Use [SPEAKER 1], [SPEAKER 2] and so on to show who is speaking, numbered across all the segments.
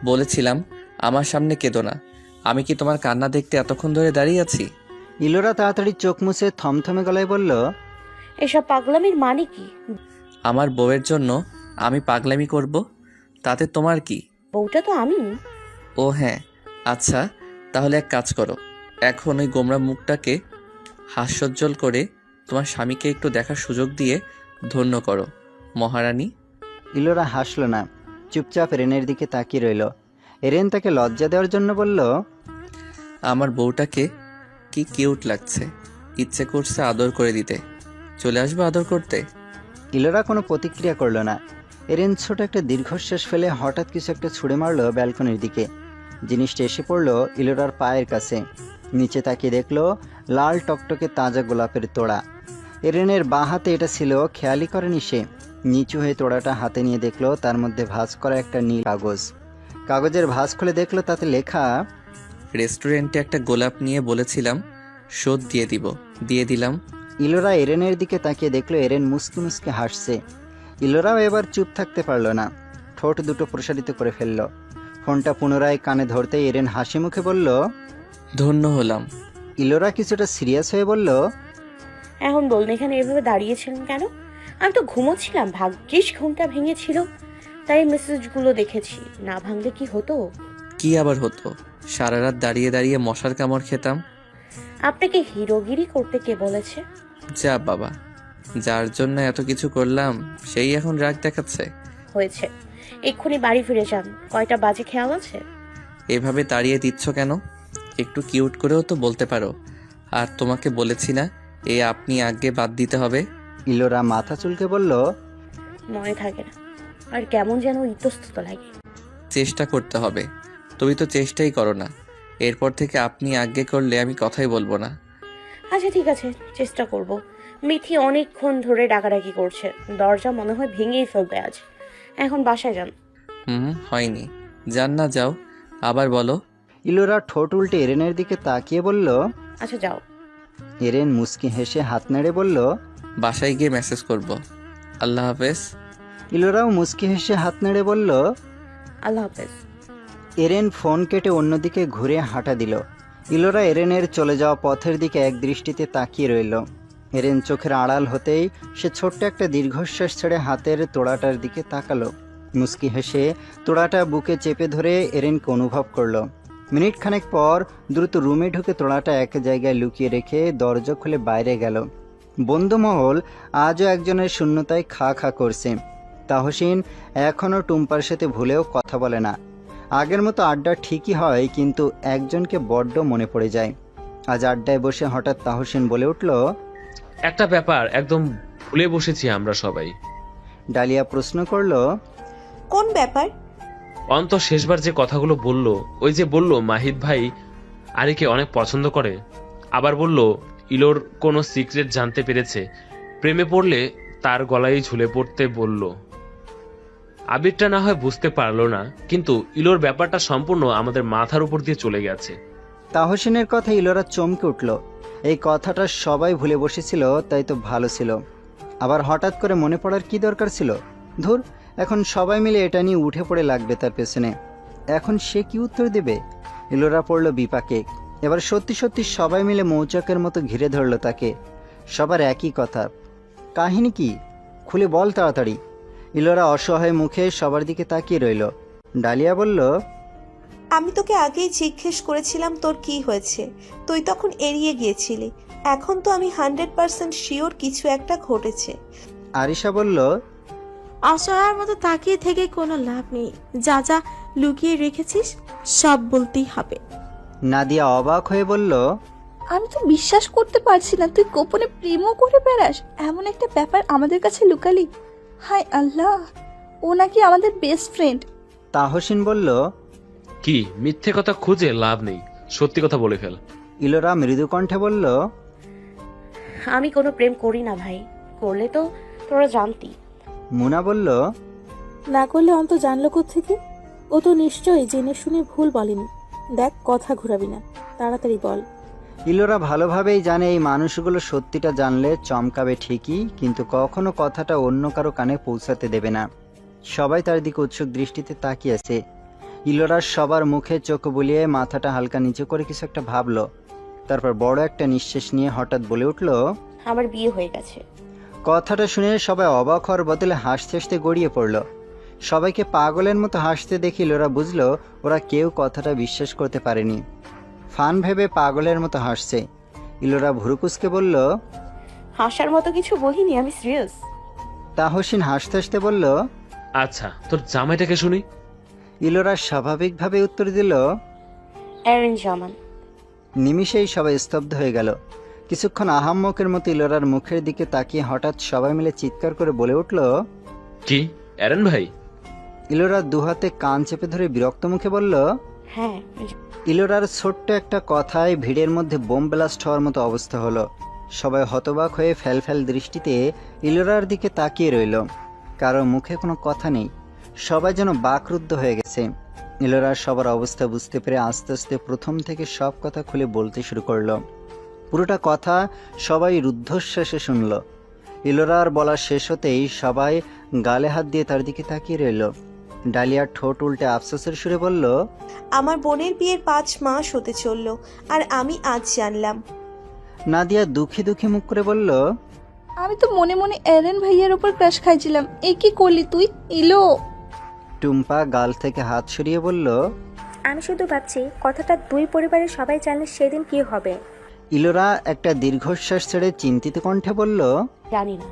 [SPEAKER 1] বলেছিলাম আমার সামনে কেঁদো না। আমি কি তোমার কান্না দেখতে এতক্ষণ ধরে দাঁড়িয়ে আছি?
[SPEAKER 2] ইলোরা তাড়াতাড়ি চোখ মুছে থমথমে গলায় বলল,
[SPEAKER 3] এসব পাগলামির মানে কি?
[SPEAKER 1] আমার বউয়ের জন্য আমি পাগলামি করব, তাতে তোমার কি?
[SPEAKER 3] বউটা তো আমি।
[SPEAKER 1] ও হ্যাঁ, আচ্ছা তাহলে এক কাজ করো, এখন ওই গোমরা মুখটাকে হাস্যোজ্জ্বল করে তোমার স্বামীকে একটু দেখার সুযোগ দিয়ে ধন্য করো মহারানী।
[SPEAKER 2] ইলোরা হাসল না, চুপচাপ এরেনের দিকে তাকিয়ে রইল। এরেন তাকে লজ্জা দেওয়ার জন্য বলল,
[SPEAKER 1] আমার বউটাকে কি কিউট লাগছে, ইচ্ছে করছে আদর করে দিতে। চলে আসবে আদর করতে?
[SPEAKER 2] ইলোরা কোনো প্রতিক্রিয়া করল না। এরেন ছোট একটা দীর্ঘশ্বাস ফেলে হঠাৎ কিছু একটা ছুঁড়ে মারল ব্যালকনির দিকে। জিনিসটা এসে পড়ল ইলোরার পায়ের কাছে। নিচে তাকিয়ে দেখল লাল টকটকে তাজা গোলাপের তোড়া। এরেনের বাঁ হাতে এটা ছিল, খেয়ালই করেনি সে। নিচু হয়ে তোড়াটা হাতে নিয়ে দেখলো তার মধ্যে ভাঁজ করা একটা নীল কাগজ। কাগজের ভাঁজ খুলে দেখলো তাতে লেখা,
[SPEAKER 1] রেস্টুরেন্টে একটা গোলাপ নিয়ে বলেছিলাম শোধ দিয়ে দিব, দিয়ে দিলাম।
[SPEAKER 2] ইলোরা এরেনের দিকে তাকিয়ে দেখলো এরেন মুসকে মুসকে হাসছে। ইলোরাও এবার চুপ থাকতে পারল না, ঠোঁট দুটো প্রসারিত করে ফেলল। ফোনটা পুনরায় কানে ধরতেই এরেন হাসি মুখে বলল,
[SPEAKER 1] ধন্য হলাম।
[SPEAKER 2] ইলোরা কিছুটা সিরিয়াস হয়ে বলল,
[SPEAKER 3] এখন বলুন, এখানে এভাবে দাঁড়িয়েছিলেন কেন? আমি তো ঘুমোচ্ছিলাম, ভাগ্যিস ঘুমটা ভেঙেছিল, তাই মেসেজগুলো দেখেছি। না ভাঙলে কি হতো?
[SPEAKER 1] কি আবার হতো? সারা রাত দাঁড়িয়ে দাঁড়িয়ে মশার কামড় খেতাম।
[SPEAKER 3] আপনাকে হিরোগিরি করতে কে বলেছে?
[SPEAKER 1] যা বাবা, যার জন্য এত কিছু করলাম সেই এখন রাগ দেখাচ্ছে।
[SPEAKER 3] হয়েছে, এক্ষুনি বাড়ি ফিরে যান। কয়টা বাজে খেয়াল আছে?
[SPEAKER 1] এভাবে তাড়িয়ে দিচ্ছ কেন? একটু কিউট করেও তো বলতে পারো। আর তোমাকে বলেছি না এ আপনি আগে বাদ দিতে হবে?
[SPEAKER 2] ইলোরা মাথা চুলকে বলল,
[SPEAKER 3] মনে থাকে না, আর কেমন যেন ইতস্তত লাগে।
[SPEAKER 1] চেষ্টা করতে হবে। তুমি তো চেষ্টাই করো না। এরপর থেকে আপনি আগে করলে আমি কথাই বলবো না।
[SPEAKER 3] আচ্ছা ঠিক আছে, চেষ্টা করব। মিঠি অনেকক্ষণ ধরে ডাকাডাকি করছে, দরজা মনে হয় ভেঙেই ফেলবে আজ। এখন বাসায় যান।
[SPEAKER 1] হয়নি। যান না, যাও। আবার বলো।
[SPEAKER 2] ইলোরা ঠোঁট উল্টে এরেনের দিকে তাকিয়ে বলল।
[SPEAKER 3] আচ্ছা যাও।
[SPEAKER 2] এরেন মুচকি হেসে হাত নেড়ে বলল,
[SPEAKER 1] বাসায় গিয়ে মেসেজ করব। আল্লাহ হাফেজ।
[SPEAKER 2] ইলোরাও মুচকি হেসে হাত নেড়ে বলল।
[SPEAKER 3] আল্লাহ হাফেজ।
[SPEAKER 2] এরেন ফোন কেটে অন্যদিকে ঘুরে হাঁটা দিল। ইলোরা এরেনের চলে যাওয়া পথের দিকে এক দৃষ্টিতে তাকিয়ে রইল। এরেন চোখের আড়াল হতেই সে ছোট্ট একটা দীর্ঘশ্বাস ছেড়ে হাতের তোড়াটার দিকে তাকালো। মুচকি হেসে তোড়াটা বুকে চেপে ধরে এরেনকে অনুভব করলো। মিনিট খানেক পর দ্রুত রুমে ঢুকে তোড়াটা এক জায়গায় লুকিয়ে রেখে দরজা খুলে বাইরে গেল। বন্ধুমহল আজও একজনের শূন্যতায় খা খা করছে। তাহসিন এখনও টুম্পার সাথে ভুলেও কথা বলে না। আগের মতো আড্ডা ঠিকই হয়, কিন্তু একজনকে বড্ড মনে পড়ে যায়। আজ আড্ডায় বসে হঠাৎ তাহসিন বলে উঠল,
[SPEAKER 4] একটা ব্যাপার একদম ভুলে বসেছি আমরা সবাই।
[SPEAKER 2] ডালিয়া প্রশ্ন করল,
[SPEAKER 5] কোন ব্যাপার?
[SPEAKER 4] অন্ত শেষবার যে কথাগুলো বলল, ওই যে বলল মাহিদ ভাই আরিকে অনেক পছন্দ করে, আবার বলল ইলোর কোনো সিক্রেট জানতে পেরেছে, প্রেমে পড়লে তার গলায় ঝুলে পড়তে বলল। আবিরটা না হয় বুঝতে পারলো না, কিন্তু ইলোর ব্যাপারটা সম্পূর্ণ আমাদের মাথার উপর দিয়ে চলে গেছে।
[SPEAKER 2] তাহসিনের কথা ইলোরা চমকে উঠল। এই কথাটা সবাই ভুলে বসেছিল, তাই তো ভালো ছিল। আবার হঠাৎ করে মনে পড়ার কি দরকার ছিল? ধুর, এখন সবাই মিলে এটা নিয়ে উঠে পড়ে লাগবে তার পেছনে। এখন সে কি উত্তর দেবে? ইলোরা পড়ল বিপাকে। এবার সত্যি সত্যি সবাই মিলে মৌচাকের মতো ঘিরে ধরল তাকে। সবার একই কথা। কাহিনী কি? খুলে বল তাড়াতাড়ি। ইলোরা অসহায় মুখে সবার দিকে তাকিয়ে রইল। ডালিয়া বলল,
[SPEAKER 5] আমি তোকে আগেই জিজ্ঞেস করেছিলাম তোর কি হয়েছে, তুই তখন এড়িয়ে গিয়েছিলি। এখন তো আমি 100% শিওর কিছু একটা ঘটেছে।
[SPEAKER 2] আরিশা বলল,
[SPEAKER 6] অসহায়ের মতো তাকিয়ে থেকে কোনো লাভ নেই, যা যা লুকিয়ে রেখেছিস সব বলতেই হবে।
[SPEAKER 2] নাদিয়া অবাক হয়ে বলল,
[SPEAKER 6] আমি তো বিশ্বাস করতে পারছি না তুই গোপনে প্রেমও করে বেড়াস, এমন একটা ব্যাপার আমাদের কাছে লুকালি। হায় আল্লাহ, ও নাকি আমাদের বেস্ট ফ্রেন্ড।
[SPEAKER 2] তাহসিন বলল,
[SPEAKER 4] কি মিথ্যে কথা খুঁজে লাভ নেই, সত্যি কথা বলে ফেল।
[SPEAKER 2] ইলোরা মৃদু কণ্ঠে বলল,
[SPEAKER 3] আমি কোনো প্রেম করি না ভাই, করলে তো তোরা জানতি।
[SPEAKER 2] মুনা বলল,
[SPEAKER 7] না করলে অন্ত জানলো কোত্থেকে? ও তো নিশ্চয়ই জেনে শুনে ভুল বলেনি। দেখ, কথা ঘুরাবি না, তাড়াতাড়ি বল।
[SPEAKER 2] ইলোরা ভালোভাবেই জানে এই মানুষগুলো সত্যিটা জানলে চমকাবে ঠিকই, কিন্তু কখনো কথাটা অন্য কারো কানে পৌঁছাতে দেবে না। সবাই তার দিকে উৎসুক দৃষ্টিতে তাকিয়ে আছে। ইলোরা সবার মুখে চোখ বুলিয়ে মাথাটা হালকা নিচু করে কিছু একটা ভাবলো। তারপর বড় একটা নিঃশ্বাস নিয়ে হঠাৎ বলে উঠল,
[SPEAKER 3] আমার বিয়ে হয়ে গেছে।
[SPEAKER 2] কথাটা শুনে সবাই অবাক হওয়ার বদলে হাসতে হাসতে গড়িয়ে পড়ল। সবাইকে পাগলের মতো হাসতে দেখে ইলোরা বুঝলো ওরা কেউ কথাটা বিশ্বাস করতে পারেনি। ফান ভেবে পাগলের মতো হাসছে। ইলোরা ভুরুকুসকে বলল,
[SPEAKER 3] হাসার মতো কিছু বলিনি, আমি সিরিয়াস।
[SPEAKER 2] তাহসিন হাসতে হাসতে বলল,
[SPEAKER 4] আচ্ছা, তোর জামাইটাকে শুনি।
[SPEAKER 2] ইলোরা স্বাভাবিকভাবে উত্তর দিল।
[SPEAKER 3] অ্যারেঞ্জ জামান।
[SPEAKER 2] নিমিষেই সবাই স্তব্ধ হয়ে গেল। কিছুক্ষণ আহাম্মকের মতো ইলোরার মুখের দিকে তাকিয়ে হঠাৎ সবাই মিলে চিৎকার করে বলে উঠল,
[SPEAKER 4] কি অ্যারেন ভাই?
[SPEAKER 2] ইলোরা দুহাতে কান চেপে ধরে বিরক্ত মুখে বলল।
[SPEAKER 3] হ্যাঁ,
[SPEAKER 2] ইলোরার ছোট্ট একটা কথায় ভিড়ের মধ্যে বোম ব্লাস্ট হওয়ার মতো অবস্থা হলো। সবাই হতবাক হয়ে ফ্যাল দৃষ্টিতে ইলোরার দিকে তাকিয়ে রইল। কারো মুখে কোনো কথা নেই, সবাই যেন বাকরুদ্ধ হয়ে গেছে। ইলোরা সবার অবস্থা বুঝতে পেরে আস্তে আস্তে প্রথম থেকে সব কথা খুলে বলতে শুরু করলো। পুরোটা কথা সবাই রুদ্ধশ্বাসে শুনল। ইলোরার বলা শেষ হতেই সবাই গালে হাত দিয়ে তার দিকে তাকিয়ে রইল। ডালিয়ার ঠোঁট উল্টে আফসোসের সুরে বলল,
[SPEAKER 5] আমার বোনের বিয়ের 5 মাস হতে চললো, আর আমি আজ জানলাম।
[SPEAKER 2] নাদিয়া দুঃখী দুঃখী মুখ করে বলল,
[SPEAKER 6] আমি তো মনে মনে এরেন ভাইয়ার উপর ক্রাশ খাইছিলাম, এই কি করলি তুই? ইলো।
[SPEAKER 2] টুম্পা গাল থেকে হাত সরিয়ে বলল,
[SPEAKER 8] আমি শুধু ভাবছি কথাটা দুই পরিবারের সবাই জানলে সেদিন কি হবে।
[SPEAKER 2] ইলোরা একটা দীর্ঘশ্বাস ছেড়ে চিন্তিত কণ্ঠে বলল,
[SPEAKER 3] জানি না।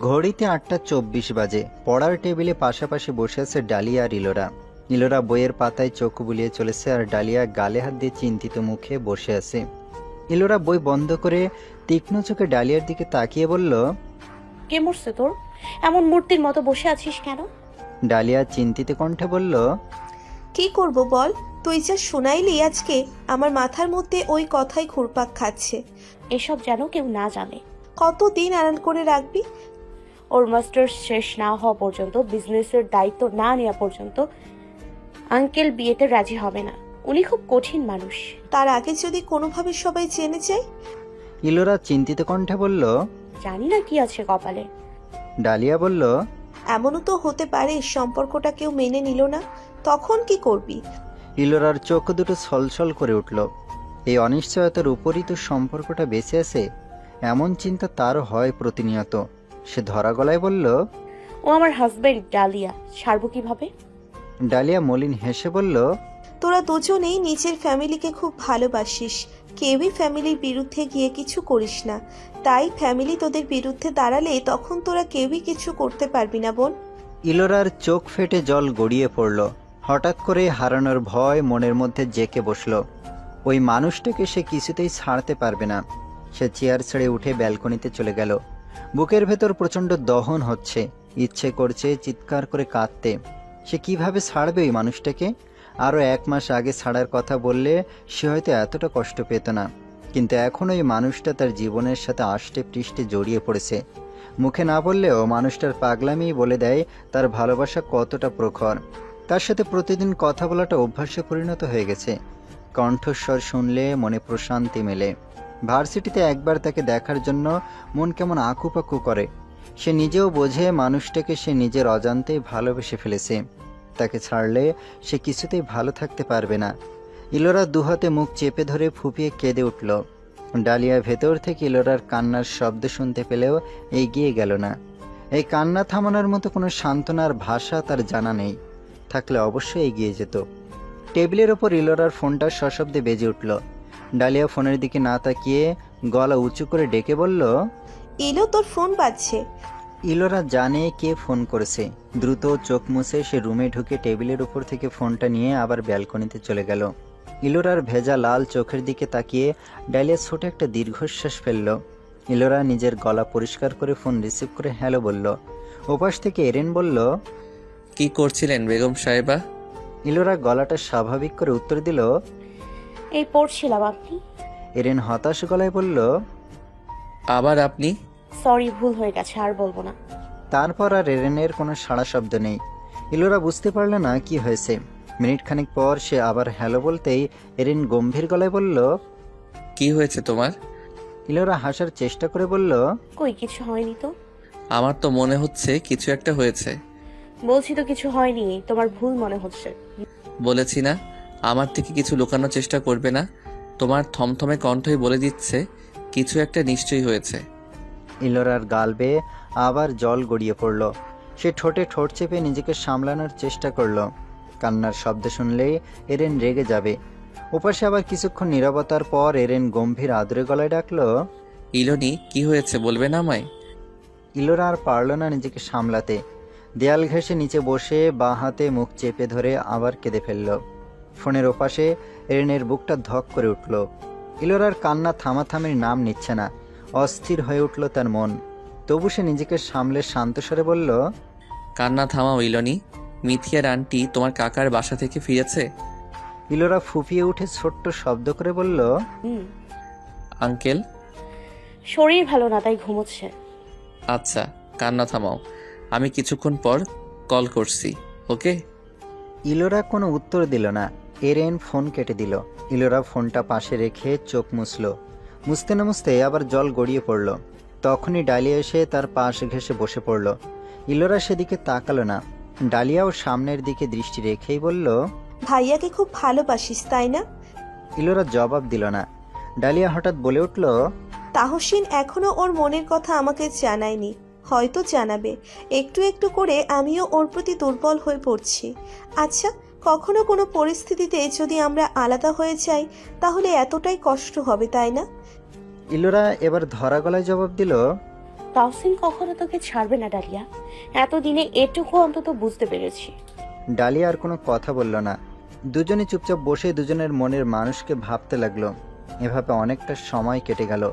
[SPEAKER 2] ঘড়িতে 8:24 বাজে। পড়ার টেবিলে পাশাপাশি বসে আছে ডালিয়া আর ইলোরা। ইলোরা বইয়ের পাতায় চোখ বুলিয়ে চলেছে আর ডালিয়া গালে হাত দিয়ে চিন্তিত মুখে বসে আছে। ইলোরা বই বন্ধ করে তীক্ষ্ণ চোখে ডালিয়ার দিকে তাকিয়ে বলল,
[SPEAKER 3] কে মরছে তোর? এমন মূর্তির মতো বসে আছিস কেন?
[SPEAKER 2] ডালিয়া চিন্তিত কণ্ঠে বলল,
[SPEAKER 5] কি করব বল, তুই যা শোনাইলি আজকে আমার মাথার মধ্যে ওই কথাই ঘুরপাক খাচ্ছে।
[SPEAKER 3] এসব যেন কেউ না জানে।
[SPEAKER 5] কতদিন আড়াল করে রাখবি?
[SPEAKER 3] ওর মাস্টার্স শেষ না হওয়া পর্যন্ত, বিজনেসের দায়িত্ব না নেওয়া পর্যন্ত আঙ্কেল বিয়েতে রাজি হবে না। উনি খুব কঠিন মানুষ।
[SPEAKER 5] তার আগে যদি কোনোভাবে সবাই জেনে যায়?
[SPEAKER 2] ইলোরা চিন্তিত কণ্ঠে বলল।
[SPEAKER 3] জানি না কি আছে কপালে।
[SPEAKER 2] ডালিয়া বলল,
[SPEAKER 5] এমনও তো হতে পারে সম্পর্কটা কেউ মেনে নিল না, তখন কি করবি?
[SPEAKER 2] ইলোরার চোখ দুটো ছলছল করে উঠল। এই অনিশ্চয়তার উপরই তো সম্পর্কটা বেঁচে আছে, এমন চিন্তা তারও হয় প্রতিনিয়ত। সে ধরা গলায় বলল,
[SPEAKER 3] ও আমার হাজবেন্ড ডালিয়া, ছাড়বো কিভাবে?
[SPEAKER 2] ডালিয়া মলিন হেসে বলল,
[SPEAKER 5] তোরা দুজনেই নিজের ফ্যামিলিকে খুব ভালোবাসিস, কেউই ফ্যামিলির বিরুদ্ধে গিয়ে কিছু করিস না। তাই ফ্যামিলি তোদের বিরুদ্ধে দাঁড়ালে তখন তোরা কেউই কিছু করতে পারবি না বোন।
[SPEAKER 2] ইলোরার চোখ ফেটে জল গড়িয়ে পড়ল। হঠাৎ করে হারানোর ভয় মনের মধ্যে জেঁকে বসল। ওই মানুষটাকে সে কিছুতেই ছাড়তে পারবে না। সে চেয়ার ছেড়ে উঠে ব্যালকনিতে চলে গেল। বুকের ভেতর প্রচণ্ড দহন হচ্ছে, ইচ্ছে করছে চিৎকার করে কাঁদতে। সে কিভাবে ছাড়বে ওই মানুষটাকে? আরও 1 মাস আগে ছাড়ার কথা বললে সে হয়তো এতটা কষ্ট পেত না, কিন্তু এখন ওই মানুষটা তার জীবনের সাথে আষ্টে পৃষ্ঠে জড়িয়ে পড়েছে। মুখে না বললেও মানুষটার পাগলামিই বলে দেয় তার ভালোবাসা কতটা প্রখর। তার সাথে প্রতিদিন কথা বলাটা অভ্যাসে পরিণত হয়ে গেছে। কণ্ঠস্বর শুনলে মনে প্রশান্তি মেলে। ভার্সিটিতে একবার তাকে দেখার জন্য মন কেমন আকুপাকু করে। সে নিজেও বোঝে মানুষটাকে সে নিজের অজান্তেই ভালোবেসে ফেলেছে। তাকে ছাড়লে সে কিছুতেই ভালো থাকতে পারবে না। ইলোরা দুহাতে মুখ চেপে ধরে ফুঁপিয়ে কেঁদে উঠল। ডালিয়া ভেতর থেকে ইলোরার কান্নার শব্দ শুনতে পেলেও এগিয়ে গেল না। এই কান্না থামানোর মতো কোনো সান্ত্বনার ভাষা তার জানা নেই, থাকলে অবশ্যই এগিয়ে যেত। টেবিলের ওপর ইলোরার ফোনটা সশব্দে বেজে উঠল। ডালিয়া ফোনের দিকে না তাকিয়ে গলা উঁচু করে ডেকে বলল,
[SPEAKER 5] এলো তোর ফোন বাজছে।
[SPEAKER 2] ইলোরা জানে কে ফোন করেছে। দ্রুত চোখ মুছে সে রুমে ঢুকে টেবিলের উপর থেকে ফোনটা নিয়ে আবার ব্যালকনিতে চলে গেল। ইলোরার ভেজা লাল চোখের দিকে তাকিয়ে ডালিয়া ছোট একটা দীর্ঘশ্বাস ফেলল। ইলোরা নিজের গলা পরিষ্কার করে ফোন রিসিভ করে হ্যালো বলল। ওপাশ থেকে এরেন বলল,
[SPEAKER 1] কি করছিলেন বেগম সাহেবা?
[SPEAKER 2] ইলোরা গলাটা স্বাভাবিক করে উত্তর দিল,
[SPEAKER 3] এই পড়ছিলাম। আপনি?
[SPEAKER 2] এরেন হতাশ গলায় বলল,
[SPEAKER 1] আবার আপনি?
[SPEAKER 3] সরি, ভুল হয়ে গেছে, আর বলবো না।
[SPEAKER 2] তারপর আর এরেনের কোনো সাড়া শব্দ নেই। ইলোরা বুঝতে পারল না কি হয়েছে। মিনিট খানিক পর সে আবার হ্যালো বলতেই এরেন গম্ভীর গলায় বলল,
[SPEAKER 1] কি হয়েছে তোমার?
[SPEAKER 2] ইলোরা হাসার চেষ্টা করে বলল,
[SPEAKER 3] কই কিছু হয়নি তো।
[SPEAKER 1] আমার তো মনে হচ্ছে কিছু একটা হয়েছে।
[SPEAKER 3] বলছি তো কিছু হয়নি, তোমার ভুল মনে হচ্ছে।
[SPEAKER 1] বলেছি না আমার থেকে কিছু লুকানোর চেষ্টা করবে না। তোমার থমথমে কণ্ঠই বলে দিচ্ছে কিছু একটা নিশ্চয়ই হয়েছে।
[SPEAKER 2] ইলোরার গাল বেয়ে আবার জল গড়িয়ে পড়ল। সে ঠোঁটে ঠোঁট চেপে নিজেকে সামলানোর চেষ্টা করলো। কান্নার শব্দ শুনলেই এরেন রেগে যাবে। ওপাশে আবার কিছুক্ষণ নীরবতার পর এরেন গম্ভীর আদরে গলায় ডাকলো,
[SPEAKER 1] ইলোনি কি হয়েছে বলবে না আমায়?
[SPEAKER 2] ইলোরা আর পারল না নিজেকে সামলাতে। দেয়াল ঘেঁষে নিচে বসে বাঁ হাতে মুখ চেপে ধরে আবার কেঁদে ফেলল। ফোনের ওপাশে এরেনের বুকটা ধক করে উঠল। ইলোরার কান্না থামাথামির নাম নিচ্ছে না। অস্থির হয়ে উঠল তার মন। তবু সে নিজেকে সামলে শান্ত স্বরে বলল,
[SPEAKER 1] কান্না থামাও ইলোনি। মিথিয়ার আন্টি তোমার কাকার বাসা থেকে ফিরেছে।
[SPEAKER 2] ইলোরা ফুঁপিয়ে উঠে ছোট্ট শব্দ করে বলল,
[SPEAKER 1] আঙ্কেল?
[SPEAKER 3] শরীর ভালো না তাই ঘুমোচ্ছে।
[SPEAKER 1] আচ্ছা কান্না থামাও, আমি কিছুক্ষণ পর কল করছি, ওকে?
[SPEAKER 2] ইলোরা কোনো উত্তর দিল না। এরেন ফোন কেটে দিল। ইলোরা ফোনটা পাশে রেখে চোখ মুছল। মুছতে না মুছতে আবার জল গড়িয়ে পড়ল। তখনই ডালিয়া এসে তার পাশ ঘেঁষে বসে পড়ল। ইলোরা সেদিকে তাকালো না। ডালিয়াও সামনের দিকে দৃষ্টি রেখেই বলল,
[SPEAKER 5] ভাইয়াকে খুব ভালোবাসিস তাই না?
[SPEAKER 2] ইলোরা জবাব দিল না। ডালিয়া হঠাৎ বলে উঠল,
[SPEAKER 5] তাহসিন এখনো ওর মনের কথা আমাকে জানায়নি, হয়তো জানাবে। একটু একটু করে আমিও ওর প্রতি দুর্বল হয়ে পড়ছি। আচ্ছা, কখনো কোনো পরিস্থিতিতে যদি আমরা আলাদা হয়ে যাই তাহলে এতটাই কষ্ট হবে তাই না?
[SPEAKER 2] ইলোরা এবার ধরা গলায় জবাব দিল,
[SPEAKER 3] তাহসিন কখনো তোকে ছাড়বে না ডালিয়া, এতদিনে এটুকু অন্তত বুঝতে পেরেছি।
[SPEAKER 2] ডালিয়া আর কোনো কথা বলল না। দুজনে চুপচাপ বসে দুজনের মনের মানুষকে ভাবতে লাগলো। এভাবে অনেকটা সময় কেটে গেল,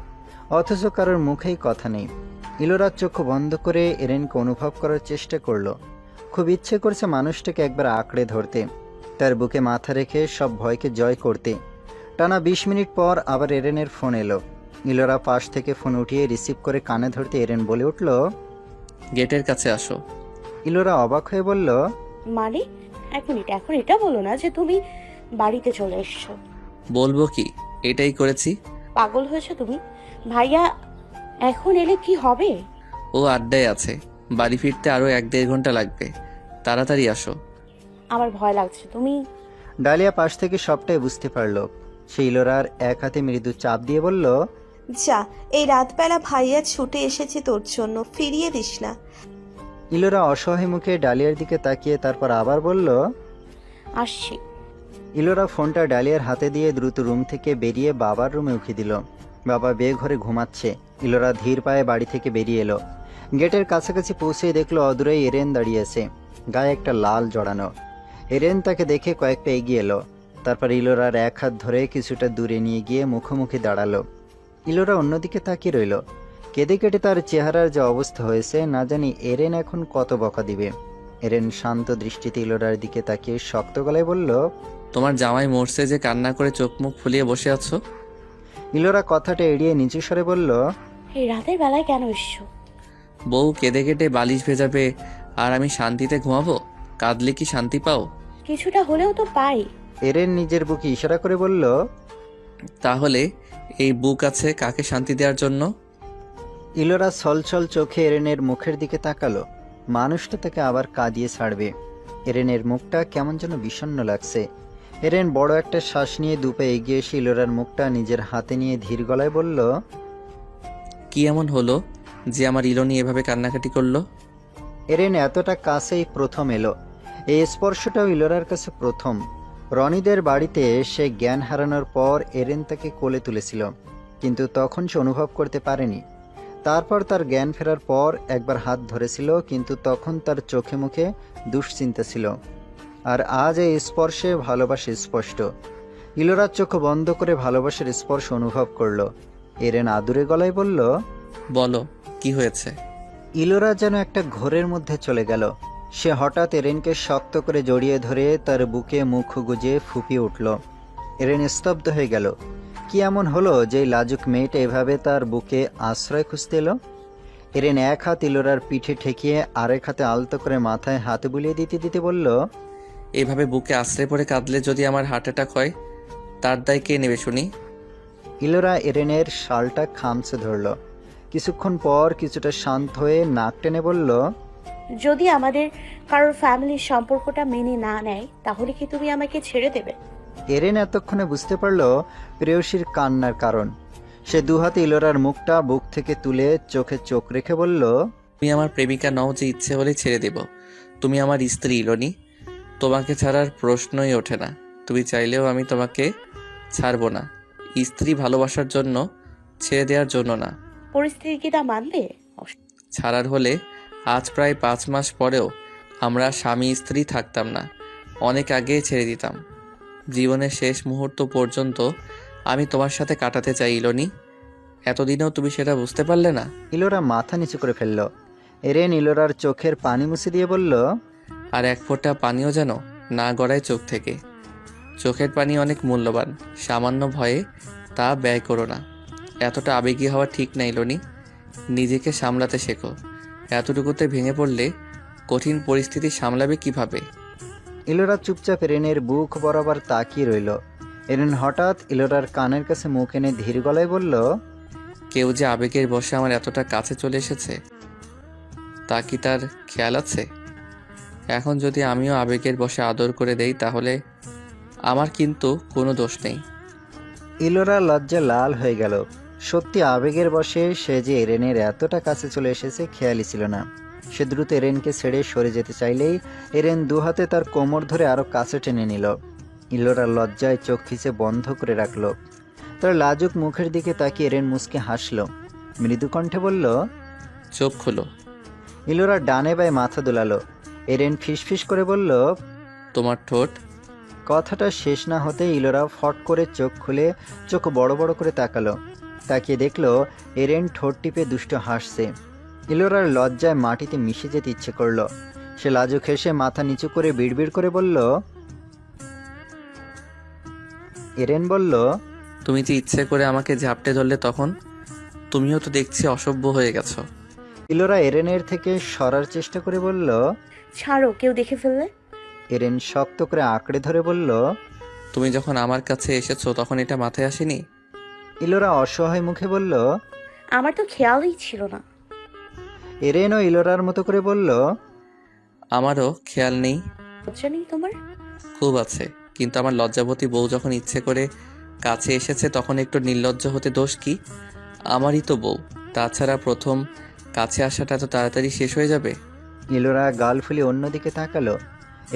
[SPEAKER 2] অথচ কারোর মুখেই কথা নেই। ইলোরা চোখ বন্ধ করে এরেনকে অনুভব করার চেষ্টা করলো। খুব ইচ্ছে করছে মানুষটাকে একবার আঁকড়ে ধরতে, তার বুকে মাথা রেখে সব ভয়কে জয় করতে। টানা 20 মিনিট পর আবার এরেনের ফোন এলো। ইলোরা পাশ থেকে ফোন উঠিয়ে রিসিভ করে কানে ধরতে এরেন বলে উঠল,
[SPEAKER 1] গেটের কাছে আসো।
[SPEAKER 2] ইলোরা অবাক হয়ে বলল,
[SPEAKER 3] মানে? এক মিনিট, এখন এটা বলো না যে তুমি বাড়িতে চলে এসছো।
[SPEAKER 1] বলবো কি, এটাই করেছি।
[SPEAKER 3] পাগল হয়েছো তুমি? ভাইয়া এখন এলে কি হবে?
[SPEAKER 1] ও আড্ডায় আছে, বাড়ি ফিরতে আরো 1-1.5 ঘন্টা লাগবে। তাড়াতাড়ি আসো।
[SPEAKER 3] আমার ভয় লাগছে। তুমি
[SPEAKER 2] ডালিয়া পাশ থেকে সবটাই বুঝতে পারল। সে ইলোরার এক হাতে মৃদু চাপ দিয়ে বলল,
[SPEAKER 5] যা, এই রাতবেলা ভাইয়া ছুটে এসেছে তোর জন্য, ফিরিয়ে দিস না।
[SPEAKER 2] ইলোরা অসহায় মুখে ডালিয়ার দিকে তাকিয়ে তারপর আবার বলল,
[SPEAKER 3] আসছি।
[SPEAKER 2] ইলোরা ফোনটা ডালিয়ার হাতে দিয়ে দ্রুত রুম থেকে বেরিয়ে বাবার রুমে উঠে দিল। বাবা বেঘরে ঘুমাচ্ছে। ইলোরা ধীর পায়ে বাড়ি থেকে বেরিয়ে এলো। গেটের কাছাকাছি পৌঁছে দেখলো অদূরেই এরেন দাঁড়িয়েছে, গায়ে একটা লাল জড়ানো। এরেন তাকে দেখে কয়েকটা এগিয়ে এলো। তারপর ইলোরার এক হাত ধরে কিছুটা দূরে নিয়ে গিয়ে মুখোমুখি দাঁড়ালো। ইলোরা অন্যদিকে তাকিয়ে রইল। কেঁদে কেটে তার চেহারার যে অবস্থা হয়েছে, না জানি এরেন এখন কত বকা দিবে। এরেন শান্ত দৃষ্টিতে ইলোরার দিকে তাকিয়ে শক্ত গলায় বলল,
[SPEAKER 1] তোমার জামাই মরছে যে কান্না করে চোখ মুখ ফুলিয়ে বসে আছো?
[SPEAKER 2] ইলোরা কথাটা এড়িয়ে নিচু স্বরে বলল,
[SPEAKER 3] এই রাতের বেলায় কেন এসছো?
[SPEAKER 1] বউ কেঁদে কেটে বালিশ ভেজাবে আর আমি শান্তিতে ঘুমাবো? কাঁদলে কি শান্তি পাও?
[SPEAKER 3] কিছুটা হলেও তো পাই।
[SPEAKER 2] এরেন নিজের বুকে ইশারা করে বলল,
[SPEAKER 1] তাহলে এই বুক আছে কাকে শান্তি দেওয়ার জন্য?
[SPEAKER 2] ইলোরা ছলছল চোখে এরেনের মুখের দিকে তাকালো। মানুষটা তাকে আবার কাঁদিয়ে ছাড়বে। এরেনের মুখটা কেমন যেন বিষণ্ণ লাগছে। এরেন বড় একটা শ্বাস নিয়ে দুপে এগিয়ে এসে ইলোরার মুখটা নিজের হাতে নিয়ে ধীর গলায় বলল,
[SPEAKER 1] কি এমন হলো যে আমার ইলোনি এভাবে কান্নাকাটি করলো?
[SPEAKER 2] এরেন এতটা কাছেই প্রথম এলো। এই স্পর্শটাও ইলোরার কাছে প্রথম। রনিদের বাড়িতে সে জ্ঞান হারানোর পর এরেন তাকে কোলে তুলেছিল, কিন্তু তখন সে অনুভব করতে পারেনি। তারপর তার জ্ঞান ফেরার পর একবার হাত ধরেছিল, কিন্তু তখন তার চোখে মুখে দুশ্চিন্তা ছিল। আর আজ এই স্পর্শে ভালোবাসা স্পষ্ট। ইলোরার চোখ বন্ধ করে ভালোবাসার স্পর্শ অনুভব করলো। এরেন আদুরে গলায় বলল,
[SPEAKER 1] বলো কি হয়েছে?
[SPEAKER 2] ইলোরা যেন একটা ঘোরের মধ্যে চলে গেল। সে হঠাৎ এরেনকে শক্ত করে জড়িয়ে ধরে তার বুকে মুখ গুজে ফুঁপিয়ে উঠল। এরেন স্তব্ধ হয়ে গেল। কি এমন হলো যে লাজুক মেয়েটা এভাবে তার বুকে আশ্রয় খুঁজতে এলো? এরেন এক হাত ইলোরার পিঠে ঠেকিয়ে আরেক হাতে আলতো করে মাথায় হাত বুলিয়ে দিতে দিতে বলল,
[SPEAKER 1] এভাবে বুকে আশ্রয় পড়ে কাঁদলে যদি আমার হার্ট অ্যাটাক হয়, তার দায় কে নেবে শুনি?
[SPEAKER 2] ইলোরা এরেনের শালটা খামচে ধরল। কিছুক্ষণ পর কিছুটা শান্ত হয়ে নাক টেনে বলল,
[SPEAKER 3] যদি আমাদের কারোর ফ্যামিলির সম্পর্কটা মেনে না নেয় তাহলে কি তুমি আমাকে ছেড়ে দেবে?
[SPEAKER 2] এরেন এতক্ষণে বুঝতে পারল প্রেয়সীর কান্নার কারণ। সে দুহাতে ইলোরার মুখটা বুক থেকে তুলে চোখে চোখ রেখে বলল,
[SPEAKER 1] তুমি আমার প্রেমিকা নও যে ইচ্ছে হলে ছেড়ে দেব। তুমি আমার স্ত্রী ইলোনি, তোমাকে ছাড়ার প্রশ্নই ওঠে না। তুমি চাইলেও আমি তোমাকে ছাড়বো না। স্ত্রী ভালোবাসার জন্য, ছেড়ে দেওয়ার জন্য না।
[SPEAKER 3] পরিস্থিতি কি তা মানবে?
[SPEAKER 1] ছাড়ার হলে আজ প্রায় 5 মাস পরেও আমরা স্বামী স্ত্রী থাকতাম না, অনেক আগেই ছেড়ে দিতাম। জীবনের শেষ মুহূর্ত পর্যন্ত আমি তোমার সাথে কাটাতে চাই ইলোনি। এতদিনেও তুমি সেটা বুঝতে পারলে না?
[SPEAKER 2] ইলোরা মাথা নিচু করে ফেলল। এরেন ইলোরার চোখের পানি মুছে দিয়ে বলল,
[SPEAKER 1] আর এক ফোঁটা পানিও যেন না গড়ায় চোখ থেকে। চোখের পানি অনেক মূল্যবান, সামান্য ভয়ে তা ব্যয় করো না। এতটা আবেগী হওয়া ঠিক না ইলোনি, নিজেকে সামলাতে শেখো। এতটুকুতে ভেঙে পড়লে কঠিন পরিস্থিতি সামলাবে কিভাবে?
[SPEAKER 2] ইলোরা চুপচাপ এরেনের বুক বরাবর তাকিয়ে রইল। এরেন হঠাৎ ইলোরার কানের কাছে মুখ এনে ধীর গলায় বলল,
[SPEAKER 1] কেউ যে আবেগের বশে আমার এতটা কাছে চলে এসেছে তা কি তার খেয়াল আছে? এখন যদি আমিও আবেগের বশে আদর করে দেই তাহলে আমার কিন্তু কোনো দোষ নেই।
[SPEAKER 2] ইলোরা লজ্জা লাল হয়ে গেল। সত্যি আবেগের বশে সে যে এরেনের এতটা কাছে চলে এসেছে খেয়ালই ছিল না। সে দ্রুত এরেনকে ছেড়ে সরে যেতে চাইলেই এরেন দুহাতে তার কোমর ধরে আরো কাছে টেনে নিল। ইলোরা লজ্জায় চোখ খিচে বন্ধ করে রাখল। তার লাজুক মুখের দিকে তাকিয়ে এরেন মুচকে হাসল। মৃদু কণ্ঠে বলল,
[SPEAKER 1] চোখ খুলো।
[SPEAKER 2] ইলোরা ডানে বায়ে মাথা দোলালো। এরেন ফিসফিস করে বলল,
[SPEAKER 1] তোমার ঠোঁট।
[SPEAKER 2] কথাটা শেষ না হতে ইলোরা ফট করে চোখ খুলে চোখ বড় বড় করে তাকালো। তাকিয়ে দেখলো এরেন ঠোঁট টিপে দুষ্ট হাসছে। ইলোরার লজ্জায় মাটিতে মিশে যেতে ইচ্ছে করলো। সে লাজুক হেসে মাথা নিচু করে বিড়বিড় করে বলল, এরেন বলল,
[SPEAKER 1] তুমি যে ইচ্ছে করে আমাকে ঝাপটে ধরলে তখন তুমিও তো দেখছি অসভ্য হয়ে গেছো।
[SPEAKER 2] ইলোরা এরেনের থেকে সরার চেষ্টা করে বলল,
[SPEAKER 3] ছাড়ো, কেউ দেখে ফেললে।
[SPEAKER 2] এরেন শক্ত করে আঁকড়ে ধরে বলল,
[SPEAKER 1] তুমি যখন আমার কাছে এসেছো তখন এটা মাথায় আসেনি?
[SPEAKER 2] ইলোরা অসহায় মুখে বলল।
[SPEAKER 3] আমার তো খেয়ালই ছিল না।
[SPEAKER 2] এরেনও ইলোরার মতো করে বলল,
[SPEAKER 1] আমারও খেয়াল নেই।
[SPEAKER 3] লজ্জা নেই তোমার?
[SPEAKER 1] খুব আছে, কিন্তু আমার লজ্জাবতী বউ যখন ইচ্ছে করে কাছে এসেছে তখন একটু নির্লজ্জ হতে দোষ কি? আমারই তো বউ। তাছাড়া প্রথম কাছে আসাটা এত তাড়াতাড়ি শেষ হয়ে যাবে?
[SPEAKER 2] ইলোরা গাল ফুলে অন্যদিকে তাকালো।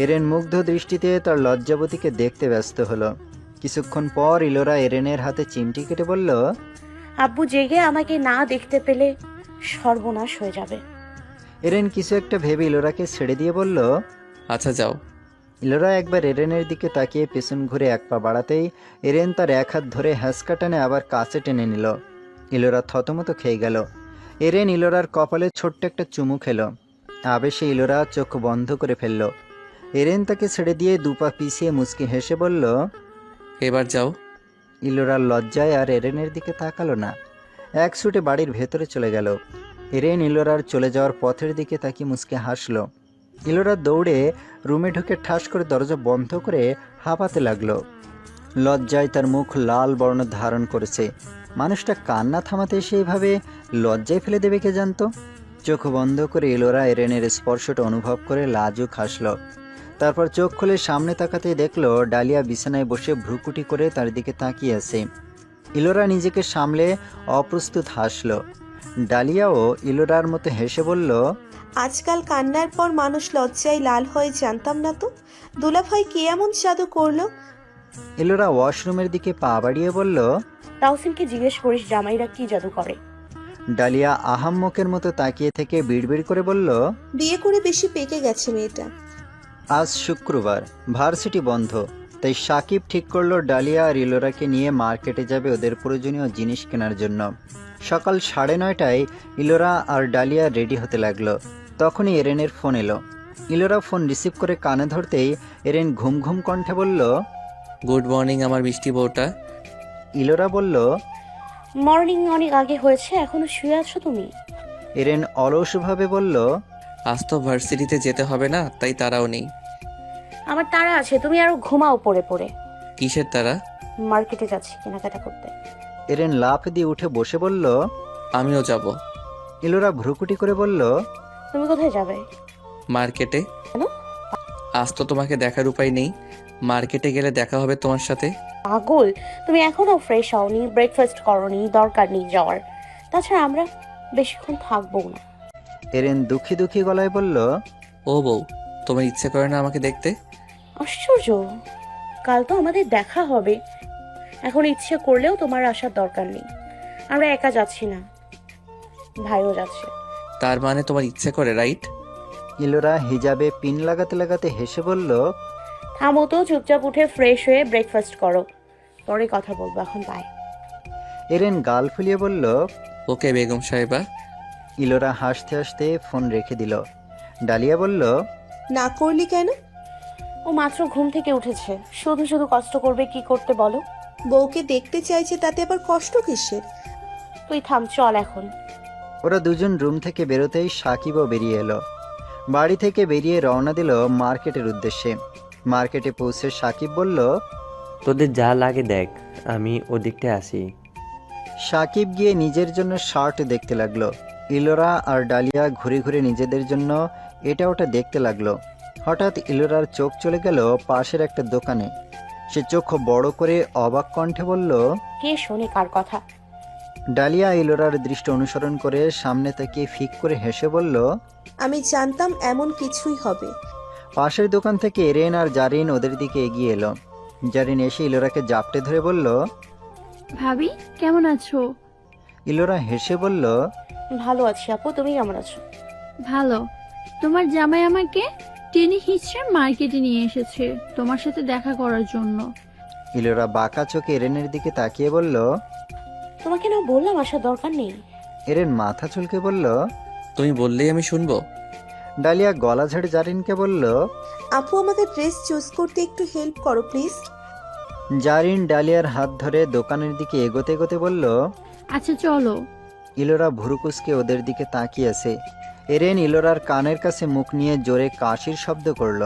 [SPEAKER 2] এরেন মুগ্ধ দৃষ্টিতে তার লজ্জাবতীকে দেখতে ব্যস্ত হলো। কিছুক্ষণ পর ইলোরা এরেনের হাতে চিমটি কেটে বলল,
[SPEAKER 3] আব্বু জেগে আমাকে না দেখতে পেলে সর্বনাশ হয়ে যাবে।
[SPEAKER 2] এরেন কিছু একটা ভেবে ইলোরাকে ছেড়ে দিয়ে বলল,
[SPEAKER 1] আচ্ছা যাও।
[SPEAKER 2] ইলোরা একবার এরেনের দিকে তাকিয়ে পেছন ঘুরে এক পা বাড়াতেই এরেন তার এক হাত ধরে হ্যাঁচকা টানে আবার কাছে টেনে নিল। ইলোরা থতমত খেয়ে গেল। এরেন ইলোরার কপালে ছোট্ট একটা চুমু খেল। আবেশে ইলোরা চোখ বন্ধ করে ফেলল। এরেন তাকে ছেড়ে দিয়ে দুপা পিছিয়ে মুচকি হেসে বলল,
[SPEAKER 1] এবার যাও।
[SPEAKER 2] ইলোরার লজ্জায় আর এরেনের দিকে তাকালো না। এক ছুটে বাড়ির ভেতরে চলে গেল। এরেন ইলোরার চলে যাওয়ার পথের দিকে তাকিয়ে মুচকে হাসল। ইলোরা দৌড়ে রুমে ঢুকে ঠাস করে দরজা বন্ধ করে হাঁপাতে লাগলো। লজ্জায় তার মুখ লাল বর্ণ ধারণ করেছে। মানুষটা কান্না থামাতে সেইভাবে লজ্জায় ফেলে দেবে কে জানতো। চোখ বন্ধ করে ইলোরা এরেনের স্পর্শটা অনুভব করে লাজুক হাসল। তারপর চোখ খুলে সামনে তাকাতেই দেখলো ডালিয়া বিছানায় বসে ভ্রুকুটি করে তার দিকে তাকিয়ে আছে। ইলোরা নিজেকে সামলে অপ্রস্তুত হাসল। ডালিয়াও ইলোরার মতো হেসে বলল,
[SPEAKER 5] আজকাল কান্নার পর মানুষ লজ্জায় লাল হয়ে জানতাম না তো। দুলাভাই কি এমন জাদু করলো?
[SPEAKER 2] ইলোরা ওয়াশরুমের দিকে পা বাড়িয়ে বলল।
[SPEAKER 3] তাওসিনকে জিজ্ঞেস করিস জামাইরা কি জাদু করে।
[SPEAKER 2] ডালিয়া আহাম্মকের মতো তাকিয়ে থেকে বিড়বিড় করে বলল,
[SPEAKER 5] বিয়ে করে বেশি পেকে গেছে মেয়েটা।
[SPEAKER 2] আজ শুক্রবার, ভার্সিটি বন্ধ, তাই সাকিব ঠিক করলো ডালিয়া আর ইলোরাকে নিয়ে মার্কেটে যাবে ওদের প্রয়োজনীয় জিনিস কেনার জন্য। সকাল 9:30টায় ইলোরা আর ডালিয়া রেডি হতে লাগলো। তখনই এরেনের ফোন এলো। ইলোরা ফোন রিসিভ করে কানে ধরতেই এরেন ঘুম ঘুম কণ্ঠে বলল,
[SPEAKER 1] গুড মর্নিং আমার মিষ্টি বউটা।
[SPEAKER 2] ইলোরা বলল,
[SPEAKER 3] মর্নিং অনেক আগে হয়েছে, এখনো শুয়ে আছো তুমি?
[SPEAKER 2] এরেন অলসভাবে বলল,
[SPEAKER 1] আজ তো ভার্সিটিতে যেতে হবে না, তাই তারাও নেই।
[SPEAKER 3] আমার তাড়া আছে, তুমি আরো ঘুমাও পড়ে পড়ে।
[SPEAKER 1] কিসের তারা?
[SPEAKER 3] মার্কেটে যাচ্ছি কেনাকাটা করতে।
[SPEAKER 2] এরেন লাফ দিয়ে উঠে বসে বলল,
[SPEAKER 1] আমিও যাব।
[SPEAKER 2] ইলোরা ভ্রুকুটি করে বলল,
[SPEAKER 3] তুমি কোথায় যাবে?
[SPEAKER 1] মার্কেটে।
[SPEAKER 3] কেন?
[SPEAKER 1] আজ তো তোমাকে দেখার উপায় নেই, মার্কেটে গেলে দেখা হবে তোমার সাথে।
[SPEAKER 3] পাগল, তুমি এখনো ফ্রেশ হওনি, ব্রেকফাস্ট করনি, দরকার নেই যাওয়ার। তাছাড়া আমরা বেশিক্ষণ থাকবো না।
[SPEAKER 2] এরেন দুঃখী দুঃখী গলায় বলল,
[SPEAKER 1] ও বউ, তোমার ইচ্ছে করে না আমাকে দেখতে?
[SPEAKER 3] আশ্চর্য, কাল তো আমাদের দেখা হবে। এখন ইচ্ছে করলেও তোমার আসার দরকার নেই। আমরা একা যাচ্ছি না, ভাইও যাচ্ছে।
[SPEAKER 1] তার মানে তোমার ইচ্ছে করে, রাইট?
[SPEAKER 2] ইলোরা হিজাবে পিন লাগাতে লাগাতে হেসে বলল,
[SPEAKER 3] থামো তো, চুপচাপ উঠে ফ্রেশ হয়ে ব্রেকফাস্ট করো, পরে কথা বলবো, এখন বাই।
[SPEAKER 2] এরেন গাল ফুলিয়ে বলল।
[SPEAKER 1] ওকে বেগম সাহেবা।
[SPEAKER 2] ইলোরা হাসতে হাসতে ফোন রেখে দিল। ডালিয়া বলল,
[SPEAKER 5] না করলি কেন?
[SPEAKER 3] ও মাত্র ঘুম থেকে উঠেছে, শুধু শুধু কষ্ট করবে, কি করতে বলো?
[SPEAKER 5] বউকে দেখতে চাইছে, তাতে আবার কষ্ট কিসের?
[SPEAKER 3] তুই থাম, চল এখন।
[SPEAKER 2] ওরা দুজন রুম থেকে বেরোতেই সাকিবও বেরিয়ে এলো। বাড়ি থেকে বেরিয়ে রওনা দিল মার্কেটের উদ্দেশ্যে। মার্কেটে পৌঁছে সাকিব বলল,
[SPEAKER 9] তোদের যা লাগে দেখ, আমি ওদিকটায় আসি।
[SPEAKER 2] সাকিব গিয়ে নিজের জন্য শার্ট দেখতে লাগলো। ইলোরা আর ডালিয়া ঘুরে ঘুরে নিজেদের জন্য এটা ওটা দেখতে লাগলো। হঠাৎ ইলোরার চোখ চলে গেল পাশের একটা দোকানে। সে চোখ বড় করে অবাক কণ্ঠে বলল।
[SPEAKER 3] কে শোনে কার কথা?
[SPEAKER 2] ডালিয়া ইলোরার দৃষ্টি অনুসরণ করে সামনে তাকিয়ে ফিক করে হেসে বলল,
[SPEAKER 5] আমি জানতাম এমন কিছুই হবে।
[SPEAKER 2] পাশের দোকান থেকে এরেন আর জারিন ওদের দিকে এগিয়ে এলো। জারিন এসে ইলোরাকে জাপটে ধরে বলল,
[SPEAKER 6] ভাবি কেমন আছো?
[SPEAKER 2] ইলোরা হেসে বলল,
[SPEAKER 3] ভালো আছি আপু, তুমি কেমন আছো?
[SPEAKER 6] ভালো। তোমার জামাই আমাকে টেনে হিচড়ে মার্কেটে নিয়ে এসেছে তোমার সাথে দেখা করার জন্য।
[SPEAKER 2] ইলোরা বাঁকা চোখে এরেনের দিকে তাকিয়ে বলল।
[SPEAKER 3] তোমাকে না বললাম আসার দরকার নেই?
[SPEAKER 2] এরেন মাথা চুলকে বলল।
[SPEAKER 1] তুমি বললেই আমি শুনবো।
[SPEAKER 2] ডালিয়া গলা ঝাড়ে জারিনকে বলল,
[SPEAKER 5] আপু আমাকে ড্রেস চুজ করতে একটু হেল্প করো প্লিজ।
[SPEAKER 2] জারিন ডালিয়ার হাত ধরে দোকানের দিকে এগোতে এগোতে বলল।
[SPEAKER 6] আচ্ছা চলো।
[SPEAKER 2] ইলোরা ভুরুকুসকে ওদের দিকে তাকিয়ে আছে। এরেন ইলোরার কানের কাছে মুখ নিয়ে জোরে কাশির শব্দ করল।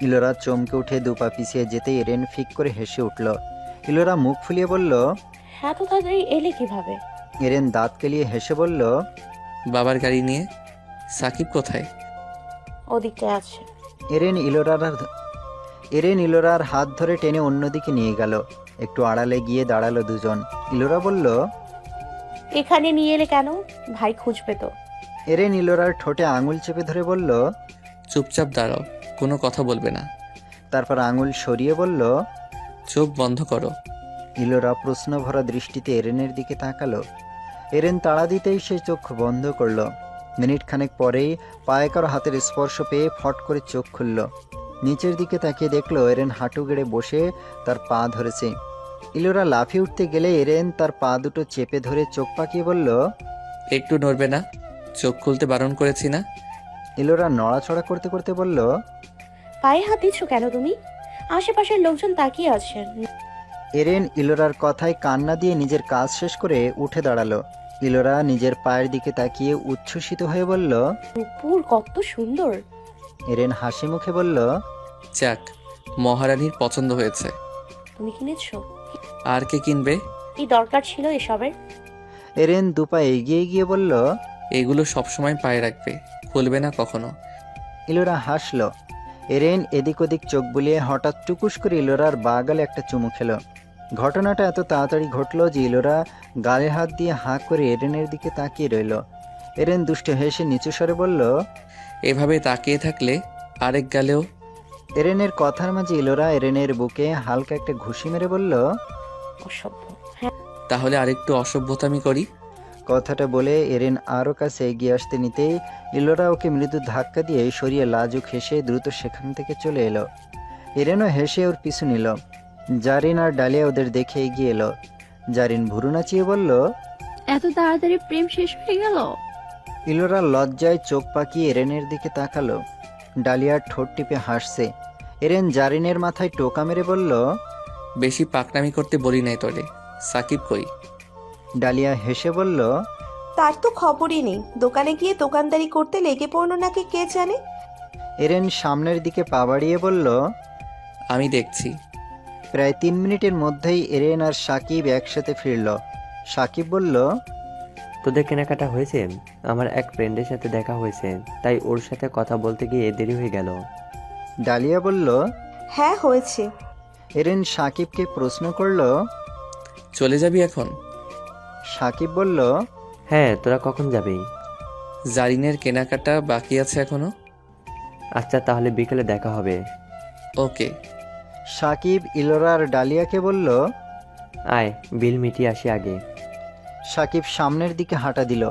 [SPEAKER 2] ইলোরা চমকে উঠে দুপা পিছিয়ে যেতেই এরেন ফিক করে হেসে উঠল। ইলোরা মুখ ফুলিয়ে বলল।
[SPEAKER 3] এত তাড়াতাড়ি এলে কিভাবে?
[SPEAKER 2] এরেন দাঁত কেলিয়ে হেসে বলল।
[SPEAKER 1] বাবার গাড়ি নিয়ে। সাকিব কোথায়?
[SPEAKER 3] ওদিকটায় আছে।
[SPEAKER 2] এরেন ইলোরার হাত ধরে টেনে অন্যদিকে নিয়ে গেল। একটু আড়ালে গিয়ে দাঁড়ালো দুজন। ইলোরা বলল,
[SPEAKER 3] এখানে নিয়ে এলে কেন? ভাই খুঁজবে তো।
[SPEAKER 2] এরেন ইলোরার ঠোঁটে আঙুল চেপে ধরে বলল।
[SPEAKER 1] চুপচাপ দাঁড়াও, কোনো কথা বলবে না।
[SPEAKER 2] তারপর আঙুল সরিয়ে বলল।
[SPEAKER 1] চোখ বন্ধ করো।
[SPEAKER 2] ইলোরা প্রশ্ন ভরা দৃষ্টিতে এরেনের দিকে তাকালো। এরেন তাড়া দিতেই সে চোখ বন্ধ করলো। মিনিট খানেক পরেই পায়ে কারো হাতের স্পর্শ পেয়ে ফট করে চোখ খুলল। নিচের দিকে তাকিয়ে দেখলো এরেন হাঁটু গেড়ে বসে তার পা ধরেছে। ইলোরা লাফিয়ে উঠতে গেলে এরেন তার পা দুটো চেপে ধরে চোখ পাকিয়ে বলল।
[SPEAKER 1] একটু নড়বে না, চোখ খুলতে বারণ করেছি না?
[SPEAKER 2] ইলোরা নড়াচড়া করতে করতে বলল।
[SPEAKER 3] পায়ে হাত দিচ্ছ কেন তুমি? আশেপাশের লোকজন তাকিয়ে আছেন।
[SPEAKER 2] এরেন ইলোরার কথায় কান্না দিয়ে নিজের কাজ শেষ করে উঠে দাঁড়ালো। ইলোরা নিজের পায়ের দিকে তাকিয়ে উচ্ছ্বসিত হয়ে বলল।
[SPEAKER 3] নুপুর কত সুন্দর।
[SPEAKER 2] এরেন হাসি মুখে বলল।
[SPEAKER 1] যাক, মহারানীর পছন্দ হয়েছে।
[SPEAKER 3] তুমি কিনেছো?
[SPEAKER 1] আর কে কিনবে?
[SPEAKER 3] কি দরকার ছিল এসবের?
[SPEAKER 2] এরেন দুপা এগিয়ে গিয়ে বলল।
[SPEAKER 1] এগুলো সবসময় পায়ে রাখবে, খুলবে না কখনো।
[SPEAKER 2] ইলোরা হাসল। এরেন এদিক ওদিক চোখ বুলিয়ে হঠাৎ টুকুস করে ইলোরার বাগালে একটা চুমু খেল। ঘটনাটা এত তাড়াতাড়ি ঘটল যে ইলোরা গালে হাত দিয়ে হাঁ করে এরেনের দিকে তাকিয়ে রইল। এরেন দুষ্ট হেসে নিচু স্বরে বলল।
[SPEAKER 1] এভাবে তাকিয়ে থাকলে আরেক গালেও।
[SPEAKER 2] এরেনের কথার মাঝে ইলোরা এরেনের বুকে হালকা একটা ঘুষি মেরে বলল।
[SPEAKER 3] অসভ্য।
[SPEAKER 1] তাহলে আরেকটু অসভ্যতামি করি।
[SPEAKER 2] কথাটা বলে এরেন আরও কাছে এগিয়ে আসতে নিতেই ইলোরা ওকে মৃদু ধাক্কা দিয়ে সরিয়ে লাজুক হেসে দ্রুত সেখান থেকে চলে এলো। এরেনও হেসে ওর পিছু নিল। জারিন আর ডালিয়া ওদের দেখে এগিয়ে এলো। জারিন ভুরু নাচিয়ে বলল।
[SPEAKER 6] এত তাড়াতাড়ি প্রেম শেষ হয়ে গেল?
[SPEAKER 2] ইলোরা লজ্জায় চোখ পাকিয়ে এরেনের দিকে তাকালো। ডালিয়ার ঠোঁট টিপে হাসছে। এরেন জারিনের মাথায় টোকা মেরে বলল।
[SPEAKER 1] বেশি পাকনামি করতে বলি নাই তোরে। সাকিব কই?
[SPEAKER 2] ডালিয়া হেসে বলল।
[SPEAKER 5] তার তো খবরই নেই, দোকানে গিয়ে দোকানদারি করতে লেগে পড়লো নাকি কে জানে।
[SPEAKER 2] এরেন সামনের দিকে পা বাড়িয়ে বলল।
[SPEAKER 1] আমি দেখছি।
[SPEAKER 2] প্রায় 3 মিনিটের মধ্যেই এরেন আর সাকিব একসাথে ফিরল। সাকিব বলল।
[SPEAKER 9] তোদের কেনাকাটা হয়েছে? আমার এক ফ্রেন্ডের সাথে দেখা হয়েছে, তাই ওর সাথে কথা বলতে গিয়ে দেরি হয়ে গেল।
[SPEAKER 2] ডালিয়া বলল।
[SPEAKER 5] হ্যাঁ হয়েছে।
[SPEAKER 2] এরেন সাকিবকে প্রশ্ন করলো।
[SPEAKER 1] চলে যাবি এখন?
[SPEAKER 2] সাকিব বলল।
[SPEAKER 9] হ্যাঁ, তোরা কখন যাবি?
[SPEAKER 1] জারিনের কেনাকাটা বাকি আছে এখনো।
[SPEAKER 9] আচ্ছা, তাহলে বিকেলে দেখা হবে।
[SPEAKER 1] ওকে।
[SPEAKER 2] সাকিব ইলোরা আর ডালিয়াকে বলল।
[SPEAKER 9] আয়, বিল মিটিয়ে আসি আগে।
[SPEAKER 2] সাকিব সামনের দিকে হাঁটা দিল,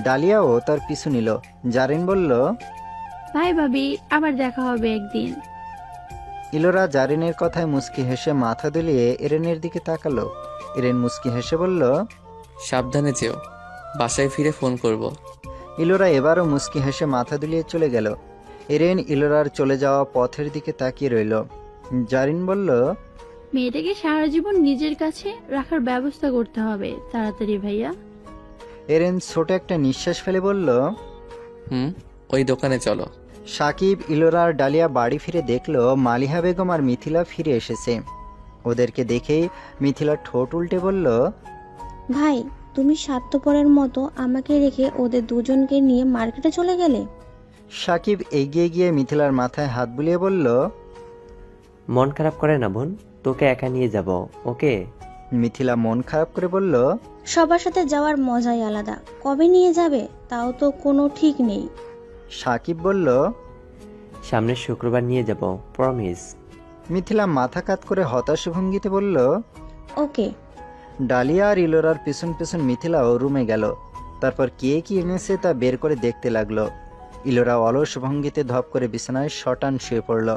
[SPEAKER 2] ডালিয়াও তার পিছু নিল। জারিন বলল।
[SPEAKER 10] বাই ভাবি, আবার দেখা হবে একদিন।
[SPEAKER 2] ইলোরা জারিনের কথায় মুচকি হেসে মাথা দুলিয়ে এরেনের দিকে তাকালো। এরেন মুচকি হেসে বলল।
[SPEAKER 1] সাবধানে যেও, বাসায় ফিরে ফোন করব।
[SPEAKER 2] ইলোরা এবারও মুচকি হেসে মাথা দুলিয়ে চলে গেল। এরেন ইলোরার চলে যাওয়া পথের দিকে তাকিয়ে রইল। জারিন বলল।
[SPEAKER 10] মেয়েটাকে সারা জীবন নিজের কাছে রাখার ব্যবস্থা করতে হবে তাড়াতাড়ি ভাইয়া।
[SPEAKER 2] এরেন ছোট একটা নিঃশ্বাস ফেলে বলল।
[SPEAKER 1] ওই দোকানে চলো।
[SPEAKER 2] সাকিব ইলোরা আর ডালিয়া বাড়ি ফিরে দেখল মালিহা বেগম আর মিথিলা ফিরে এসেছে। ওদেরকে দেখেই মিথিলা ঠোঁট উল্টে বলল।
[SPEAKER 11] ভাই, তুমি স্বার্থপরের মতো আমাকে রেখে ওদের দুজনকে নিয়ে মার্কেটে চলে গেলে।
[SPEAKER 2] সাকিব এগিয়ে গিয়ে মিথিলার মাথায় হাত বুলিয়ে বলল।
[SPEAKER 9] মন খারাপ করে না বোন, তোকে একা নিয়ে যাব, ওকে?
[SPEAKER 2] মিথিলা মন খারাপ করে বলল।
[SPEAKER 11] সবার সাথে যাওয়ার মজাই আলাদা, কবে নিয়ে যাবে তাও তো কোনো ঠিক নেই।
[SPEAKER 2] সাকিব বলল।
[SPEAKER 9] সামনের শুক্রবার নিয়ে যাব, প্রমিস।
[SPEAKER 2] মিথিলা মাথা কাত করে হতাশ ভঙ্গিতে বলল।
[SPEAKER 11] ওকে।
[SPEAKER 2] ডালিয়া আর ইলোরার পিছন পিছন মিথিলাও রুমে গেল। তারপর কে কি এনেছে তা বের করে দেখতে লাগলো। ইলোরা অলস ভঙ্গিতে ধপ করে বিছানায় শটান শুয়ে পড়ল।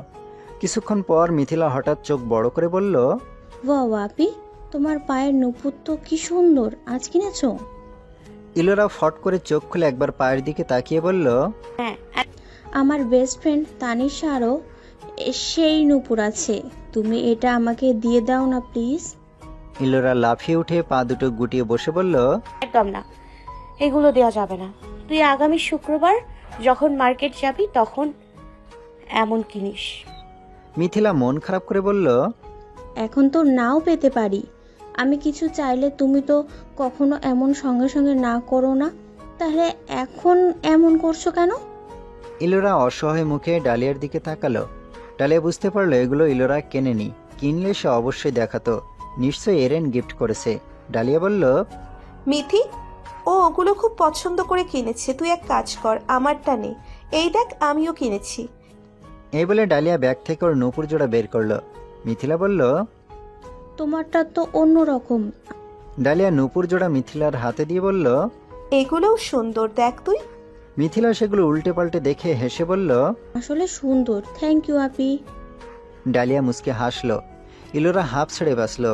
[SPEAKER 2] কিছুক্ষণ পর মিথিলা হঠাৎ চোখ বড় করে বলল।
[SPEAKER 11] ওয়াও আপি, তোমার পায়ের নুপুর তো কি সুন্দর, আজ কিনেছো?
[SPEAKER 2] ইলোরা ফট করে চোখ খুলে একবার পায়ের দিকে তাকিয়ে বলল।
[SPEAKER 3] হ্যাঁ,
[SPEAKER 11] আমার বেস্ট ফ্রেন্ড তানিশারও সেই নুপুর আছে, তুমি এটা আমাকে দিয়ে দাও না প্লিজ।
[SPEAKER 2] ইলোরা লাফিয়ে উঠে পা দুটো গুটিয়ে বসে বলল।
[SPEAKER 3] একদম না, এগুলো দেওয়া যাবে না। তুই আগামী শুক্রবার যখন মার্কেট যাবি তখন এমন কিনিস।
[SPEAKER 2] মিথিলা মন খারাপ করে বলল।
[SPEAKER 11] এখন তো নাও পেতে পারি, আমি কিছু চাইলে তুমি তো কখনো এমন সঙ্গে সঙ্গে না করো না, তাহলে এখন এমন করছো কেন?
[SPEAKER 2] ইলোরা অসহায় মুখে ডালিয়ার দিকে তাকালো। ডালিয়া বুঝতে পারলো এগুলো ইলোরা কেনেনি, কিনলে সে অবশ্যই দেখাতো। নিশ্চয়ই এরেন গিফট করেছে। ডালিয়া বলল।
[SPEAKER 5] মিথি, ও ওগুলো খুব পছন্দ করে কিনেছে, তুই এক কাজ কর, আমারটা নে। এই দেখ, আমিও কিনেছি।
[SPEAKER 2] এই বলে ডালিয়া ব্যাগ থেকে ওর নূপুর জোড়া বের করলো। মিথিলা বলল।
[SPEAKER 11] তোমারটা তো অন্য রকম।
[SPEAKER 2] ডালিয়া নূপুর জোড়া মিথিলার হাতে দিয়ে বলল।
[SPEAKER 5] এগুলোও সুন্দর, দেখ তুই।
[SPEAKER 2] মিথিলা সেগুলো উল্টে পাল্টে দেখে হেসে বলল।
[SPEAKER 11] আসলে সুন্দর, থ্যাংক ইউ আপি।
[SPEAKER 2] ডালিয়া মুচকে হাসলো। ইলোরা হাফ ছেড়ে বাঁচল।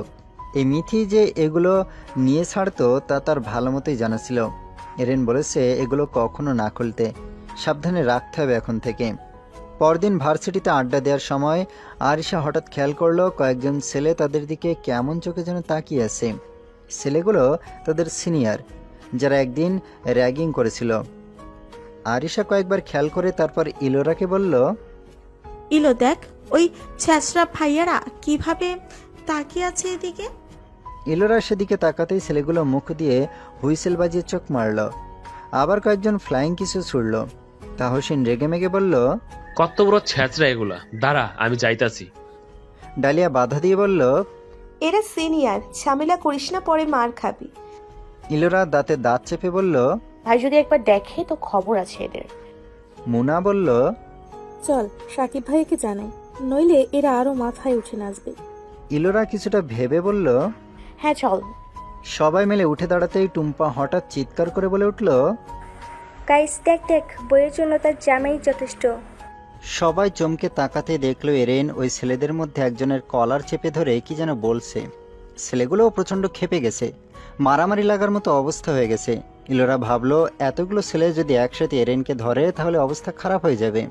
[SPEAKER 2] এই মিথি যে এগুলো নিয়ে ছাড়তো তা তার ভালো মতোই জানা ছিল। এরেন বলেছে এগুলো কখনো না খুলতে, সাবধানে রাখতে হবে এখন থেকে। পরদিন ভার্সিটিতে আড্ডা দেওয়ার সময় আরিশা হঠাৎ খেয়াল করলো কয়েকজন ছেলে তাদের দিকে কেমন চোখে যেন তাকিয়ে আছে। ছেলেগুলো তাদের সিনিয়র, যারা একদিন র্যাগিং করেছিল। আরিশা কয়েকবার খেয়াল করে তারপর ইলোরাকে বলল।
[SPEAKER 5] ইলো দেখ, ওই ছ্যাঁচড়া ভাইয়ারা কিভাবে তাকিয়ে আছে এদিকে।
[SPEAKER 2] ইলোরা সেদিকে তাকাতেই ছেলেগুলো মুখ দিয়ে হুইসেল বাজিয়ে চোখ মারল। আবার কয়েকজন ফ্লাইং কিছু ছুড়ল। তাহসিন রেগেমেগে বলল।
[SPEAKER 4] কত বড় ছ্যাঁচড়া এগুলা, দাঁড়া আমি যাইতাছি।
[SPEAKER 2] ডালিয়া বাধা দিয়ে বলল।
[SPEAKER 5] এরা সিনিয়র, ঝামেলা করিস না, পরে মার খাবি।
[SPEAKER 2] ইলোরা দাঁতে দাঁত চেপে বলল।
[SPEAKER 3] ভাই যদি একবার দেখে তো খবর আছে এদের।
[SPEAKER 2] মুনা বলল।
[SPEAKER 7] চল সাকিব ভাইকে জানাই, নইলে এরা আরো মাথায় উঠে নাচবে।
[SPEAKER 2] ইলোরা কিছুটা ভেবে বলল।
[SPEAKER 3] হ্যাঁ চল।
[SPEAKER 2] সবাই মিলে উঠে দাঁড়াতেই টুম্পা হঠাৎ চিৎকার করে বলে উঠল।
[SPEAKER 8] গাইস দেখ দেখ, বইয়ের জন্য তার জামাই যথেষ্ট।
[SPEAKER 2] সবাই চমকে তাকাতে দেখলো এরেন ওই ছেলেদের মধ্যে একজনের কলার চেপে ধরে কি যেন বলছে। ছেলেগুলোও প্রচণ্ড ক্ষেপে গেছে, মারামারি লাগার মতো অবস্থা হয়ে গেছে। ইলোরা ভাবলো এতগুলো ছেলে যদি একসাথে এরেনকে ধরে তাহলে অবস্থা খারাপ হয়ে যাবে।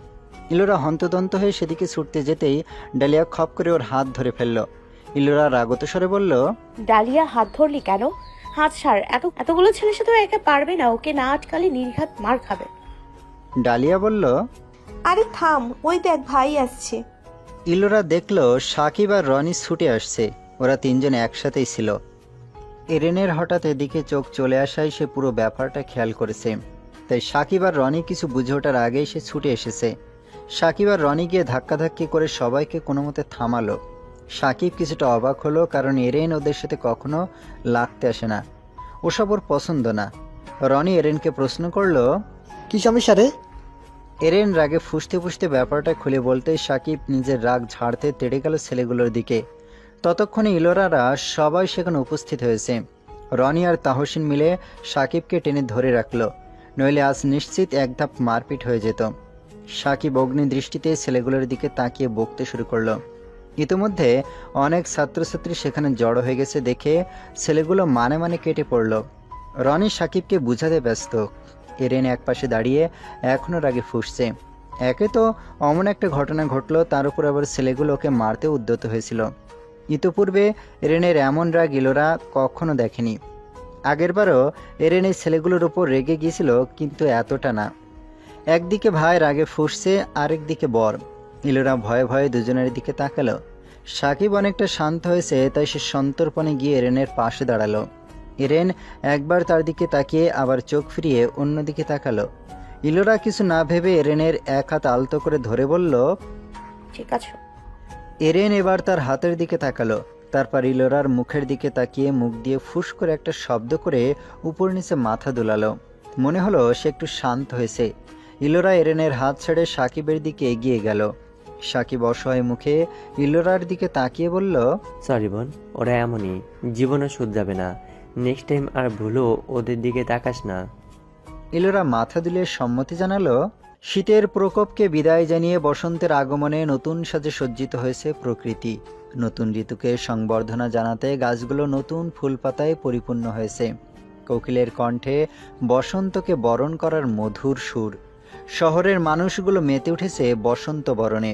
[SPEAKER 2] ইলোরা হন্তদন্ত হয়ে সেদিকে ছুটতে যেতেই ডালিয়া খপ করে ওর হাত ধরে ফেলল। ইলোরা রাগত স্বরে বলল।
[SPEAKER 3] ডালিয়া, হাত ধরলি কেন? হাত ছাড়, এতগুলো ছেলের সাথে একা পারবে না, ওকে না আটকালে নির্ঘাত মার খাবে।
[SPEAKER 2] ডালিয়া বলল।
[SPEAKER 5] আরে থাম, ওই দেখ ভাই আসছে।
[SPEAKER 2] ইলোরা দেখলো সাকিব আর রনি ছুটে আসছে। ওরা তিনজন একসাথেই ছিল। এরেনের হঠাৎ এদিকে চোখ চলে আসায় সে পুরো ব্যাপারটা খেয়াল করেছে। তাই সাকিব আর রনি কিছু বুঝে ওঠার আগেই সে ছুটে এসেছে। সাকিব আর রনি গিয়ে ধাক্কাধাক্কি করে সবাইকে কোনো মতে থামালো। সাকিব কিছুটা অবাক হলো, কারণ এরেন ওদের সাথে কখনো লাগতে আসে না, ওসব ওর পছন্দ না। রনি এরেনকে প্রশ্ন করলো,
[SPEAKER 12] কি সমস্যা রে?
[SPEAKER 2] এরেন রাগে ফুঁসতে ফুঁসতে ব্যাপারটা খুলে বলতে সাকিব নিজের রাগ ঝাড়তে তেড়ে গেল ছেলেগুলোর দিকে। ততক্ষণে ইলোরারা সবাই সেখানে উপস্থিত হয়েছে। রনি আর তাহসিন মিলে সাকিবকে টেনে ধরে রাখলো, নইলে আজ নিশ্চিত এক ধাপ মারপিট হয়ে যেত। সাকিব অগ্নি দৃষ্টিতে ছেলেগুলোর দিকে তাকিয়ে বকতে শুরু করলো। ইতিমধ্যে অনেক ছাত্রছাত্রী সেখানে জড়ো হয়ে গেছে দেখে ছেলেগুলো মানে মানে কেটে পড়ল। রনি সাকিবকে বুঝাতে ব্যস্ত। এরেন একপাশে দাঁড়িয়ে এখনও রাগে ফুঁসছে। একে তো অমন একটা ঘটনা ঘটলো, তার উপর আবার ছেলেগুলো ওকে মারতে উদ্যত হয়েছিল। ইতোপূর্বে এরেনের এমন রাগ ইলোরা কখনো দেখেনি। আগেরবারও এরেন এই ছেলেগুলোর উপর রেগে গিয়েছিল, কিন্তু এতটা না। একদিকে ভাই রাগে ফুঁসছে, আরেকদিকে বর। ইলোরা ভয়ে ভয়ে দুজনের দিকে তাকালো। সাকিব অনেকটা শান্ত হয়েছে, তাই সে সন্তর্পণে গিয়ে এরেনের পাশে দাঁড়ালো। এরেন একবার তার দিকে তাকিয়ে আবার চোখ ফিরিয়ে অন্যদিকে তাকালো। ইলোরা কিছু না ভেবে এরেনের এক হাত আলতো করে ধরে বলল,
[SPEAKER 3] ঠিক আছে।
[SPEAKER 2] এরেন এবার তার হাতের দিকে তাকালো। তারপর ইলোরার মুখের দিকে তাকিয়ে মুখ দিয়ে ফুস করে একটা শব্দ করে উপর নিচে মাথা দুলালো। মনে হলো সে একটু শান্ত হয়েছে। ইলোরা এরেনের হাত ছেড়ে সাকিবের দিকে এগিয়ে গেল। সাকিব অসহায় মুখে ইলোরার দিকে তাকিয়ে বলল,
[SPEAKER 9] সরি বোন, ওরা এমনই, জীবনে শুধরাবে না। নেক্সট টাইম আর ভুলো ওদের দিকে তাকাস না।
[SPEAKER 2] ইলোরা মাথা দুলিয়ে সম্মতি জানালো। শীতের প্রকোপকে বিদায় জানিয়ে বসন্তের আগমনে নতুন সাজে সজ্জিত হয়েছে প্রকৃতি। নতুন ঋতুকে সংবর্ধনা জানাতে গাছগুলো নতুন ফুলপাতায় পরিপূর্ণ হয়েছে। কোকিলের কণ্ঠে বসন্তকে বরণ করার মধুর সুর। শহরের মানুষগুলো মেতে উঠেছে বসন্ত বরণে।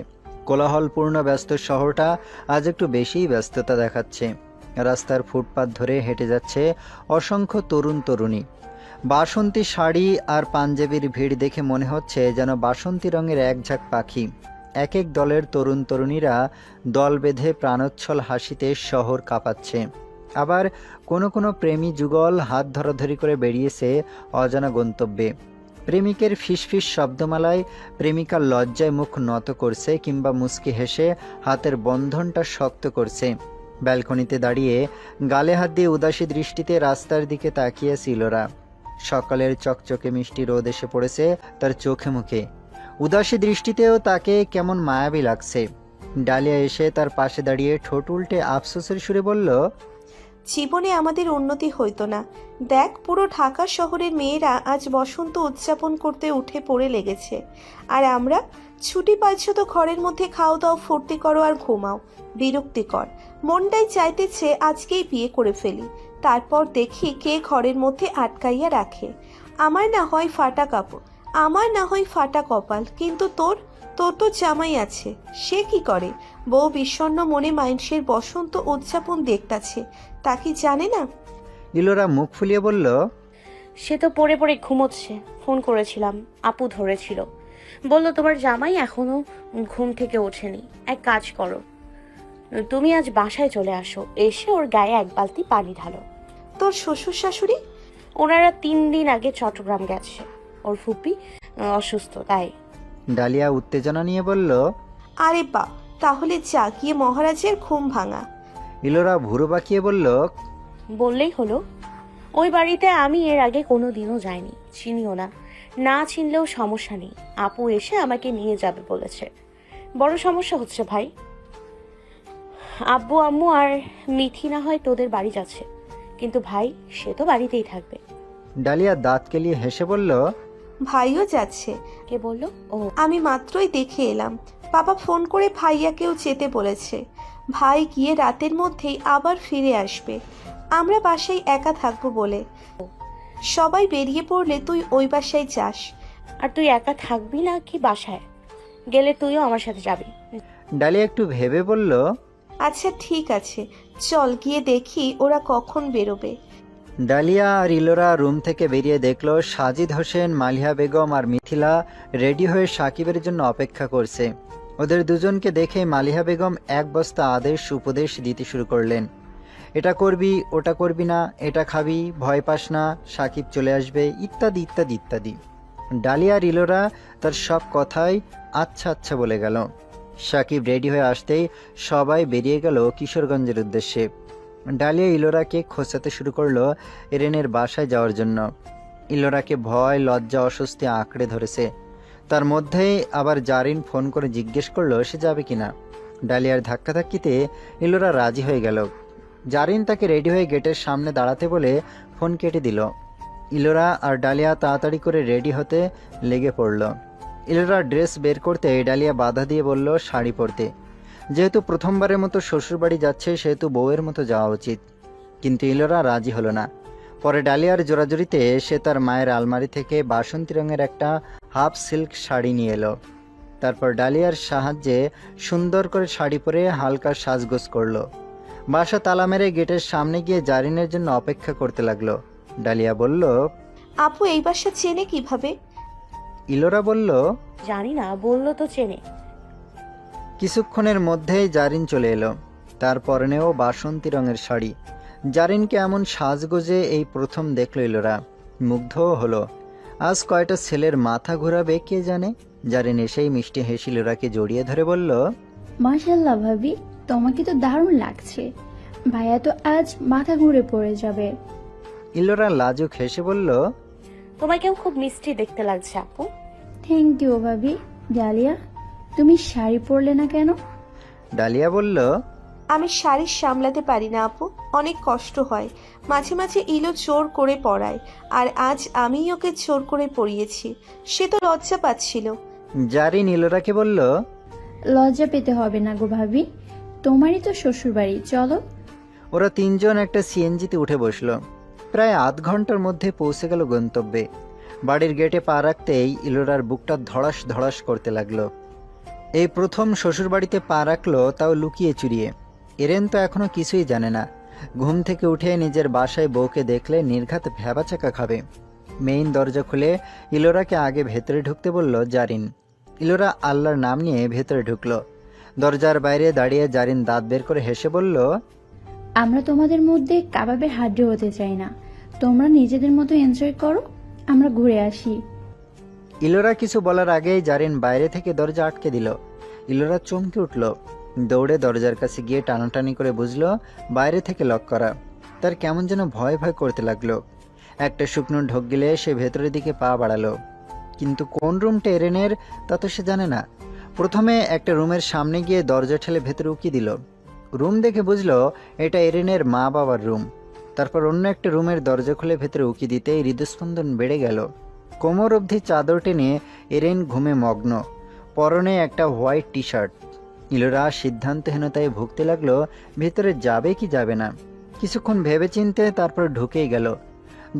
[SPEAKER 2] কোলাহলপূর্ণ ব্যস্ত শহরটা আজ একটু বেশিই ব্যস্ততা দেখাচ্ছে। রাস্তার ফুটপাত ধরে হেঁটে যাচ্ছে অসংখ্য তরুণ তরুণী। বাসন্তী শাড়ি আর পাঞ্জাবির ভিড় দেখে মনে হচ্ছে যেন বাসন্তী রঙের এক ঝাঁক পাখি। এক এক দলের তরুণ তরুণীরা দল বেঁধে প্রাণোচ্ছল হাসিতে শহর কাঁপাচ্ছে। আবার কোনো কোনো প্রেমী যুগল হাত ধরাধরি করে বেরিয়েছে অজানা গন্তব্যে। প্রেমিকের ফিসফিস শব্দমালায় প্রেমিকার লজ্জায় মুখ নত করছে, কিংবা মুচকি হেসে হাতের বন্ধনটা শক্ত করছে। ব্যালকনিতে দাঁড়িয়ে গালে হাত দিয়ে উদাসী দৃষ্টিতে রাস্তার দিকে তাকিয়েছিল ওরা। সকালের চকচকে মিষ্টি রোদ এসে পড়েছে তার চোখে মুখে। উদাসী দৃষ্টিতেও তাকে কেমন মায়াবী লাগছে। ডালিয়া এসে তার পাশে দাঁড়িয়ে ঠোঁট উল্টে আফসোসের সুরে বলল,
[SPEAKER 5] জীবনে আমাদের উন্নতি হইতো না। দেখ, পুরো ঢাকা শহরের মেয়েরা আজ বসন্ত উদযাপন করতে উঠে পড়ে লেগেছে, আর আমরা ছুটি পাইছ তো ঘরের মধ্যে খাও দাও, ফুর্তি করো আর ঘুমাও। বিরক্তিকর। মনটাই চাইতেছে আজকেই বিয়ে করে ফেলি, তারপর দেখি কে ঘরের মধ্যে আটকাইয়া রাখে। আমার না হয় ফাটা কাপড়, আমার না হয় ফাটা কপাল, কিন্তু তোর তো জামাই আছে। সে কি করে? বউ বিষণ্ণ মনে মানুষের বসন্ত উদযাপন দেখতাছে, তা কি জানে না?
[SPEAKER 2] ইলোরা মুখ ফুলিয়ে বলল,
[SPEAKER 3] সে তো পড়ে পড়ে ঘুমোচ্ছে। ফোন করেছিলাম, আপু ধরেছিল, বলল তোমার জামাই এখনো ঘুম থেকে ওঠেনি। এক কাজ করো, তুমি আজ বাসায় চলে আসো, এসে ওর গায়ে এক বালতি পানি ঢালো।
[SPEAKER 5] তোর শ্বশুর শাশুড়ি?
[SPEAKER 3] ওনারা 3 দিন আগে চট্টগ্রাম গেছে, ওর ফুপি অসুস্থ তাই।
[SPEAKER 2] ডালিয়া উত্তেজনা নিয়ে বলল,
[SPEAKER 5] আরে বা, তাহলে যা গিয়ে মহারাজের ঘুম ভাঙা।
[SPEAKER 2] ইলোরা ভুরু বাঁকিয়ে বলল,
[SPEAKER 3] বললেই হলো। ওই বাড়িতে আমি এর আগে কোনো দিনও যাইনি, চিনিও না। না চিনলেও সমস্যা নেই, আপু এসে আমাকে নিয়ে যাবে বলেছে। বড় সমস্যা হচ্ছে ভাই, আব্বু আম্মু আর মিঠি না হয় তোদের বাড়ি যাচ্ছে, কিন্তু ভাই সে তো বাড়িতেই থাকবে।
[SPEAKER 2] ডালিয়া দাঁত কেলিয়ে হেসে বলল,
[SPEAKER 5] ভাইও যাচ্ছে।
[SPEAKER 3] কে বললো? ও,
[SPEAKER 5] আমি মাত্রই দেখে এলাম। বাবা ফোন করে ভাইয়াকেও যেতে বলেছে। ভাই গিয়ে রাতের মধ্যেই আবার ফিরে আসবে। আমরা বাসায় একা থাকবো বলে। সবাই বেরিয়ে পড়লে তুই ওই বাসায় যাস।
[SPEAKER 3] আর তুই একা থাকবি না কি? বাসায় গেলে তুইও আমার সাথে যাবি।
[SPEAKER 2] ডালিয়া একটু ভেবে বলল,
[SPEAKER 5] আচ্ছা ঠিক আছে, চল গিয়ে দেখি ওরা কখন বেরোবে।
[SPEAKER 2] ডালিয়া আর ইলোরা রুম থেকে বেরিয়ে দেখলো সাজিদ হোসেন, মালিহা বেগম আর মিথিলা রেডি হয়ে সাকিবের জন্য অপেক্ষা করছে। ওদের দুজনকে দেখে মালিহা বেগম এক বস্তা আদেশ উপদেশ দিতে শুরু করলেন। এটা করবি, ওটা করবি না, এটা খাবি, ভয় পাস না, সাকিব চলে আসবে, ইত্যাদি ইত্যাদি ইত্যাদি। ডালিয়া আর ইলোরা তার সব কথাই আচ্ছা আচ্ছা বলে গেল। সাকিব রেডি হয়ে আসতেই সবাই বেরিয়ে গেল কিশোরগঞ্জের উদ্দেশ্যে। ডালিয়া ইলোরাকে খোঁচাতে শুরু করলো এরেনের বাসায় যাওয়ার জন্য। ইলোরাকে ভয়, লজ্জা, অস্বস্তি আঁকড়ে ধরেছে। তার মধ্যেই আবার জারিন ফোন করে জিজ্ঞেস করলো সে যাবে কিনা। ডালিয়ার ধাক্কাধাক্কিতে ইলোরা রাজি হয়ে গেল। জারিন তাকে রেডি হয়ে গেটের সামনে দাঁড়াতে বলে ফোন কেটে দিল। ইলোরা আর ডালিয়া তাড়াতাড়ি করে রেডি হতে লেগে পড়ল। ইলোরা ড্রেস বের করতে ডালিয়া বাধা দিয়ে বলল শাড়ি পরতে। যেহেতু প্রথমবারের মতো শ্বশুরবাড়ি যাচ্ছে সেহেতু বউয়ের মতো যাওয়া উচিত, কিন্তু ইলোরা রাজি হলো না। পরে ডালিয়ার জোরাজুরিতে সে তার মায়ের আলমারি থেকে বাসন্তী রঙের একটা হাফ সিল্ক শাড়ি নিয়ে এলো। তারপর ডালিয়ার সাহায্যে সুন্দর করে শাড়ি পরে হালকা সাজগোজ করলো। বাসা তালা মেরে গেটের সামনে গিয়ে জারিনের জন্য অপেক্ষা করতে লাগলো। ডালিয়া বলল,
[SPEAKER 5] আপু এই বাসা চেনে কিভাবে?
[SPEAKER 2] ইলোরা বলল,
[SPEAKER 3] জানি না, বললো তো চেনে।
[SPEAKER 2] কিছুক্ষণের মধ্যেই জারিন চলে এলো। তার পরনেও বাসন্তী রঙের শাড়ি। জারিনকে এমন সাজগোজে এই প্রথম দেখল ইলোরা, মুগ্ধও হলো। আজ কয়টা ছেলের মাথা ঘোরাবে কে জানে। জারিন এসেই মিষ্টি হেসে ইলোরাকে জড়িয়ে ধরে বলল,
[SPEAKER 10] মাশাল্লাহ ভাবি, তোমাকে তো দারুণ লাগছে। ভাইয়া তো আজ মাথা ঘুরে পড়ে যাবে।
[SPEAKER 2] ইলোরা লাজুক হেসে বলল,
[SPEAKER 3] তোমাকেও খুব মিষ্টি দেখতে লাগছে আপু।
[SPEAKER 10] থ্যাংক ইউ ভাবি। ডালিয়া, তুমি শাড়ি পরলে না কেন?
[SPEAKER 2] ডালিয়া বলল,
[SPEAKER 5] আমি শাড়ি সামলাতে পারি না আপু, অনেক কষ্ট হয়। মাঝে মাঝে ইলো জোর করে পরায়, আর আজ আমিই ওকে জোর করে পরিয়েছি। সে তো লজ্জা পাচ্ছিল।
[SPEAKER 2] জারিন ইলোরাকে বলল,
[SPEAKER 10] লজ্জা পেতে হবে না গো ভাবি, তোমারই তো শ্বশুরবাড়ি, চলো।
[SPEAKER 2] ওরা তিনজন একটা সিএনজিতে উঠে বসলো। প্রায় আধ ঘন্টার মধ্যে পৌঁছে গেল গন্তব্যে। বাড়ির গেটে পা রাখতেই ইলোরার বুকটা ধড়াস ধড়াস করতে লাগলো। এই প্রথম শ্বশুরবাড়িতে পা রাখলো, তাও লুকিয়ে চুরিয়ে। এরেন তো এখনো কিছুই জানে না। ঘুম থেকে উঠে নিজের বাসায় বউকে দেখলে নির্ঘাত ভ্যাবাচাকা খাবে। মেইন দরজা খুলে ইলোরাকে আগে ভেতরে ঢুকতে বলল জারিন। ইলোরা আল্লাহর নাম নিয়ে ভেতরে ঢুকলো। দরজার বাইরে দাঁড়িয়ে জারিন দাঁত বের করে হেসে বলল,
[SPEAKER 10] আমরা তোমাদের মধ্যে কাবাবের হাড্ডি হতে চাই না, তোমরা নিজেদের মতো এনজয় করো, আমরা ঘুরে আসি।
[SPEAKER 2] ইলোরা কিছু বলার আগেই জারিন বাইরে থেকে দরজা আটকে দিল। ইলোরা চমকে উঠল। দৌড়ে দরজার কাছে গিয়ে টানাটানি করে বুঝলো বাইরে থেকে লক করা। তার কেমন যেন ভয় ভয় করতে লাগলো। একটা শুকনো ঢোক গেলে সে ভেতরের দিকে পা বাড়ালো, কিন্তু কোন রুমটা এরেনের তা তো সে জানে না। প্রথমে একটা রুমের সামনে গিয়ে দরজা ঠেলে ভেতরে উকি দিল। রুম দেখে বুঝলো এটা এরেনের মা বাবার রুম। তারপর অন্য একটা রুমের দরজা খুলে ভেতরে উকি দিতে হৃদস্পন্দন বেড়ে গেল। কোমর অবধি চাদর টেনে এরেন ঘুমে মগ্ন, পরনে একটা হোয়াইট টি শার্ট। ইলোরা সিদ্ধান্তহীনতায় ভুগতে লাগলো ভেতরে যাবে কি যাবে না। কিছুক্ষণ ভেবেচিন্তে তারপর ঢুকেই গেল।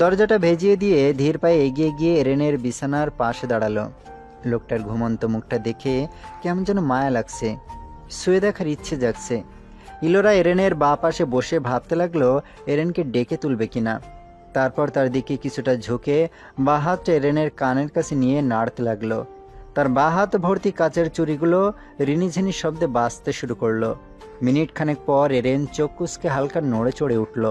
[SPEAKER 2] দরজাটা ভেজিয়ে দিয়ে ধীর পায়ে এগিয়ে গিয়ে এরেনের বিছানার পাশে দাঁড়ালো। লোকটার ঘুমন্ত মুখটা দেখে কেমন যেন মায়া লাগছে, শুয়ে দেখার ইচ্ছে জাগছে। ইলোরা এরেনের বাঁ পাশে বসে ভাবতে লাগলো এরেনকে ডেকে তুলবে কিনা। তারপর তার দিকে কিছুটা ঝুঁকে বাঁ হাতটা এরেনের কানের কাছে নিয়ে নাড়তে লাগলো। তার বাঁ হাত ভর্তি কাচের চুড়িগুলো রিনিঝিনি শব্দে বাজতে শুরু করলো। মিনিট খানেক পর এরেন চোখ কুঁচকে হালকা নড়ে চড়ে উঠল।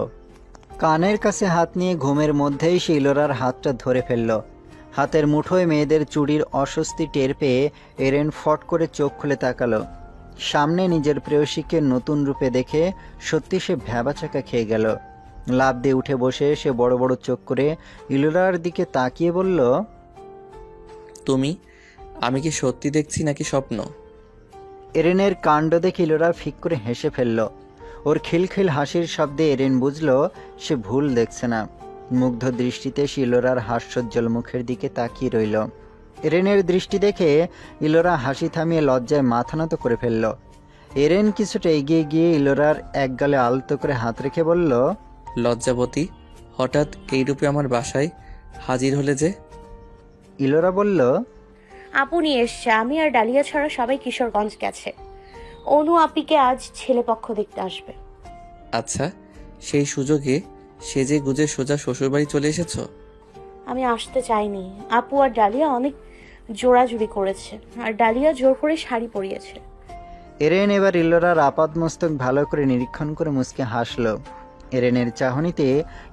[SPEAKER 2] কানের কাছে হাত নিয়ে ঘুমের মধ্যেই সে ইলোরার হাতটা ধরে ফেলল। হাতের মুঠোয় মেয়েদের চুড়ির অস্বস্তি টের পেয়ে এরেন ফট করে চোখ খুলে তাকালো। সামনে নিজের প্রেয়সীকে নতুন রূপে দেখে সত্যি সে ভ্যাবাচাকা খেয়ে গেল। লাফ দিয়ে উঠে বসে সে বড় বড় চোখ করে ইলোরার দিকে তাকিয়ে বলল,
[SPEAKER 1] আমি কি সত্যি দেখছি নাকি স্বপ্ন?
[SPEAKER 2] এরেনের কাণ্ড দেখে ইলোরা ফিক করে হেসে ফেলল। ওর খিলখিল হাসির শব্দে এরেন বুঝল সে ভুল দেখছে না। মুগ্ধ দৃষ্টিতে সে ইলোরার হাস্যোজ্জ্বল মুখের দিকে তাকিয়ে রইল। এরেনের দৃষ্টি দেখে ইলোরা হাসি থামিয়ে লজ্জায় মাথা নত করে ফেলল। এরেন কিছুটা এগিয়ে গিয়ে ইলোরার এক গালে আলতো করে হাত রেখে বলল,
[SPEAKER 1] লজ্জাবতী, হঠাৎ এই রূপে আমার বাসায় হাজির হলে যে?
[SPEAKER 2] ইলোরা বলল,
[SPEAKER 3] আপু নিয়ে এসছে, আমি আর ডালিয়া ছাড়া সবাই কিশোরগঞ্জ গেছে। অনু আপিকে আজ ছেলেপক্ষ দেখতে আসবে।
[SPEAKER 1] আচ্ছা, সেই সুযোগে সেজে গুজে সোজা শ্বশুরবাড়ি চলে এসেছো?
[SPEAKER 3] আমি আসতে চাইনি। আপু আর ডালিয়া অনেক জোড়াজুড়ি করেছে, আর ডালিয়া জোর করে শাড়ি পরিয়েছে।
[SPEAKER 2] এরেন এবার ইলোরার আপাদমস্তক ভালো করে নিরীক্ষণ করে মুচকে হাসল। এরেনের চাহনিতে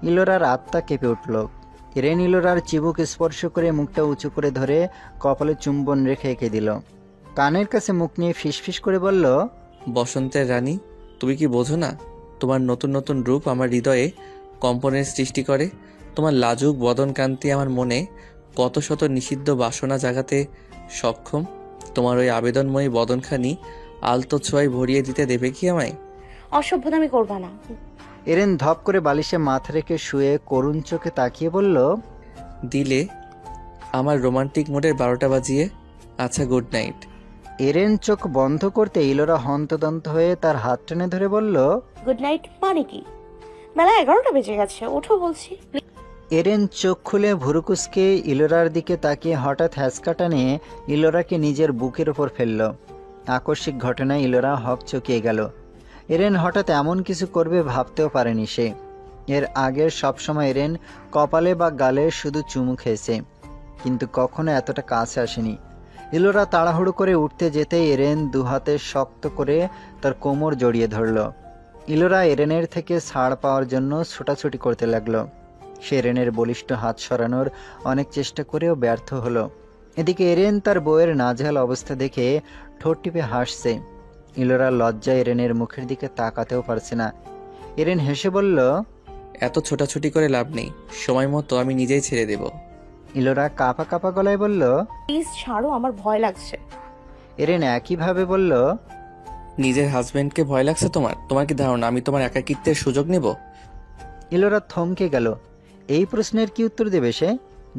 [SPEAKER 2] ইলোরার আত্মা কেঁপে উঠল। এরেন ইলোরার চিবুক স্পর্শ করে মুখটা উঁচু করে ধরে কপালে চুম্বন রেখে এঁকে দিল। কানের কাছে মুখ নিয়ে ফিসফিস করে বলল,
[SPEAKER 1] বসন্তের রানী, তুমি কি বোঝো না? তোমার নতুন নতুন রূপ আমার হৃদয়ে কম্পনের সৃষ্টি করে। তোমার লাজুক বদনকান্তি আমার মনে কত শত নিষিদ্ধ বাসনা জাগাতে সক্ষম। তোমার ওই আবেদনময়ী বদনখানি আলতো ছোঁয়ায় ভরিয়ে দিতে দেবে কি আমায়?
[SPEAKER 3] অসভ্যতামি করবা না।
[SPEAKER 2] এরেন ধপ করে বালিশে মাথা রেখে শুয়ে করুণ চোখে তাকিয়ে বলল,
[SPEAKER 1] দিলে আমার রোমান্টিক মোডের 12টা বাজিয়ে। আচ্ছা, গুড নাইট।
[SPEAKER 2] এরেন চোখ বন্ধ করতে ইলোরা হন্তদন্ত হয়ে তার হাত টেনে ধরে বলল,
[SPEAKER 3] গুড নাইট মানে কি? বেলা 11টা বেজে গেছে, ওঠো বলছি।
[SPEAKER 2] এরেন চোখ খুলে ভুরুকুসকে ইলোরার দিকে তাকিয়ে হঠাৎ হ্যাঁচকা টানে ইলোরাকে নিজের বুকের ওপর ফেলল। আকস্মিক ঘটনায় ইলোরা হকচকিয়ে গেল। এরেন হঠাৎ এমন কিছু করবে ভাবতেও পারেনি সে। এর আগের সবসময় এরেন কপালে বা গালে শুধু চুমু খেয়েছে, কিন্তু কখনো এতটা কাছে আসেনি। ইলোরা তাড়াহুড়ো করে উঠতে যেতেই এরেন দুহাতে শক্ত করে তার কোমর জড়িয়ে ধরল। ইলোরা এরেনের থেকে ছাড় পাওয়ার জন্য ছোটাছুটি করতে লাগলো। সে এরেনের বলিষ্ঠ হাত সরানোর অনেক চেষ্টা করেও ব্যর্থ হলো। এদিকে এরেন তার বউয়ের নাজেহাল অবস্থা দেখে ঠোঁট টিপে হাসছে। ইলোরা লজ্জায় এরেনের মুখের দিকে তাকাতেও পারছে না। এরেন হেসে বলল,
[SPEAKER 1] এত ছোটাছুটি করে লাভ নেই, সময় মতো আমি নিজেই ছেড়ে দেব।
[SPEAKER 2] ইলোরা কাঁপা কাঁপা গলায় বলল,
[SPEAKER 3] প্লিজ ছাড়ো, আমার ভয় লাগছে।
[SPEAKER 2] এরেন একইভাবে বলল,
[SPEAKER 1] নিজের হাজবেন্ডকে ভয় লাগছে তোমার? তোমার কি ধারণা আমি তোমার একাকিত্বের সুযোগ নেব?
[SPEAKER 2] ইলোরা থমকে গেল। এই প্রশ্নের কি উত্তর দেবে সে?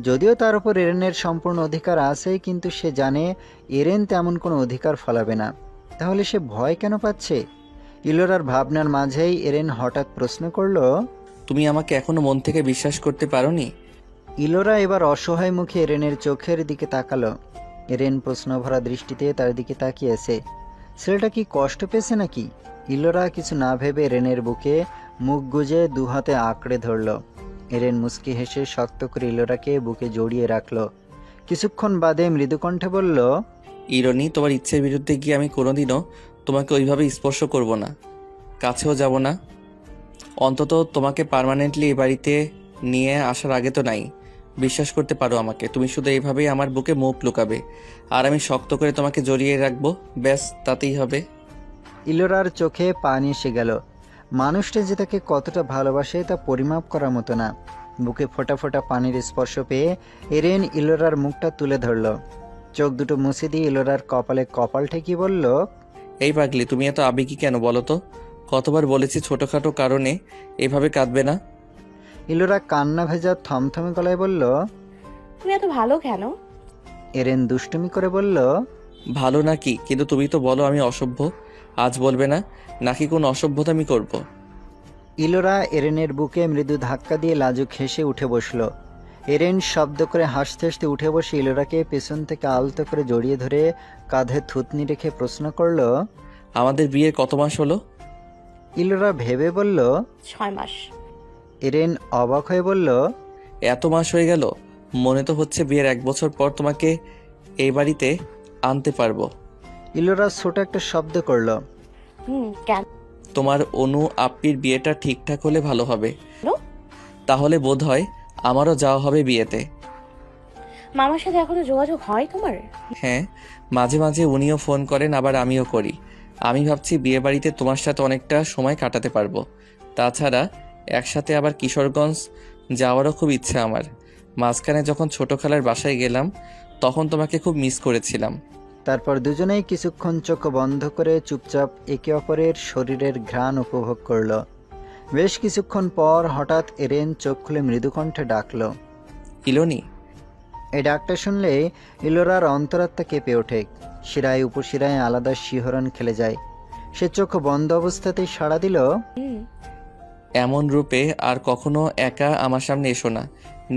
[SPEAKER 2] যদিও তার উপর এরেনের সম্পূর্ণ অধিকার আছে, কিন্তু সে জানে এরেন তেমন কোনো অধিকার ফলাবে না। তাহলে সে ভয় কেন পাচ্ছে? ইলোরার ভাবনার মাঝেই এরেন হঠাৎ প্রশ্ন করল,
[SPEAKER 1] তুমি আমাকে এখনো মন থেকে বিশ্বাস করতে পারোনি?
[SPEAKER 2] ইলোরা এবার অসহায় মুখে এরেনের চোখের দিকে তাকালো। এরেন প্রশ্নভরা দৃষ্টিতে তার দিকে তাকিয়েছে। ছেলেটা কি কষ্ট পেয়েছে নাকি? ইলোরা কিছু না ভেবে এরেনের বুকে মুখ গুজে দুহাতে আঁকড়ে ধরল। এরেন মুচকি হেসে শক্ত করে ইলোরাকে বুকে জড়িয়ে রাখল। কিছুক্ষণ বাদে মৃদুকণ্ঠে বলল,
[SPEAKER 1] ইরনি, তোমার ইচ্ছের বিরুদ্ধে গিয়ে আমি কোনোদিনও তোমাকে ওইভাবে স্পর্শ করব না, কাছেও যাব না। অন্তত তোমাকে পার্মানেন্টলি এই বাড়িতে নিয়ে আসার আগে তো নাই। বিশ্বাস করতে পারো আমাকে। তুমি শুধু এইভাবেই আমার বুকে মুখ লুকাবে, আর আমি শক্ত করে তোমাকে জড়িয়ে রাখবো, ব্যাস, তাতেই হবে।
[SPEAKER 2] ইলোরার চোখে পানি এসে গেল। মানুষটা যে তাকে কতটা ভালোবাসে তা পরিমাপ করার মতো না। বুকে ফোঁটা ফোঁটা পানির স্পর্শ পেয়ে এরেন ইলোরার মুখটা তুলে ধরল। চোখ দুটো মুছে দিয়ে ইলোরার কপালে কপাল ঠেকিয়ে বলল,
[SPEAKER 1] এই পাগলি, তুমি এত আবেগী কেন বলো তো? কতবার বলেছি ছোটখাটো কারণে এভাবে কাঁদবে না।
[SPEAKER 2] ইলোরা কান্না ভেজা থমথমে গলায় বলল,
[SPEAKER 3] তুমি এত ভালো কেন?
[SPEAKER 2] এরেন দুষ্টুমি করে বলল,
[SPEAKER 1] ভালো নাকি? কিন্তু তুমি তো বলো আমি অসভ্য। আজ বলবে না নাকি কোন অসভ্যতা আমি করব?
[SPEAKER 2] ইলোরা এরেনের বুকে মৃদু ধাক্কা দিয়ে লাজুক হেসে উঠে বসল। এরেন শব্দ করে হাসতে হাসতে উঠে বসে ইলোরাকে পেছন থেকে আলতো করে জড়িয়ে ধরে কাঁধে থুতনি রেখে প্রশ্ন করল,
[SPEAKER 1] আমাদের বিয়ের কত মাস হলো?
[SPEAKER 2] ইলোরা ভেবে বলল,
[SPEAKER 3] 6 মাস।
[SPEAKER 2] এরেন অবাক হয়ে বলল,
[SPEAKER 1] এত মাস হয়ে গেল? মনে তো হচ্ছে বিয়ের 1 বছর পর তোমাকে এই বাড়িতে আনতে পারবো।
[SPEAKER 2] ইলোরা ছোট একটা শব্দ করল।
[SPEAKER 3] কেন?
[SPEAKER 1] তোমার অনু আপ্পির বিয়েটা ঠিকঠাক হলে ভালো হবে।
[SPEAKER 3] নো?
[SPEAKER 1] তাহলে বোধ হয় আমারও যাওয়া হবে বিয়েতে।
[SPEAKER 3] মামার সাথে এখনো যোগাযোগ হয় তোমার?
[SPEAKER 1] হ্যাঁ, মাঝে মাঝে উনিও ফোন করেন, আবার আমিও করি। আমি ভাবছি বিয়ে বাড়িতে তোমার সাথে অনেকটা সময় কাটাতে পারবো। তাছাড়া একসাথে আবার কিশোরগঞ্জ যাওয়ারও খুব ইচ্ছে আমার। মাঝখানে যখন ছোট খালার বাসায় গেলাম তখন তোমাকে খুব মিস করেছিলাম।
[SPEAKER 2] তারপর দুজনেই কিছুক্ষণ চোখ বন্ধ করে চুপচাপ একে অপরের শরীরের ঘ্রাণ উপভোগ করল। বেশ কিছুক্ষণ পর হঠাৎ এরেন চোখ খুলে মৃদুকণ্ঠে ডাকল,
[SPEAKER 1] ইলোনি।
[SPEAKER 2] এই ডাকটা শুনলে ইলোরার অন্তরাত্মা কেঁপে ওঠে। শিরায় উপশিরায় আলাদা শিহরণ খেলে যায়। সে চোখ বন্ধ অবস্থাতেই সাড়া দিল,
[SPEAKER 1] এমন রূপে আর কখনো একা আমার সামনে এসো না।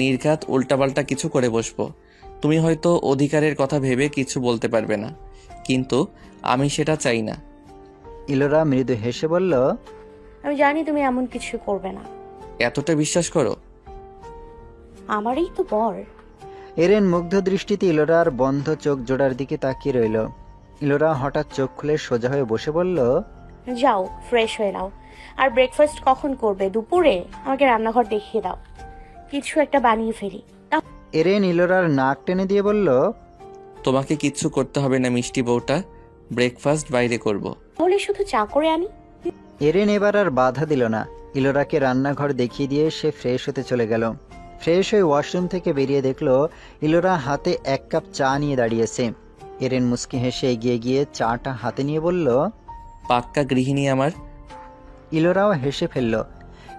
[SPEAKER 1] নির্ঘাত উল্টাপাল্টা কিছু করে বসবো। তুমি হয়তো অধিকারের কথা ভেবে কিছু বলতে পারবে না, কিন্তু আমি সেটা চাই না।
[SPEAKER 2] ইলোরা মৃদু হেসে বলল,
[SPEAKER 3] আমি জানি তুমি এমন কিছু করবে না।
[SPEAKER 1] এতটা বিশ্বাস করো?
[SPEAKER 3] আমারই তো বর।
[SPEAKER 2] এরেন মুগ্ধ দৃষ্টিতে ইলোরার বন্ধ চোখ জোড়ার দিকে তাকিয়ে রইল। ইলোরা হঠাৎ চোখ খুলে সোজা হয়ে বসে বলল,
[SPEAKER 3] যাও ফ্রেশ হয়ে নাও। আর ব্রেকফাস্ট কখন করবে? দুপুরে? আমাকে রান্নাঘর দেখিয়ে দাও, কিছু একটা বানিয়ে ফেলি।
[SPEAKER 2] এরেন ইলোরার নাক টেনে দিয়ে বলল,
[SPEAKER 1] তোমাকে কিচ্ছু করতে হবে না মিষ্টি বউটা, ব্রেকফাস্ট বাইরে করব।
[SPEAKER 3] তাহলে শুধু চা করে আনি।
[SPEAKER 2] এরেন এবার আর বাধা দিল না। ইলোরাকে রান্নাঘর দেখিয়ে দিয়ে সে ফ্রেশ হতে চলে গেল। ফ্রেশ হয়ে ওয়াশরুম থেকে বেরিয়ে দেখলো ইলোরা হাতে 1 কাপ চা নিয়ে দাঁড়িয়েছে। এরেন মুচকি হেসে এগিয়ে গিয়ে চাটা হাতে নিয়ে বলল,
[SPEAKER 1] পাক্কা গৃহিণী আমার।
[SPEAKER 2] ইলোরাও হেসে ফেলল।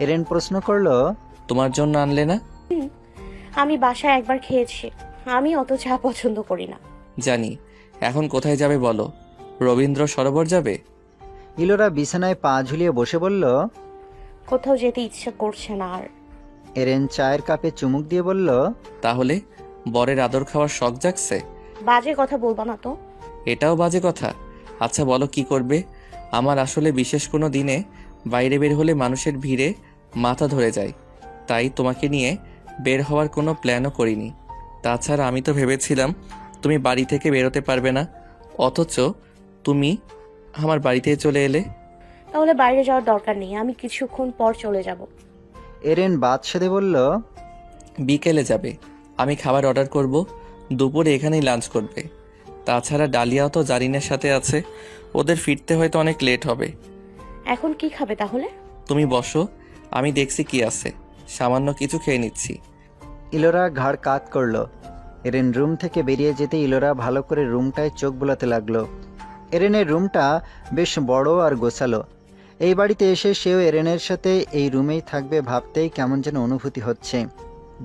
[SPEAKER 2] এরেন প্রশ্ন করলো,
[SPEAKER 1] তোমার জন্য আনলে না?
[SPEAKER 3] আমি বাসায় একবার খেয়েছি, আমি অত চা পছন্দ করি না।
[SPEAKER 1] জানি। এখন কোথায় যাবে বলো? রবীন্দ্র সরোবর যাবে?
[SPEAKER 2] ইলোরা বিছানায় পা ঝুলিয়ে বসে বলল।
[SPEAKER 3] কোথাও যেতে ইচ্ছা করছে না আর।
[SPEAKER 2] এরেন চায়ের কাপে চুমুক দিয়ে বলল,
[SPEAKER 1] তাহলে বরের আদর খাওয়ার শখ জাগছে?
[SPEAKER 3] বাজে কথা বলবা না তো।
[SPEAKER 1] এটাও বাজে কথা? আচ্ছা বলো কি করবে? আমার আসলে বিশেষ কোনো দিনে বাইরে বের হলে মানুষের ভিড়ে মাথা ধরে যায়, তাই তোমাকে নিয়ে বের হওয়ার কোনো প্ল্যানও করিনি। তাছাড়া আমি তো ভেবেছিলাম তুমি বাড়ি থেকে বেরোতে পারবে না, অথচ তুমি আমার বাড়িতে চলে এলে।
[SPEAKER 3] তাহলে বাইরে যাওয়ার দরকার নেই, আমি কিছুক্ষণ পর চলে যাব।
[SPEAKER 2] এরেন বাদ সেধে বলল,
[SPEAKER 1] বিকেলে যাবে, আমি খাবার অর্ডার করব, দুপুরে এখানেই লাঞ্চ করবে। তাছাড়া ডালিয়াও তো জারিনের সাথে আছে, ওদের ফিরতে হয়তো অনেক লেট হবে।
[SPEAKER 3] এখন কি খাবে তাহলে?
[SPEAKER 1] তুমি বসো, আমি দেখছি কি আছে, সামান্য কিছু খেয়ে নিচ্ছি।
[SPEAKER 2] ইলোরা ঘাড় কাত করলো। এরেন রুম থেকে বেরিয়ে যেতে ইলোরা ভালো করে রুমটায় চোখ বোলাতে লাগলো। এরেনের রুমটা বেশ বড় আর গোছালো। এই বাড়িতে এসে সেও এরেনের সাথে এই রুমেই থাকবে ভাবতেই কেমন যেন অনুভূতি হচ্ছে।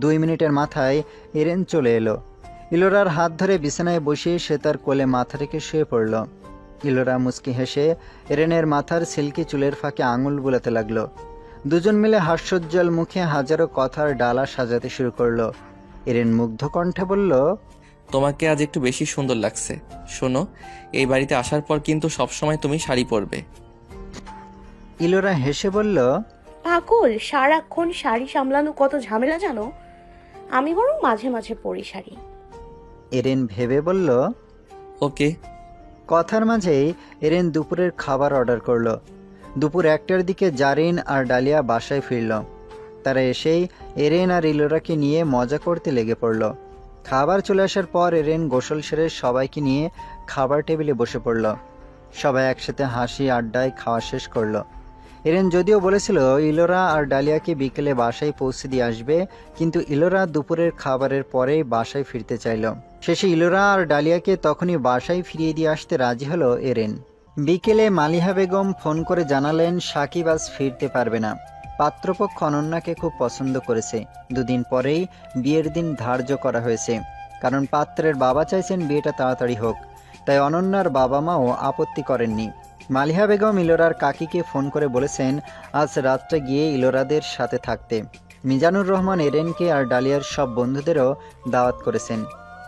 [SPEAKER 2] 2 মিনিটের মাথায় এরেন চলে এলো। ইলোরার হাত ধরে বিছানায় বসিয়ে সে তার কোলে মাথা রেখে শুয়ে পড়ল। ইলোরা মুচকি হেসে এরেনের মাথার সিল্কি চুলের ফাঁকে আঙুল বোলাতে লাগলো। দুজন মিলে হাস্যোজ্জ্বল মুখে হাজারো কথার ডালা সাজাতে শুরু করলো। এরেন মুগ্ধ কণ্ঠে বলল,
[SPEAKER 1] তোমাকে আজ একটু বেশি সুন্দর লাগছে। শোনো, এই বাড়িতে আসার পর কিন্তু সবসময় তুমি শাড়ি পরবে।
[SPEAKER 2] ইলোরা হেসে বলল,
[SPEAKER 3] পাগল, সারাক্ষণ শাড়ি সামলানো কত ঝামেলা জানো? আমি বরং মাঝে মাঝে পরি শাড়ি।
[SPEAKER 2] এরেন ভেবে বলল,
[SPEAKER 1] ওকে।
[SPEAKER 2] কথার মাঝেই এরেন দুপুরের খাবার অর্ডার করলো। দুপুর 1টার দিকে জারিন আর ডালিয়া বাসায় ফিরল। তারা এসেই এরেন আর ইলোরাকে নিয়ে মজা করতে লেগে পড়ল। খাবার চলে আসার পর এরেন গোসল সেরে সবাইকে নিয়ে খাবার টেবিলে বসে পড়ল। সবাই একসাথে হাসি আড্ডায় খাওয়া শেষ করলো। এরেন যদিও বলেছিল ইলোরা আর ডালিয়াকে বিকেলে বাসায় পৌঁছে দিয়ে আসবে, কিন্তু ইলোরা দুপুরের খাবারের পরেই বাসায় ফিরতে চাইল। শেষে ইলোরা আর ডালিয়াকে তখনই বাসায় ফিরিয়ে দিয়ে আসতে রাজি হলো এরেন। বিকেলে মালিহা বেগম ফোন করে জানালেন সাকিব আজ ফিরতে পারবে না। পাত্রপক্ষ অনন্যাকে খুব পছন্দ করেছে। 2 দিন পরেই বিয়ের দিন ধার্য করা হয়েছে, কারণ পাত্রের বাবা চাইছেন বিয়েটা তাড়াতাড়ি হোক, তাই অনন্যার বাবা মাও আপত্তি করেননি। মালিহা বেগম ইলোরার কাকিকে ফোন করে বলেছেন আজ রাতটা গিয়ে ইলোরাদের সাথে থাকতে। মিজানুর রহমান এরেনকে আর ডালিয়ার সব বন্ধুদেরও দাওয়াত করেছেন,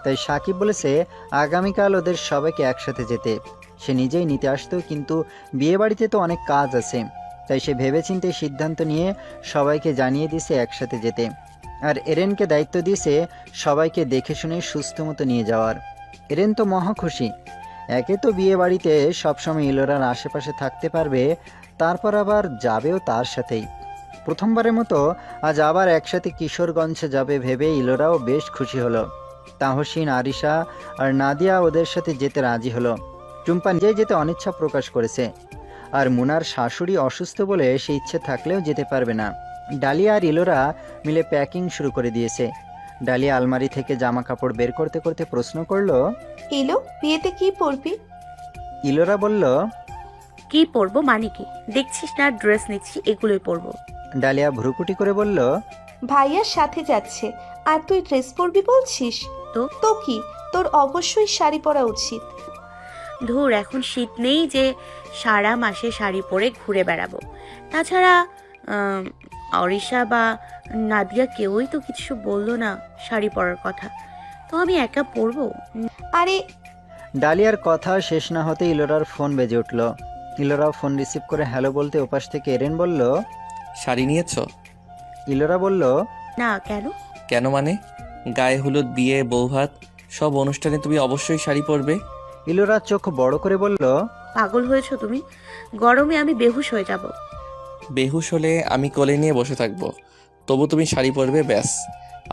[SPEAKER 2] তাই সাকিব বলেছে আগামীকাল ওদের সবাইকে একসাথে যেতে। সে নিজেই নিতে আসতো, কিন্তু বিয়ে বাড়িতে তো অনেক কাজ আছে, তাই সে ভেবেচিন্তে সিদ্ধান্ত নিয়ে সবাইকে জানিয়ে দিয়েছে একসাথে যেতে। আর এরেনকে দায়িত্ব দিয়েছে সবাইকে দেখে শুনে সুস্থ মতো নিয়ে যাওয়ার। এরেন তো মহা খুশি। একে তো বিয়ে বাড়িতে সবসময় ইলোরার আশেপাশে থাকতে পারবে, তারপর আবার যাবেও তার সাথেই। প্রথমবারের মতো আজ আবার একসাথে কিশোরগঞ্জে যাবে ভেবে ইলোরাও বেশ খুশি হলো। তাহসিন, আরিশা আর নাদিয়া ওদের সাথে যেতে রাজি হলো। টুম্পা নিজেই যেতে অনিচ্ছা প্রকাশ করেছে, আর মুনার শাশুড়ি অসুস্থ বলে সে ইচ্ছে থাকলেও যেতে পারবে না। ডালিয়া আর ইলোরা মিলে প্যাকিং শুরু করে দিয়েছে। ডালিয়া আলমারি থেকে জামা কাপড় বের করতে করতে প্রশ্ন করলো,
[SPEAKER 5] ইলো, বিয়েতে কি পরবি?
[SPEAKER 2] ইলোরা বলল,
[SPEAKER 3] কি পরবো মানে কি? দেখছিস না ড্রেস নিচ্ছি, এগুলোই পরবো।
[SPEAKER 2] ডালিয়া ভ্রুকুটি করে বলল,
[SPEAKER 5] ভাইয়ার সাথে যাচ্ছে আর তুই ড্রেস পরবি বলছিস? তো কি, তোর অবশ্যই শাড়ি পরা উচিত।
[SPEAKER 3] ধুর, এখন শীত নেই যে সারা মাসে শাড়ি পরে ঘুরে বেড়াবো। তাছাড়া অরিশা বা নাদিয়া কেউই তো কিছু বললো না শাড়ি পরার কথা, তো আমি একা পরবো।
[SPEAKER 5] আরে,
[SPEAKER 2] ডালিয়ার কথা শেষ না হতে ইলোরার ফোন বেজে উঠল। ইলোরা ফোন রিসিভ করে হ্যালো বলতে ওপাশ থেকে এরেন বলল,
[SPEAKER 1] শাড়ি নিয়েছো?
[SPEAKER 2] ইলোরা বলল,
[SPEAKER 3] না। কেন?
[SPEAKER 1] কেন মানে? গায়ে হলুদ, বিয়ে, বৌভাত সব অনুষ্ঠানে তুমি অবশ্যই শাড়ি পরবে।
[SPEAKER 2] ইলোরা চোখ বড় করে বলল,
[SPEAKER 3] পাগল হয়েছো তুমি? গরমে আমি বেহুশ হয়ে যাব।
[SPEAKER 1] বেহুশ হলে আমি কোলে নিয়ে বসে থাকবো, তবু তুমি শাড়ি পরবে, ব্যাস।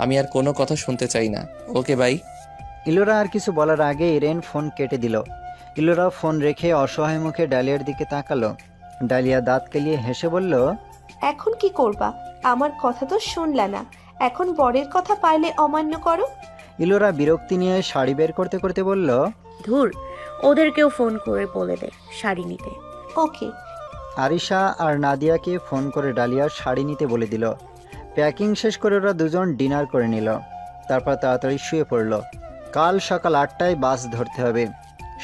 [SPEAKER 1] আমি আর কোনো কথা শুনতে চাই না। Okay bye.
[SPEAKER 2] ইলোরা আর কিছু বলার আগে এরেন ফোন কেটে দিল। ইলোরা ফোন রেখে অসহায় মুখে ডালিয়ার দিকে তাকালো। ডালিয়া দাঁত কেলিয়ে হেসে বলল,
[SPEAKER 5] এখন কি করবা? আমার কথা তো শুনলা না, এখন বরের কথা পারলে অমান্য করো।
[SPEAKER 2] ইলোরা বিরক্তি নিয়ে শাড়ি বের করতে করতে বলল,
[SPEAKER 3] ধুর, ওদেরকেও ফোন করে বলে দে শাড়ি নিতে।
[SPEAKER 5] ওকে।
[SPEAKER 2] আরিশা আর নাদিয়াকে ফোন করে ডালিয়ার শাড়ি নিতে বলে দিল। প্যাকিং শেষ করে ওরা দুজন ডিনার করে নিল। তারপর তাড়াতাড়ি শুয়ে পড়ল। কাল সকাল 8টায় বাস ধরতে হবে।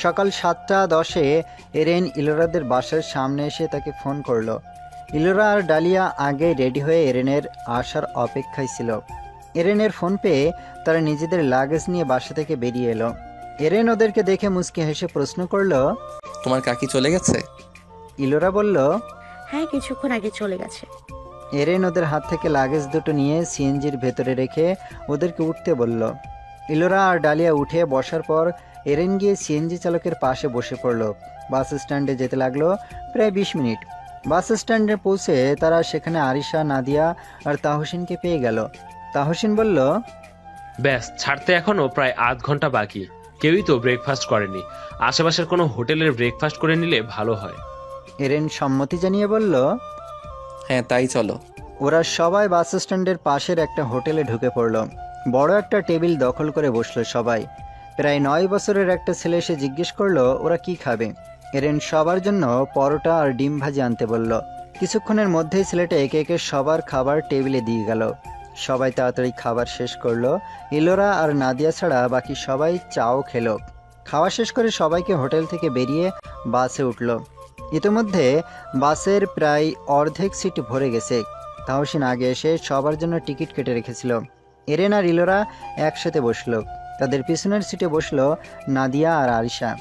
[SPEAKER 2] সকাল 7:10 এরেন ইলোরাদের বাসার সামনে এসে তাকে ফোন করলো। ইলোরা আর ডালিয়া আগে রেডি হয়ে এরেনের আসার অপেক্ষায় ছিল। এরেনের ফোন পেয়ে তারা নিজেদের লাগেজ নিয়ে বাসা থেকে বেরিয়ে এলো। এরেন ওদেরকে দেখে মুচকি হেসে প্রশ্ন করলো,
[SPEAKER 1] তোমার কাকি চলে গেছে?
[SPEAKER 2] ইলোরা বলল,
[SPEAKER 3] হ্যাঁ, কিছুক্ষণ আগে চলে গেছে।
[SPEAKER 2] এরেন ওদের হাত থেকে লাগেজ দুটো নিয়ে সিএনজির ভেতরে রেখে ওদেরকে উঠতে বলল। ইলোরা আর ডালিয়া উঠে বসার পর এরেন গিয়ে সিএনজি চালকের পাশে বসে পড়ল। বাস স্ট্যান্ডে যেতে লাগলো প্রায় 20 মিনিট। বাস স্ট্যান্ডে পৌঁছে তারা সেখানে আরিশা, নাদিয়া আর তাহসিনকে পেয়ে গেল। তাহসিন বলল,
[SPEAKER 4] ব্যাস, ছাড়তে এখনো প্রায় আধ ঘন্টা বাকি। কেউই তো ব্রেকফাস্ট করেনি। আশেপাশের কোনো হোটেলের ব্রেকফাস্ট করে নিলে ভালো হয়।
[SPEAKER 2] এরেন সম্মতি জানিয়ে বলল,
[SPEAKER 1] হ্যাঁ, তাই চলো।
[SPEAKER 2] ওরা সবাই বাস স্ট্যান্ডের পাশের একটা হোটেলে ঢুকে পড়ল। বড় একটা টেবিল দখল করে বসলো সবাই। প্রায় 9 বছরের একটা ছেলে এসে জিজ্ঞেস করলো ওরা কি খাবে। এরেন সবার জন্য পরোটা আর ডিম ভাজি আনতে বলল। কিছুক্ষণের মধ্যেই ছেলেটা একে একে সবার খাবার টেবিলে দিয়ে গেল। সবাই তাড়াতাড়ি খাবার শেষ করলো। ইলোরা আর নাদিয়া ছাড়া বাকি সবাই চাও খেলো। খাওয়া শেষ করে সবাইকে হোটেল থেকে বেরিয়ে বাসে উঠল। ইতিমধ্যে বাসের প্রায় অর্ধেক সিট ভরে গেছে। তাহসিন আগে এসে সবার জন্য টিকিট কেটে রেখেছিল। এরেন আর ইলোরা একসাথে বসলো। তাদের পিছনের সিটে বসলো নাদিয়া আর আরিশা,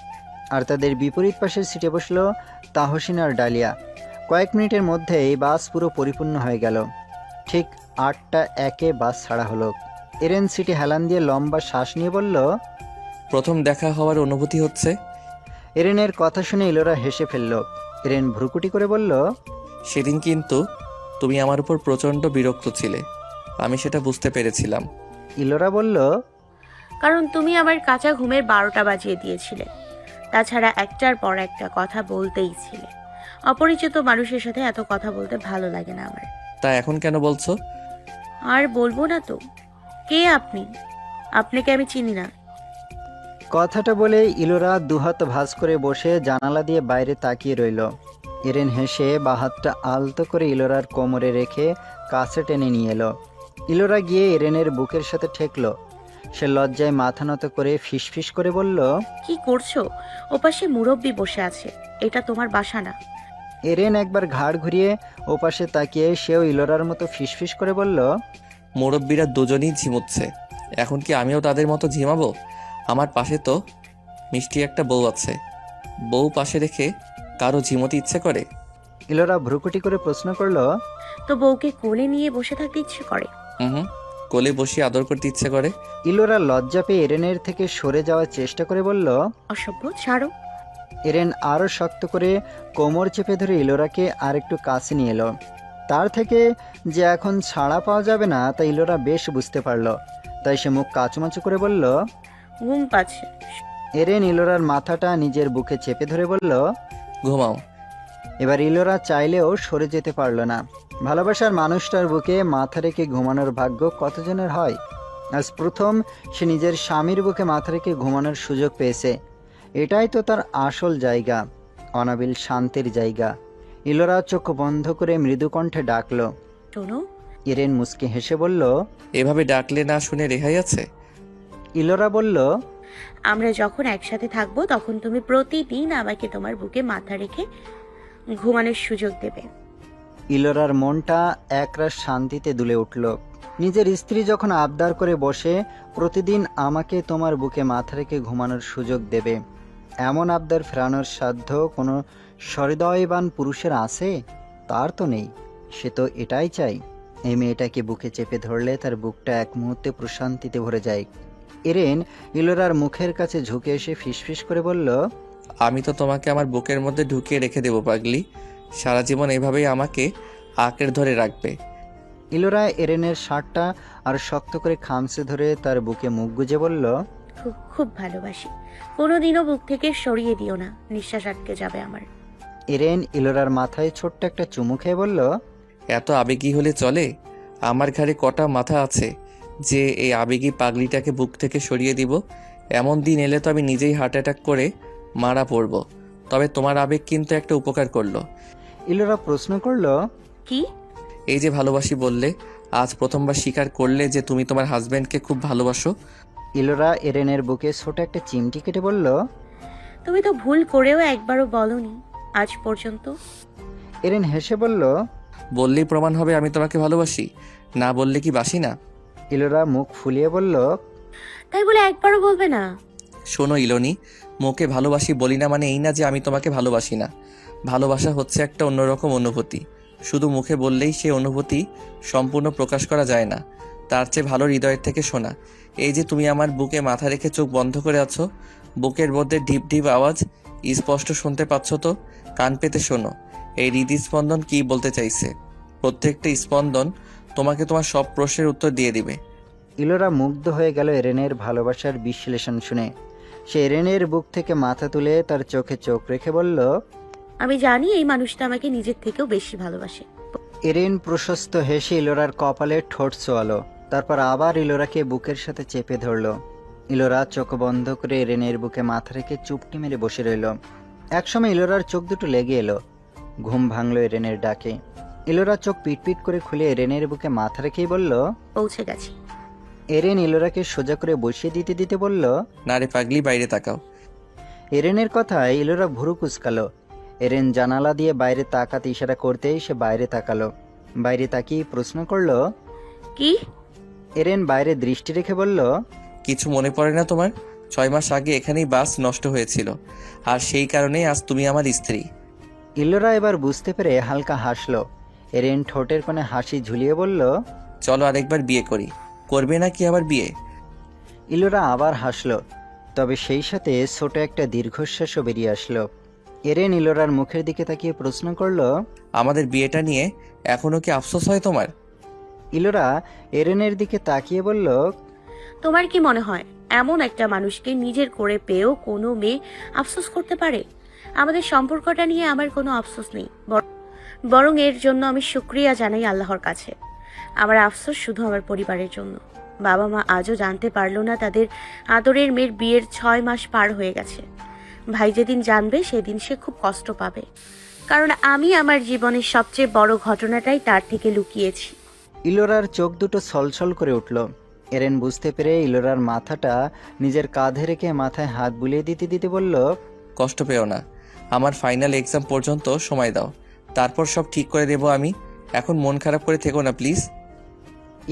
[SPEAKER 2] আর তাদের বিপরীত পাশের সিটে বসলো তাহসিন আর ডালিয়া। কয়েক মিনিটের মধ্যেই বাস পুরো পরিপূর্ণ হয়ে গেল। ঠিক 8:01 বাস ছাড়া হলো। এরেন সিটে হেলান দিয়ে লম্বা শ্বাস নিয়ে বলল,
[SPEAKER 1] প্রথম দেখা হওয়ার অনুভূতি হচ্ছে।
[SPEAKER 2] এরেনের কথা শুনে ইলোরা হেসে ফেলল। এরেন ভ্রুকুটি করে বলল,
[SPEAKER 1] সেদিন কিন্তু তুমি আমার উপর প্রচণ্ড বিরক্ত ছিলে, আমি সেটা বুঝতে পেরেছিলাম।
[SPEAKER 2] ইলোরা বলল,
[SPEAKER 3] কারণ তুমি আমার কাঁচা ঘুমের 12টা বাজিয়ে দিয়েছিলে। তাছাড়া একটার পর একটা কথা বলতেই ছিলে। অপরিচিত মানুষের সাথে এত কথা বলতে ভালো লাগে না আমার।
[SPEAKER 1] তা এখন কেন বলছো?
[SPEAKER 3] আর বলবো না তো। কে আপনি? আপনাকে আমি চিনি না।
[SPEAKER 2] কথাটা বলে ইলোরা দুহাত ভাঁজ করে বসে জানালা দিয়ে বাইরে তাকিয়ে রইল। এরেন হেসে বাঁ হাতটা আলতো করে ইলোরার কোমরে রেখে কাছে টেনে নিয়ে এলো। ইলোরা গিয়ে এরেনের বুকের সাথে ঠেকলো। সে লজ্জায় মাথা নত করে ফিসফিস করে বলল,
[SPEAKER 3] কি করছো? ওপাশে মুরব্বি বসে আছে, এটা তোমার বাসা না।
[SPEAKER 2] এরেন একবার ঘাড় ঘুরিয়ে ওপাশে তাকিয়ে সেও ইলোরার মতো ফিসফিস করে বলল,
[SPEAKER 1] মুরব্বীরা দুজনই ঝিমুচ্ছে, এখন কি আমিও তাদের মতো ঝিমাবো? আমার পাশে তো মিষ্টি একটা বউ আছে, বউ পাশে রেখে কারো ঝিমোতে ইচ্ছে করে?
[SPEAKER 2] ইলোরা ভ্রুকুটি করে প্রশ্ন করলো,
[SPEAKER 3] তো বউকে কোলে নিয়ে বসে থাকতে ইচ্ছে করে?
[SPEAKER 1] হুম, কোলে বসিয়ে আদর করতে ইচ্ছে করে।
[SPEAKER 2] ইলোরা লজ্জা পেয়ে এরেনের থেকে সরে যাওয়ার চেষ্টা করে বলল,
[SPEAKER 3] অসভ্য, ছাড়ো।
[SPEAKER 2] এরেন আরও শক্ত করে কোমর চেপে ধরে ইলোরাকে আর একটু কাছে নিয়ে এলো। তার থেকে যে এখন ছাড়া পাওয়া যাবে না তা ইলোরা বেশ বুঝতে পারল। তাই সে মুখ কাচুমাচু করে বলল,
[SPEAKER 3] ঘুম পাচ্ছে।
[SPEAKER 2] এরেন ইলোরার মাথাটা নিজের বুকে চেপে ধরে বলল,
[SPEAKER 1] ঘুমাও।
[SPEAKER 2] এবার ইলোরা চাইলেও সরে যেতে পারল না। ভালোবাসার মানুষটার বুকে মাথা রেখে ঘুমানোর ভাগ্য কতজনের হয়? আজ প্রথম সে নিজের স্বামীর বুকে মাথা রেখে ঘুমানোর সুযোগ পেয়েছে। এটাই তো তার আসল জায়গা, অনাবিল শান্তির জায়গা। ইলোরা চোখ বন্ধ করে মৃদু কণ্ঠে ডাকলো।
[SPEAKER 3] শোনো।
[SPEAKER 2] এরেন মুচকি হেসে বলল,
[SPEAKER 1] এভাবে ডাকলে না শুনে রেহাই আছে?
[SPEAKER 2] ইলোরা বলল,
[SPEAKER 3] আমরা যখন একসাথে থাকবো তখন তুমি প্রতিদিন আমাকে তোমার বুকে মাথা রেখে ঘুমানোর সুযোগ দেবে।
[SPEAKER 2] ইলোরার মনটা একরাশ শান্তিতে দুলে উঠল। নিজের স্ত্রী যখন আবদার করে বসে প্রতিদিন আমাকে তোমার বুকে মাথা রেখে ঘুমানোর সুযোগ দেবে, এমন আবদার ফেরানোর সাধ্য কোনো সহৃদয়বান পুরুষের আছে? তার তো নেই। সে তো এটাই চাই, এই মেয়েটাকে বুকে চেপে ধরলে তার বুকটা এক মুহূর্তে প্রশান্তিতে ভরে যায়। এরেন ইলোরার মুখের কাছে ঝুঁকে এসে ফিসফিস করে বলল,
[SPEAKER 1] আমি তো তোমাকে আমার বুকের মধ্যে ঢুকিয়ে রেখে দেবো পাগলি। সারা জীবন এভাবেই আমাকে আঁকড়ে ধরে রাখবে।
[SPEAKER 2] ইলোরা এরেনের শার্টটা আর শক্ত করে খামচে ধরে তার বুকে মুখ গুজে বলল,
[SPEAKER 3] খুব খুব ভালোবাসি। কোনোদিনও বুক থেকে সরিয়ে দিও না, নিঃশ্বাস আটকে যাবে আমার।
[SPEAKER 2] এরেন ইলোরার মাথায় ছোট্ট একটা চুমু খেয়ে বলল,
[SPEAKER 1] এত আবেগী হলে চলে? আমার ঘাড়ে কটা মাথা আছে যে এই আবেগী পাগলিটাকে বুক থেকে সরিয়ে দিব? এমন দিন এলে তো আমি নিজেই হার্ট অ্যাটাক করে মারা পড়ব। তবে তোমার আবেগ কিন্তু একটা উপকার করলো।
[SPEAKER 2] ইলোরা প্রশ্ন করল,
[SPEAKER 3] কি?
[SPEAKER 1] এই যে ভালোবাসি বললে, আজ প্রথমবার স্বীকার করলে যে তুমি তোমার হাজব্যান্ডকে খুব ভালোবাসো।
[SPEAKER 2] ইলোরা এরেনের বুকে ছোট একটা চিমটি কেটে বলল,
[SPEAKER 3] তুমি তো ভুল করেও একবারও বলনি আজ পর্যন্ত।
[SPEAKER 2] এরেন হেসে বলল,
[SPEAKER 1] বললেই প্রমাণ হবে আমি তোমাকে ভালোবাসি, না বললে কি বাসি না?
[SPEAKER 2] ইলোরা মুখ ফুলিয়ে বলল,
[SPEAKER 3] তাই বলে একবারও বলবে না?
[SPEAKER 1] শোনো ইলোনি, মুখে ভালোবাসি বলি না মানে এই না যে আমি তোমাকে ভালোবাসি না। ভালোবাসা হচ্ছে একটা অন্যরকম অনুভূতি। শুধু মুখে বললেই সেই অনুভূতি সম্পূর্ণ প্রকাশ করা যায় না। তার চেয়ে ভালো হৃদয়ের থেকে শোনা। এই যে তুমি আমার বুকে মাথা রেখে চোখ বন্ধ করে আছো, বুকের মধ্যে ঢিপ ঢিপ আওয়াজ স্পষ্ট শুনতে পাচ্ছ তো? কান পেতে শোনো, এই হৃদস্পন্দন কী বলতে চাইছে। প্রত্যেকটা স্পন্দন তোমাকে তোমার সব প্রশ্নের উত্তর দিয়ে দিবে।
[SPEAKER 2] ইলোরা মুগ্ধ হয়ে গেল এরেনের ভালোবাসার বিশ্লেষণ শুনে। সে এরেনের বুক থেকে মাথা তুলে তার চোখে চোখ রেখে বলল,
[SPEAKER 3] আমি জানি এই মানুষটা আমাকে নিজের থেকেও বেশি ভালোবাসে।
[SPEAKER 2] এরেন প্রশস্ত হেসে ইলোরার কপালে ঠোঁট ছোয়ালো, তারপর আবার ইলোরাকে বুকের সাথে চেপে ধরল। ইলোরা চোখ বন্ধ করে এরেনের বুকে মাথা রেখে চুপটি মেরে বসে রইল। একসময় ইলোরার চোখ দুটো লেগে এলো। ঘুম ভাঙলো এরেনের ডাকে। ইলোরা চোখ পিটপিট করে খুলে এরেনের বুকে মাথা রেখেই বলল,
[SPEAKER 3] পৌঁছে গেছি।
[SPEAKER 2] এরেন ইলোরাকে সোজা করে বসিয়ে দিতে দিতে বলল,
[SPEAKER 1] না রে পাগলি, বাইরে তাকাও।
[SPEAKER 2] এরেনের কথায় ইলোরা ভুরু কুচকালো। এরেন জানালা দিয়ে বাইরে তাকাতে ইশারা করতেই সে বাইরে তাকালো। বাইরে তাকিয়ে প্রশ্ন করলো,
[SPEAKER 3] কি?
[SPEAKER 2] এরেন বাইরে দৃষ্টি রেখে বলল,
[SPEAKER 1] কিছু মনে পড়ে না তোমার? 6 মাস আগে এখানেই বাস নষ্ট হয়েছিল, আর সেই কারণেই আজ তুমি আমার স্ত্রী।
[SPEAKER 2] ইলোরা এবার বুঝতে পেরে হালকা হাসলো। এরেন ঠোঁটের কোণে হাসি ঝুলিয়ে বলল,
[SPEAKER 1] চলো আরেকবার বিয়ে করি। করবে না কি আবার বিয়ে?
[SPEAKER 2] ইলোরা আবার হাসলো, তবে সেই সাথে ছোট একটা দীর্ঘশ্বাসও বেরিয়ে আসলো। এরেন ইলোরার মুখের দিকে তাকিয়ে প্রশ্ন করলো,
[SPEAKER 1] আমাদের বিয়েটা নিয়ে এখনো কি আফসোস হয় তোমার?
[SPEAKER 2] ইলোরা এরেনের দিকে তাকিয়ে বলল,
[SPEAKER 3] তোমার কি মনে হয় এমন একটা মানুষকে নিজের করে পেয়েও কোনো মেয়ে আফসোস করতে পারে? আমাদের সম্পর্কটা নিয়ে আমার কোনো আফসোস নেই, বরং এর জন্য আমি শুকরিয়া জানাই আল্লাহর কাছে। আমার আফসোস শুধু আমার পরিবারের জন্য। বাবা মা আজও জানতে পারলো না তাদের আদরের মেয়ের বিয়ের 6 মাস পার হয়ে গেছে। ভাই যেদিন জানবে সেদিন সে খুব কষ্ট পাবে, কারণ আমি আমার জীবনের সবচেয়ে বড় ঘটনাটাই তার থেকে লুকিয়েছি।
[SPEAKER 2] ইলোরার চোখ দুটো ছলছল করে উঠল। এরেন বুঝতে পেরে ইলোরার মাথাটা নিজের কাঁধে রেখে মাথায় হাত বুলিয়ে দিতে দিতে বলল,
[SPEAKER 1] কষ্ট পেও না, আমার ফাইনাল এক্সাম পর্যন্ত সময় দাও, তারপর সব ঠিক করে দেবো আমি। এখন মন খারাপ করে থেকো না প্লিজ।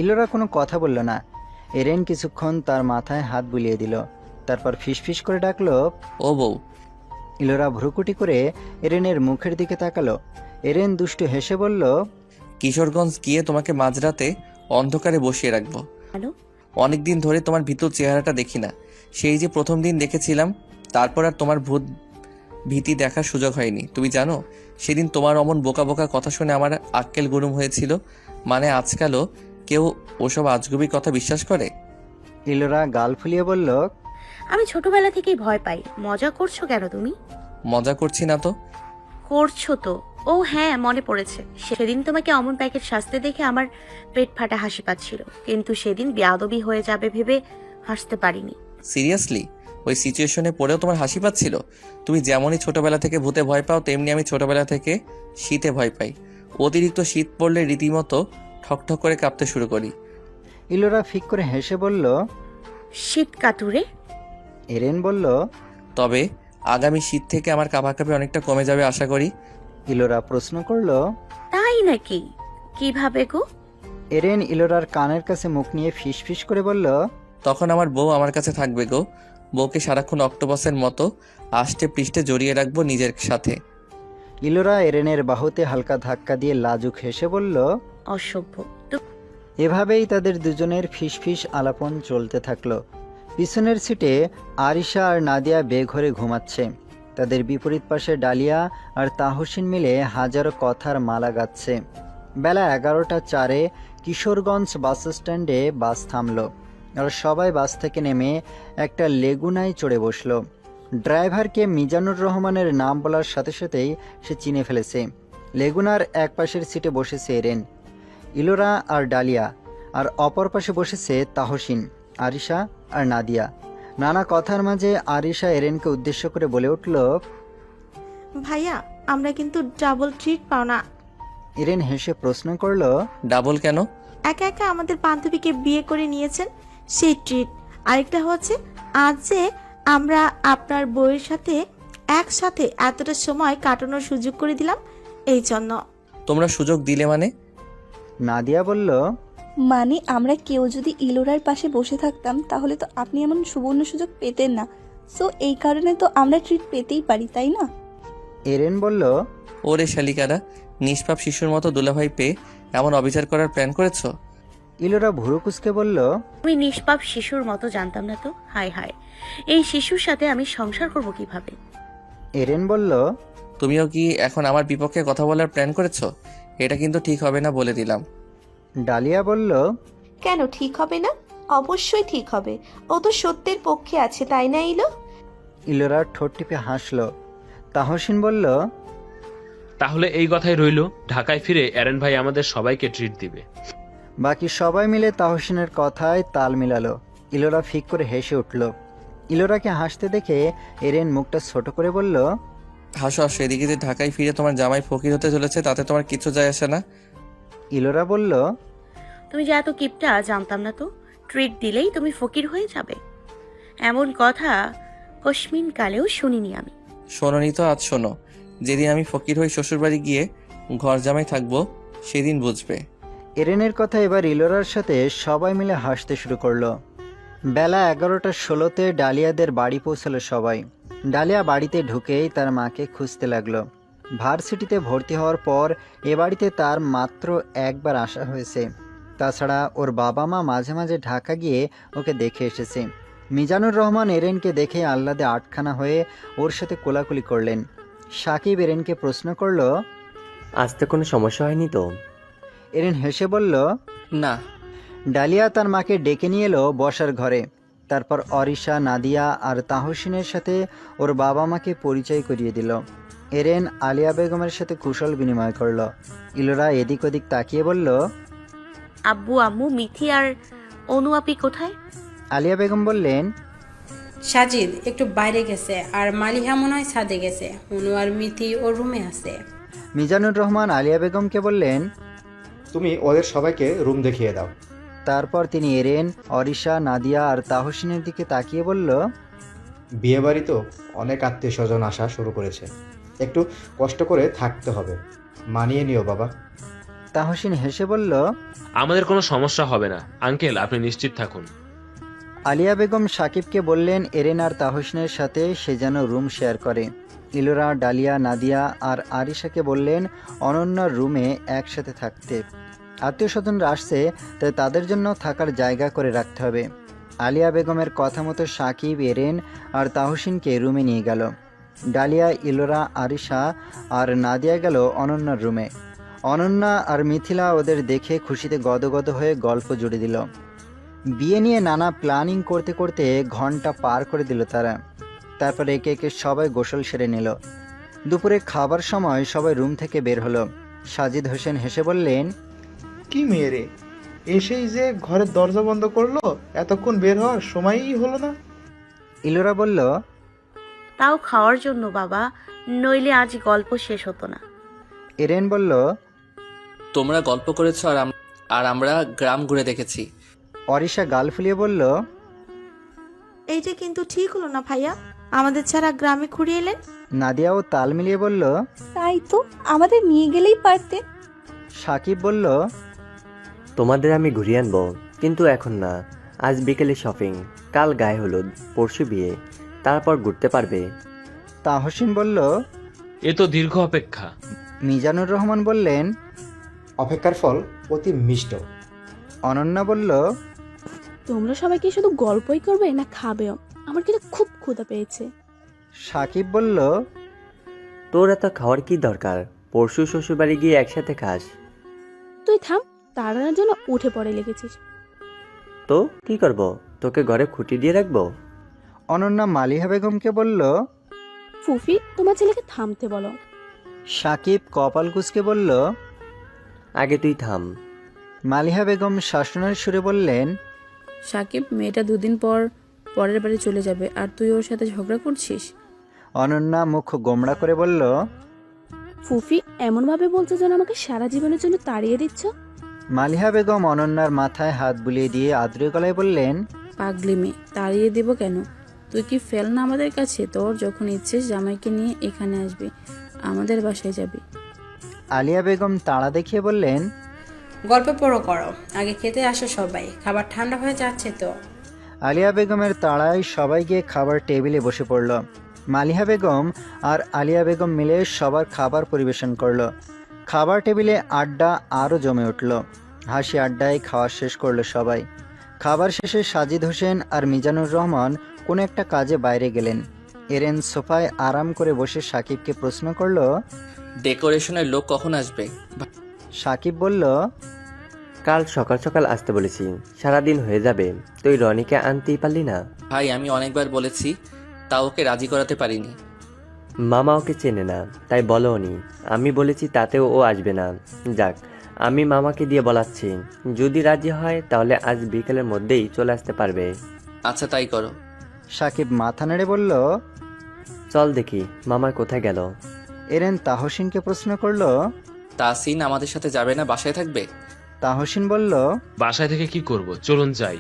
[SPEAKER 2] ইলোরা কোনো কথা বলল না। এরেন কিছুক্ষণ তার মাথায় হাত বুলিয়ে দিল, তারপর ফিসফিস করে ডাকলো,
[SPEAKER 1] ও বউ।
[SPEAKER 2] ইলোরা ভ্রুকুটি করে এরেনের মুখের দিকে তাকালো। এরেন দুষ্টু হেসে বলল,
[SPEAKER 1] কিশোরগঞ্জ গিয়ে তোমাকে মাঝরাতে অন্ধকারে বসিয়ে রাখবো।
[SPEAKER 3] হ্যালো?
[SPEAKER 1] অনেকদিন ধরে তোমার ভিতর চেহারাটা দেখি না। সেই যে প্রথম দিন দেখেছিলাম, তারপর আর তোমার ভীতি দেখার সুযোগ হয়নি। তুমি জানো, সেদিন তোমার অমন বোকা বোকা কথা শুনে আমার আক্কেল গুরুম হয়েছিল। মানে আজকালও কেউ ওসব আজগুবি কথা বিশ্বাস করে?
[SPEAKER 2] ইলোরা গাল ফুলিয়ে বলল,
[SPEAKER 3] আমি ছোটবেলা থেকেই ভয় পাই। মজা করছো কেন তুমি?
[SPEAKER 1] মজা করছি না তো।
[SPEAKER 3] করছো তো। ও হ্যাঁ, মনে পড়েছে। সেদিন তোমাকে অমন প্যাকেট সাজতে দেখে আমার পেট ফাটা হাসি পাচ্ছিল, কিন্তু সেদিন বেয়াদবি হয়ে যাবে ভেবে হাসতে পারিনি।
[SPEAKER 1] সিরিয়াসলি? ওই সিচুয়েশনে পড়েও তোমার হাসি পাচ্ছিল? তুমি যেমনই ছোটবেলা থেকে ভূতে ভয় পাও, তেমনি আমি ছোটবেলা থেকে শীতে ভয় পাই। অতিরিক্ত শীত পড়লে রীতিমতো ঠকঠক করে কাঁপতে শুরু করি।
[SPEAKER 2] ইলোরা ফিক করে হেসে বলল,
[SPEAKER 3] শীত কাতুরে।
[SPEAKER 2] এরেন বলল,
[SPEAKER 1] তবে আগামী শীত থেকে আমার কাঁপাকাঁপি অনেকটা কমে যাবে আশা করি।
[SPEAKER 2] ইলোরা প্রশ্ন করলো,
[SPEAKER 3] তাই নাকি? কিভাবে গো?
[SPEAKER 2] এরেন ইলোরার কানের কাছে মুখ নিয়ে ফিসফিস করে বলল,
[SPEAKER 1] তখন আমার বউ আমার কাছে থাকবে গো। বউকে সারাক্ষণ অক্টোপাসের মতো আষ্টে পৃষ্ঠে জড়িয়ে রাখবো নিজের সাথে।
[SPEAKER 2] ইলোরা এরেনের বাহুতে হালকা ধাক্কা দিয়ে লাজুক হেসে বলল,
[SPEAKER 3] অসভ্য।
[SPEAKER 2] এভাবেই তাদের দুজনের ফিসফিস আলাপন চলতে থাকলো। পিছনের সিটে আরিশা আর নাদিয়া বেঘরে ঘুমাচ্ছে। তাদের বিপরীত পাশে ডালিয়া আর তাহসিন মিলে হাজারো কথার মালা গাচ্ছে। বেলা 11টা 4 কিশোরগঞ্জ বাস স্ট্যান্ডে বাস থামলো আর সবাই বাস থেকে নেমে একটা লেগুনায় চড়ে বসলো। ড্রাইভারকে মিজানুর রহমানের নাম বলার সাথে সাথেই সে চিনে ফেলেছে। লেগুনার এক পাশের সিটে বসেছে এরেন, ইলোরা আর ডালিয়া, আর অপর পাশে বসেছে তাহসিন, আরিশা আর নাদিয়া। নানা কথার মাঝে আরিশা এরেনকে উদ্দেশ্য করে বলে উঠল,
[SPEAKER 12] ভাইয়া আমরা কিন্তু ডাবল ট্রিট পাও না।
[SPEAKER 2] এরেন হেসে প্রশ্ন করলো,
[SPEAKER 1] ডাবল কেন?
[SPEAKER 12] একা একা আমাদের বান্ধবীকে বিয়ে করে নিয়েছেন সেই ট্রিট, আরেকটা হচ্ছে আজ যে আমরা আপনার বউয়ের সাথে একসাথে এতটা সময় কাটানোর সুযোগ করে দিলাম এই জন্য।
[SPEAKER 1] তোমরা সুযোগ দিলে মানে?
[SPEAKER 2] নাদিয়া বলল,
[SPEAKER 6] মানে আমরা কেউ যদি ইলোরার পাশে বসে থাকতাম তাহলে তো আপনি এমন সুবর্ণ সুযোগ পেতেন না, সো এই কারণে তো আমরা ট্রিট পেতেই পারি, তাই না?
[SPEAKER 2] এরেন বলল,
[SPEAKER 1] ওরে শালিকারা, নিষ্পাপ শিশুর মতো দুলাভাই পেয়ে এমন অবিচার করার প্ল্যান করেছো?
[SPEAKER 2] ইলোরা ভুরু কুঁচকে বলল,
[SPEAKER 3] আমি নিষ্পাপ শিশুর মতো জানতাম না তো। হায় হায়, এই শিশুর সাথে আমি সংসার করব কিভাবে?
[SPEAKER 2] এরেন বলল,
[SPEAKER 1] তুমিও কি এখন আমার বিপক্ষে কথা বলার প্ল্যান করেছো? এটা কিন্তু ঠিক হবে না বলে দিলাম।
[SPEAKER 2] ডালিয়া বলল,
[SPEAKER 5] কেন ঠিক হবে না? অবশ্যই ঠিক হবে, ও তো সত্যের পক্ষে আছে, তাই না ইলো?
[SPEAKER 2] ইলোরা ঠোঁট টিপে হাসল। তাহসিন বলল,
[SPEAKER 4] তাহলে এই কথাই রইলো, ঢাকায় ফিরে এরেন ভাই আমাদের সবাইকে ট্রিট দিবে।
[SPEAKER 2] বাকি সবাই মিলে তাহসিনের কথায় তাল মিলালো। ইলোরা ফিক করে হেসে উঠল। ইলোরাকে হাসতে দেখে এরেন মুখটা ছোট করে বলল,
[SPEAKER 1] হাসো হাসো, এদিকে যে ঢাকায় ফিরে তোমার জামাই ফকির হতে চলেছে তাতে তোমার কিছু যায় আসে না।
[SPEAKER 2] ইলোরা বলল,
[SPEAKER 3] তুমি যে এত কিপটা জানতাম না তো। ট্রিট দিলেই তুমি ফকির হয়ে যাবে, এমন কথা কশ্মিন কালেও শুনিনি আমি।
[SPEAKER 1] শোনোনি তো, আজ শোনো। যেদিন আমি ফকির হয়ে শ্বশুরবাড়ি গিয়ে ঘর জামাই থাকবো সেদিন বুঝবে।
[SPEAKER 2] এরেনের কথা এবার ইলোরার সাথে সবাই মিলে হাসতে শুরু করলো। বেলা 11টা 16 ডালিয়াদের বাড়ি পৌঁছালো সবাই। ডালিয়া বাড়িতে ঢুকেই তার মাকে খুঁজতে লাগলো। ভার্সিটিতে ভর্তি হওয়ার পর এ বাড়িতে তার মাত্র একবার আসা হয়েছে। তাছাড়া ওর বাবা মা মাঝে মাঝে ঢাকা গিয়ে ওকে দেখে এসেছে। মিজানুর রহমান এরেনকে দেখে আহ্লাদে আটখানা হয়ে ওর সাথে কোলাকুলি করলেন। সাকিব এরেনকে প্রশ্ন করলো,
[SPEAKER 9] আসতে কোনো সমস্যা হয়নি তো?
[SPEAKER 2] এরেন হেসে বলল,
[SPEAKER 1] না।
[SPEAKER 2] ডালিয়া তার মাকে ডেকে নিয়ে এলো বসার ঘরে। তারপর অরিশা, নাদিয়া আর তাহসিনের সাথে ওর বাবা মাকে পরিচয় করিয়ে দিল। এরেন আলিয়া বেগমের সাথে কুশল বিনিময় করলো। ইলোরা এদিক ওদিক তাকিয়ে বলল,
[SPEAKER 3] আব্বু আম্মু মিথি আর অনু আপি কোথায়?
[SPEAKER 2] আলিয়া বেগম বললেন,
[SPEAKER 13] সাজিদ একটু বাইরে গেছে আর মালিহা মনে হয় ছাদে গেছে, অনু আর মিথি ওর রুমে আছে।
[SPEAKER 2] মিজানুর রহমান আলিয়া বেগমকে বললেন,
[SPEAKER 14] তুমি ওদের সবাইকে রুম দেখিয়ে দাও।
[SPEAKER 2] তারপর তিনি এরেন, অরিশা, নাদিয়া আর তাহসিনের দিকে তাকিয়ে বলল,
[SPEAKER 14] বিয়ে বাড়ি তো অনেক আত্মীয় স্বজন আসা শুরু করেছে, একটু কষ্ট করে থাকতে হবে, মানিয়ে নিও বাবা।
[SPEAKER 2] তাহসিন হেসে বলল,
[SPEAKER 4] আমাদের কোনো সমস্যা হবে না আঙ্কেল, আপনি নিশ্চিত থাকুন।
[SPEAKER 2] আলিয়া বেগম সাকিবকে বললেন এরেন আর তাহসিনের সাথে সে যেন রুম শেয়ার করে। ইলোরা, ডালিয়া, নাদিয়া আর আরিশাকে বললেন অনন্যার রুমে একসাথে থাকতে। আত্মীয় স্বজনরা আসছে, তাই তাদের জন্য থাকার জায়গা করে রাখতে হবে। আলিয়া বেগমের কথা মতো সাকিব, এরেন আর তাহসিনকে রুমে নিয়ে গেল। ডালিয়া, ইলোরা, আরিশা আর নাদিয়া গেল অনন্যার রুমে। অনন্যা আর মিথিলা ওদের দেখে খুশিতে গদগদ হয়ে গল্প জুড়ে দিল। বিয়ে নিয়ে নানা প্ল্যানিং করতে করতে ঘন্টা পার করে দিল তারা। তারপর একে একে সবাই গোসল সেরে নিল। দুপুরে খাবার সময় সবাই রুম থেকে বের হলো। সাজিদ হোসেন হেসে বললেন,
[SPEAKER 15] কি মেয়ে রে, এসেই যে ঘরের দরজা বন্ধ করলো, এতক্ষণ বের হওয়ার সময়ই হলো না।
[SPEAKER 2] ইলোরা বলল,
[SPEAKER 3] তাও খাওয়ার জন্য বাবা, নইলে আজ গল্প শেষ হতো না।
[SPEAKER 2] এরেন বলল,
[SPEAKER 1] তোমরা গল্প করেছো আর আমরা গ্রাম ঘুরে দেখেছি।
[SPEAKER 2] অরিশা গাল ফুলিয়ে বলল,
[SPEAKER 12] এইটা কিন্তু ঠিক হলো না ভাইয়া, আমাদের ছাড়া গ্রামে ঘুরে এলেন।
[SPEAKER 2] নাদিয়াও তাল মিলিয়ে বলল,
[SPEAKER 6] তাই তো, আমাদের নিয়ে গেলেই পারতে।
[SPEAKER 2] সাকিব বলল,
[SPEAKER 9] তোমাদের আমি ঘুরিয়ে আনবো, কিন্তু এখন না। আজ বিকেলে শপিং, কাল গায়ে হলুদ, পরশু বিয়ে, তারপর ঘুরতে পারবে।
[SPEAKER 2] তাহসিন বলল,
[SPEAKER 4] এ তো দীর্ঘ অপেক্ষা।
[SPEAKER 2] মিজানুর রহমান বললেন,
[SPEAKER 14] অপেক্ষার ফল অতি মিষ্ট।
[SPEAKER 2] অনন্যা বলল,
[SPEAKER 7] তোমরা সবাই কি শুধু গল্পই করবে না খাবেও? আমার কিন্তু খুব ক্ষুধা পেয়েছে।
[SPEAKER 2] সাকিব বলল,
[SPEAKER 9] তোর এত খাওয়ার কি দরকার? পরশু শ্বশুরবাড়ি গিয়ে একসাথে খাস।
[SPEAKER 7] তুই থাম, তাড়ানোর জন্য উঠে পড়ে লেগেছিস।
[SPEAKER 9] তো কি করব? তোকে ঘরে খুঁটি দিয়ে রাখবো?
[SPEAKER 2] অনন্যা মালিহা বেগমকে বলল।
[SPEAKER 7] ফুফি, তোমার ছেলেকে থামতে বলো।
[SPEAKER 2] সাকিব কপাল কুঁচকে বলল।
[SPEAKER 9] আগে তুই থাম।
[SPEAKER 2] মালিহা বেগম শাসনের সুরে বললেন,
[SPEAKER 16] সাকিব, মেয়েটা দুদিন পর পরের বাড়ি চলে যাবে আর তুই ওর সাথে ঝগড়া করছিস?
[SPEAKER 2] অনন্যা মুখ গোমড়া করে বলল,
[SPEAKER 7] ফুফি এমনভাবে বলছো যেন আমাকে সারা জীবনের জন্য তাড়িয়ে দিচ্ছ।
[SPEAKER 2] মালিহা বেগম অনন্যার মাথায় হাত বুলিয়ে দিয়ে আদুরে গলায় বললেন,
[SPEAKER 16] পাগলি মেয়ে, তাড়িয়ে দেব কেন? তুই কি ফেল না আমাদের কাছে? তোর যখন ইচ্ছে জামাইকে নিয়ে এখানে আসবি, আমাদের বাসায় যাবি।
[SPEAKER 2] আলিয়া বেগম তাড়া দেখিয়ে বললেন,
[SPEAKER 13] গল্প পড়ো করো, আগে খেতে আসো সবাই, খাবার ঠান্ডা হয়ে যাচ্ছে তো।
[SPEAKER 2] আলিয়া বেগমের তাড়ায় সবাই গিয়ে খাবার টেবিলে বসে পড়ল। মালিহা বেগম আর আলিয়া বেগম মিলে সবার খাবার পরিবেশন করলো। খাবার টেবিলে আড্ডা আরও জমে উঠল। হাসি আড্ডায় খাওয়া শেষ করলো সবাই। খাবার শেষে সাজিদ হোসেন আর মিজানুর রহমান কোনো একটা কাজে বাইরে গেলেন। এরেন সোফায় আরাম করে বসে সাকিবকে প্রশ্ন করলো,
[SPEAKER 1] ডেকোরেশনের লোক কখন আসবে?
[SPEAKER 2] সাকিব বলল,
[SPEAKER 9] কাল সকাল সকাল আসতে বলেছি, সারাদিন হয়ে যাবে। তুই রনিকে আনতেই পারলি না?
[SPEAKER 1] ভাই, আমি অনেকবার বলেছি, তা ওকে রাজি করাতে পারিনি।
[SPEAKER 9] মামা ওকে চেনে না, তাই বলোনি। আমি বলেছি তাতেও ও আসবে না। যাক, আমি মামাকে দিয়ে বলাচ্ছি, যদি রাজি হয় তাহলে আজ বিকেলের মধ্যেই চলে আসতে পারবে।
[SPEAKER 1] আচ্ছা, তাই করো।
[SPEAKER 2] সাকিব মাথা নেড়ে বলল,
[SPEAKER 9] চল দেখি মামা কোথায় গেল।
[SPEAKER 2] এরেন তাহসিনকে প্রশ্ন করলো,
[SPEAKER 1] তাসিন আমাদের সাথে যাবে না, বাসায় থাকবে?
[SPEAKER 2] তাহসিন বলল,
[SPEAKER 4] বাসায় থেকে কি করব, চলুন যাই।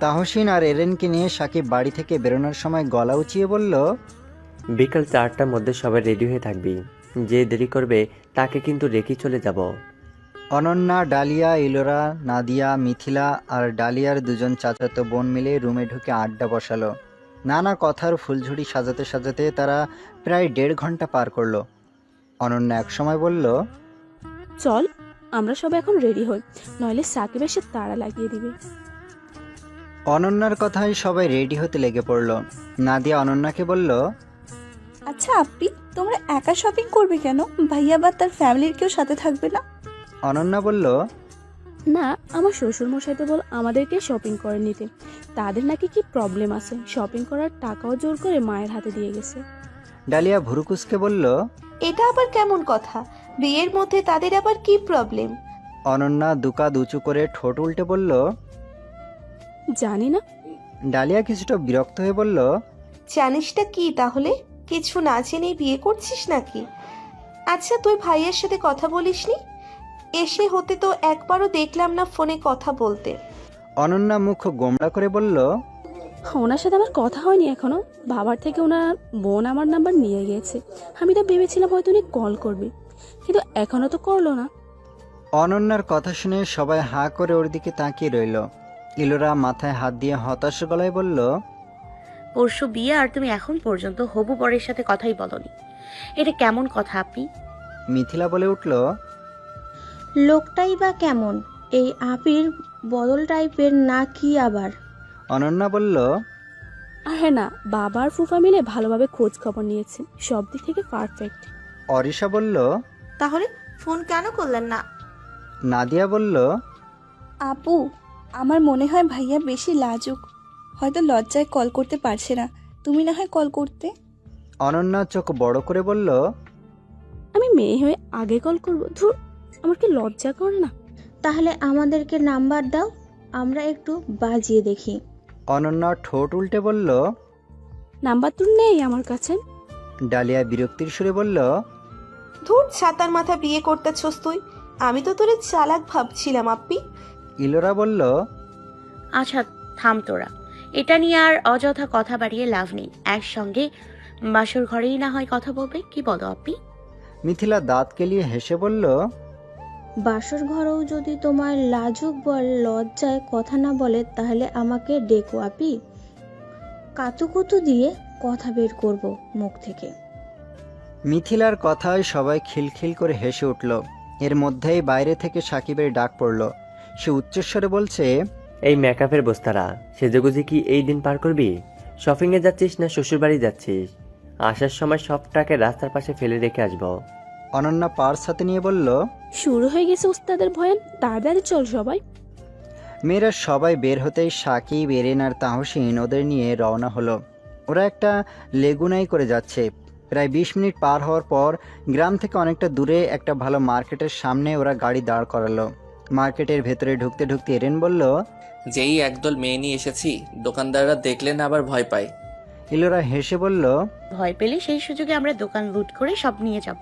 [SPEAKER 2] তাহসিন আর এরেনকে নিয়ে সাকিব বাড়ি থেকে বেরোনোর সময় গলা উঁচিয়ে বলল,
[SPEAKER 9] বিকাল 4টার মধ্যে সবাই রেডি হয়ে থাকবি। যে দেরি করবে তাকে কিন্তু রেখে চলে যাব।
[SPEAKER 2] অনন্যা, ডালিয়া, ইলোরা, নাদিয়া, মিথিলা আর ডালিয়ার দুজন চাচাতো বোন মিলে রুমে ঢুকে আড্ডা বসালো। নানা কথার ফুলঝুড়ি সাজাতে সাজাতে তারা প্রায় 1.5 ঘন্টা পার করলো। অনন্যা এক সময় বলল,
[SPEAKER 7] চল আমরা সবাই এখন রেডি হই, নইলে সাকিব এসে তাড়া লাগিয়ে দিবে।
[SPEAKER 2] অনন্যার কথায় সবাই রেডি হতে লেগে পড়লো। নাদিয়া অনন্যাকে বলল,
[SPEAKER 6] আচ্ছা আপি, তোমরা একা শপিং করবে কেন? ভাইয়া বা তার ফ্যামিলির কেউ সাথে থাকবে না?
[SPEAKER 2] অনন্যা বলল,
[SPEAKER 7] না, আমার শ্বশুর মশাই তো বল আমাদেরকে শপিং করে নিতে। তাদের নাকি কি প্রবলেম আছে, শপিং করার টাকাও জোর করে মায়ের হাতে দিয়ে গেছে।
[SPEAKER 2] ডালিয়া ভুরুকুসকে বলল,
[SPEAKER 5] এটা আবার কেমন কথা? বিয়ের মধ্যে তাদের আবার কি প্রবলেম?
[SPEAKER 2] অনন্যা দুকাদ উঁচু করে ঠোঁট উল্টে বলল,
[SPEAKER 7] জানি না।
[SPEAKER 2] ডালিয়া কিছুটা বিরক্ত হয়ে বলল,
[SPEAKER 5] জানিসটা কি তাহলে? কিছু না জেনে বিয়ে করছিস নাকি? আচ্ছা, তুই ভাইয়ের সাথে কথা বলিসনি? এসে হতে তো একবারও দেখলাম না ফোনে কথা বলতে।
[SPEAKER 2] অনন্যা মুখ গোমড়া করে বলল,
[SPEAKER 7] ওনার সাথে আমার কথা হয়নি এখনো। বাবার থেকে ওনার বোন আমার নাম্বার নিয়ে গিয়েছে। আমি তো ভেবেছিলাম হয়তো উনি কল করবে, কিন্তু এখনো তো করলো না।
[SPEAKER 2] অনন্যার কথা শুনে সবাই হাঁ করে ওর দিকে তাকিয়ে রইল। ইলোরা মাথায় হাত দিয়ে হতাশ গলায় বলল,
[SPEAKER 3] পরশু বিয়ে আর তুমি এখন পর্যন্ত হবু বরের সাথে কথাই বলনি, এটা কেমন কথা আপনি?
[SPEAKER 2] মিথিলা বলে উঠল,
[SPEAKER 11] লোকটাই বা কেমন? এই আপির বদল টাইপের না কি আবার?
[SPEAKER 2] অনন্যা বলল,
[SPEAKER 7] আরে না, বাবার ফুফা মিলে ভালোভাবে খোঁজ খবর নিয়েছে, সব দিক থেকে পারফেক্ট।
[SPEAKER 2] অরিশা বলল,
[SPEAKER 12] তাহলে ফোন কেন করলেন না?
[SPEAKER 2] নাদিয়া বলল,
[SPEAKER 6] আপু, আমার মনে হয় ভাইয়া বেশি লাজুক, হয়তো লজ্জায় কল করতে পারছে না। তুমি না হয় কল করতে।
[SPEAKER 2] অনন্যা চোখ বড় করে বলল,
[SPEAKER 7] আমি মেয়ে হয়ে আগে কল করবো? ধুর, আমার কি লজ্জা করে না?
[SPEAKER 11] তাহলে আমাদেরকে নাম্বার দাও, আমরা একটু বাজিয়ে দেখি।
[SPEAKER 2] অনন্যা ঠোঁট উল্টে বলল,
[SPEAKER 7] নাম্বার তো নেই আমার কাছে।
[SPEAKER 2] ডালিয়া বিরক্তির সুরে বলল,
[SPEAKER 5] ধুর, ছাতার মাথা বিয়ে করতেছস তুই? আমি তো তোরে চালাক ভাবছিলাম আপ্পি।
[SPEAKER 2] ইলোরা বলল,
[SPEAKER 3] আচ্ছা থাম তোরা, এটা নিয়ে আর অযথা কথা বাড়িয়ে লাভ নেই। একসঙ্গে বাসর ঘরেই না হয় কথা বলবে, কি বলো আপনি?
[SPEAKER 2] মিথিলা দাঁত কেলিয়ে হেসে বলল,
[SPEAKER 11] বাসর ঘরেও যদি তোমার লাজুক বল লজ্জায় কথা না বলে তাহলে আমাকে ডেকো আপি, কাতুকুতু দিয়ে কথা বের করব মুখ থেকে।
[SPEAKER 2] মিথিলার কথায় সবাই খিলখিল করে হেসে উঠল। এর মধ্যেই বাইরে থেকে সাকিবের ডাক পড়ল। সে উচ্চস্বরে বলছে,
[SPEAKER 9] এই মেকআপের বস্তারা, সেজেগুজে কি এই দিন পার করবি? শপিংয়ে যাচ্ছিস না শ্বশুরবাড়ি যাচ্ছিস? আসার সময় সবটাকে রাস্তার পাশে ফেলে রেখে আসবো।
[SPEAKER 2] অনন্যা পার্স হাতে নিয়ে বলল।
[SPEAKER 7] শুরু হয়ে গেছে উস্তাদের ভয়ান, তাড়াতাড়ি চল সবাই।
[SPEAKER 2] মেয়েরা সবাই বের হতেই সাকিব, এরেন আর তাহসিন ওদের নিয়ে রওনা হলো। ওরা একটা লেগুনাই করে যাচ্ছে। প্রায় 20 মিনিট পার হওয়ার পর গ্রাম থেকে অনেকটা দূরে একটা ভালো মার্কেটের সামনে ওরা গাড়ি দাঁড় করালো। মার্কেটের ভেতরে ঢুকতে ঢুকতে এরেন বলল,
[SPEAKER 1] যেই একদল মেয়ে নিয়ে এসেছি, দোকানদাররা দেখলে না আবার ভয় পায়।
[SPEAKER 2] ইলোরা হেসে বলল।
[SPEAKER 3] ভয় পেলে সেই সুযোগে আমরা দোকান লুট করে সব নিয়ে যাব।